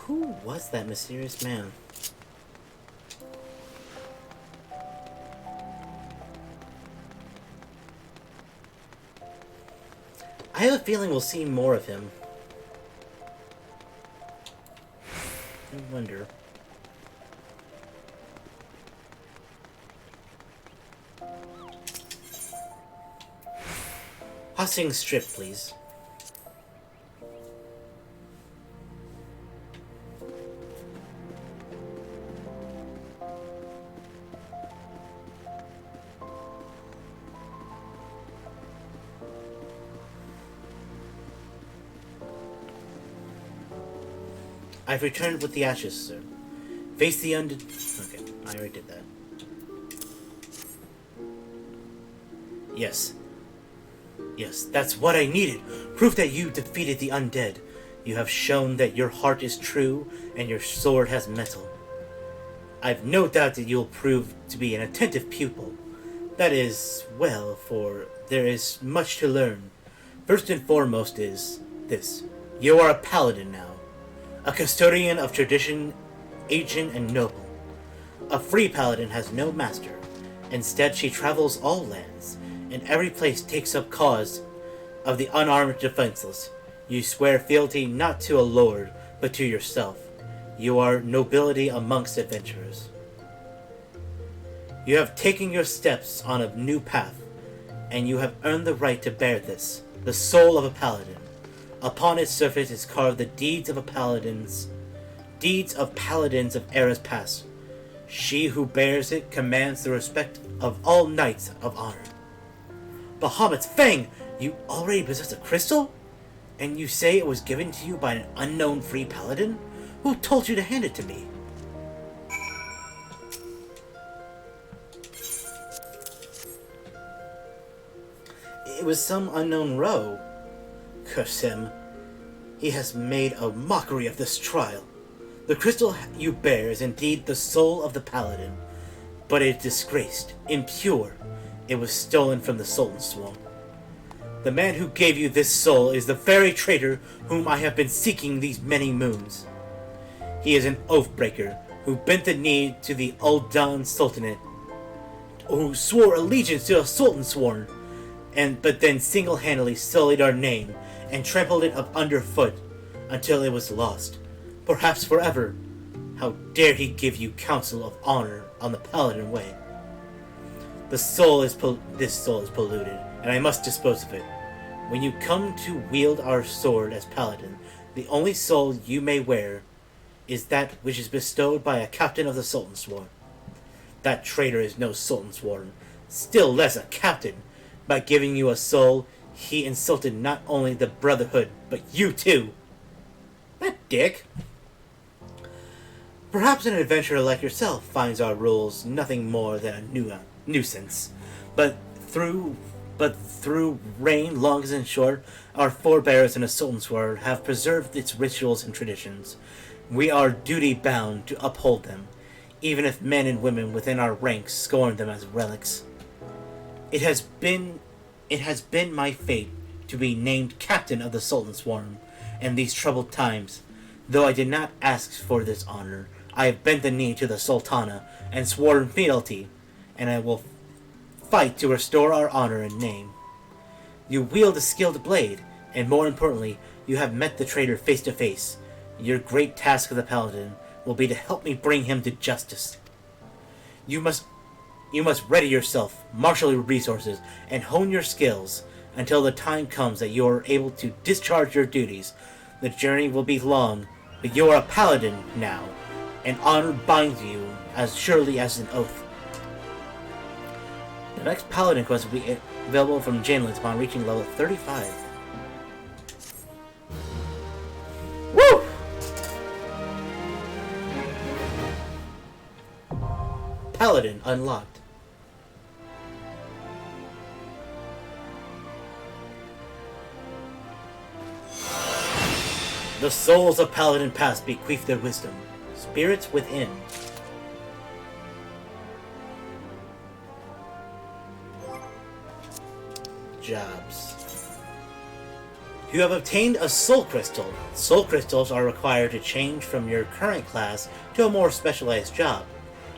S1: Who was that mysterious man? I have a feeling we'll see more of him. I wonder. Hussing strip, please. I've returned with the ashes, sir. Face the undead. Okay, I already did that. Yes. Yes, that's what I needed. Proof that you defeated the undead. You have shown that your heart is true and your sword has metal. I've no doubt that you'll prove to be an attentive pupil. That is, well, for there is much to learn. First and foremost is this. You are a paladin now. A custodian of tradition, ancient and noble. A free paladin has no master. Instead, she travels all lands. In every place takes up cause of the unarmed defenseless. You swear fealty not to a lord, but to yourself. You are nobility amongst adventurers. You have taken your steps on a new path, and you have earned the right to bear this, the soul of a paladin. Upon its surface is carved the deeds of paladins of eras past. She who bears it commands the respect of all knights of honor. Bahamut's Fang, you already possess a crystal? And you say it was given to you by an unknown free paladin? Who told you to hand it to me? It was some unknown rogue. Curse him. He has made a mockery of this trial. The crystal you bear is indeed the soul of the paladin, but it is disgraced, impure. It was stolen from the Sultan's Swan. The man who gave you this soul is the very traitor whom I have been seeking these many moons. He is an oath-breaker who bent the knee to the Uldan Sultanate, who swore allegiance to a Sultan Sworn, but then single-handedly sullied our name and trampled it up underfoot until it was lost, perhaps forever. How dare he give you counsel of honor on the paladin way? This soul is polluted, and I must dispose of it. When you come to wield our sword as paladin, the only soul you may wear is that which is bestowed by a captain of the Sultan Sworn. That traitor is no Sultan Sworn, still less a captain. By giving you a soul,
S2: He insulted not only the Brotherhood, but you too. That dick. Perhaps an adventurer like yourself finds our rules nothing more than a nuisance. But through reign, long and short, our forebears in the Sultan's War have preserved its rituals and traditions. We are duty-bound to uphold them, even if men and women within our ranks scorn them as relics. It has been my fate to be named captain of the Sultan's Swarm in these troubled times. Though I did not ask for this honor, I have bent the knee to the Sultana and sworn fealty, and I will fight to restore our honor and name. You wield a skilled blade, and more importantly, you have met the traitor face to face. Your great task of the Paladin will be to help me bring him to justice. You must ready yourself, marshal your resources, and hone your skills until the time comes that you are able to discharge your duties. The journey will be long, but you are a paladin now, and honor binds you as surely as an oath. The next paladin quest will be available from Janelins upon reaching level 35. Woo! Paladin unlocked. The souls of Paladin past bequeath their wisdom. Spirits within. Jobs. You have obtained a soul crystal. Soul crystals are required to change from your current class to a more specialized job.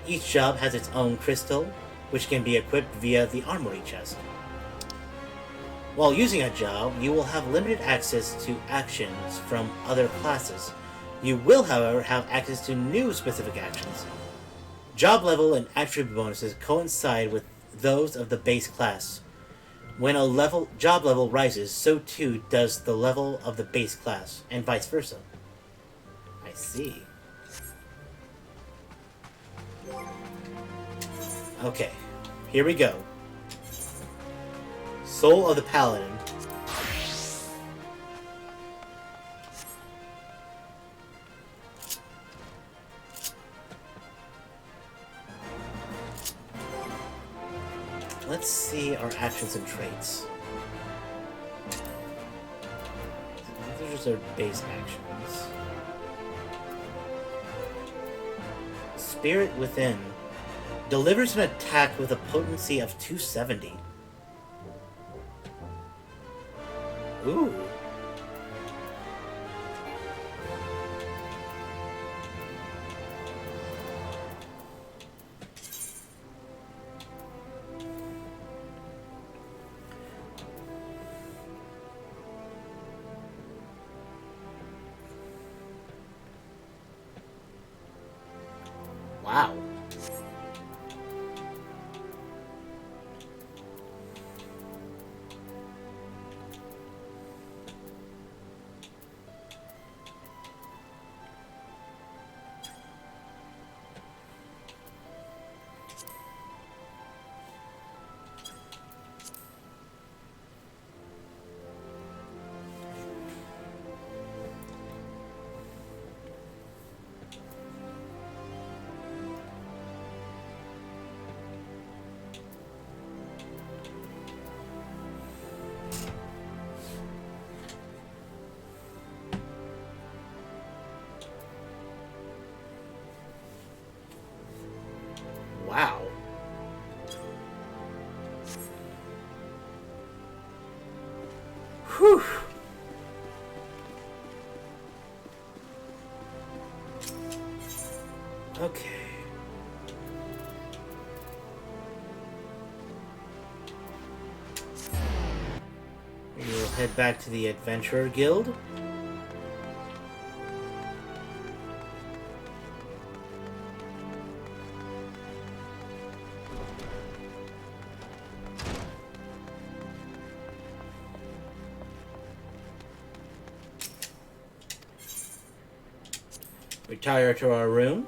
S2: Each job has its own crystal, which can be equipped via the armory chest. While using a job, you will have limited access to actions from other classes. You will, however, have access to new specific actions. Job level and attribute bonuses coincide with those of the base class. When a job level rises, so too does the level of the base class, and vice versa. I see. Okay, here we go. Soul of the Paladin. Let's see our actions and traits. These are just our base actions. Spirit Within delivers an attack with a potency of 270. Ooh. Wow. Wow. Whew. Okay. We will head back to the Adventurer Guild. Retire to our room.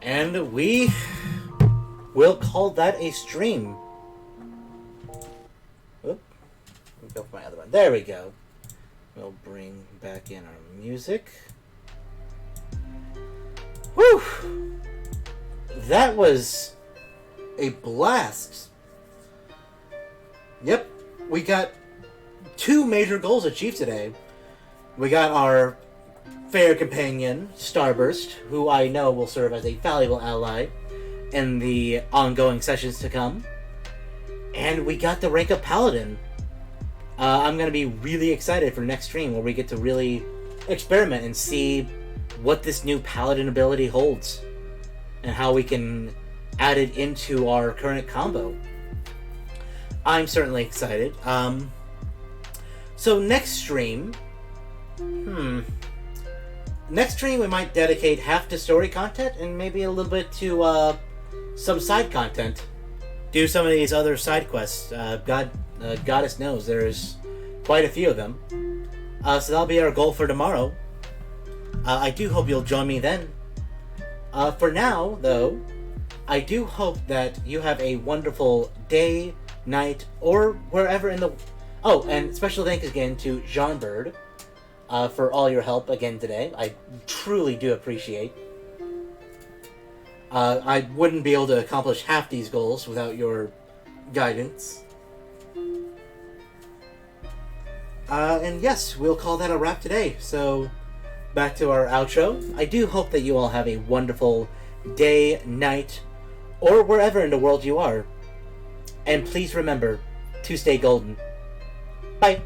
S2: And we will call that a stream.
S1: go for my other one. There we go. We'll bring back in our music. Whew! That was a blast. Yep, we got 2 major goals achieved today. We got our fair companion, Starburst, who I know will serve as a valuable ally in the ongoing sessions to come. And we got the rank of Paladin. I'm going to be really excited for next stream where we get to really experiment and see what this new Paladin ability holds and how we can add it into our current combo. I'm certainly excited. So next stream... Next stream we might dedicate half to story content and maybe a little bit to some side content. Do some of these other side quests. Goddess knows there's quite a few of them. So that'll be our goal for tomorrow. I do hope you'll join me then. For now, though, I do hope that you have a wonderful day, night, or wherever in the... Oh, and special thanks again to Jeanbird for all your help again today. I truly do appreciate. I wouldn't be able to accomplish half these goals without your guidance. And yes, we'll call that a wrap today. So, back to our outro. I do hope that you all have a wonderful day, night, or wherever in the world you are. And please remember to stay golden. Bye.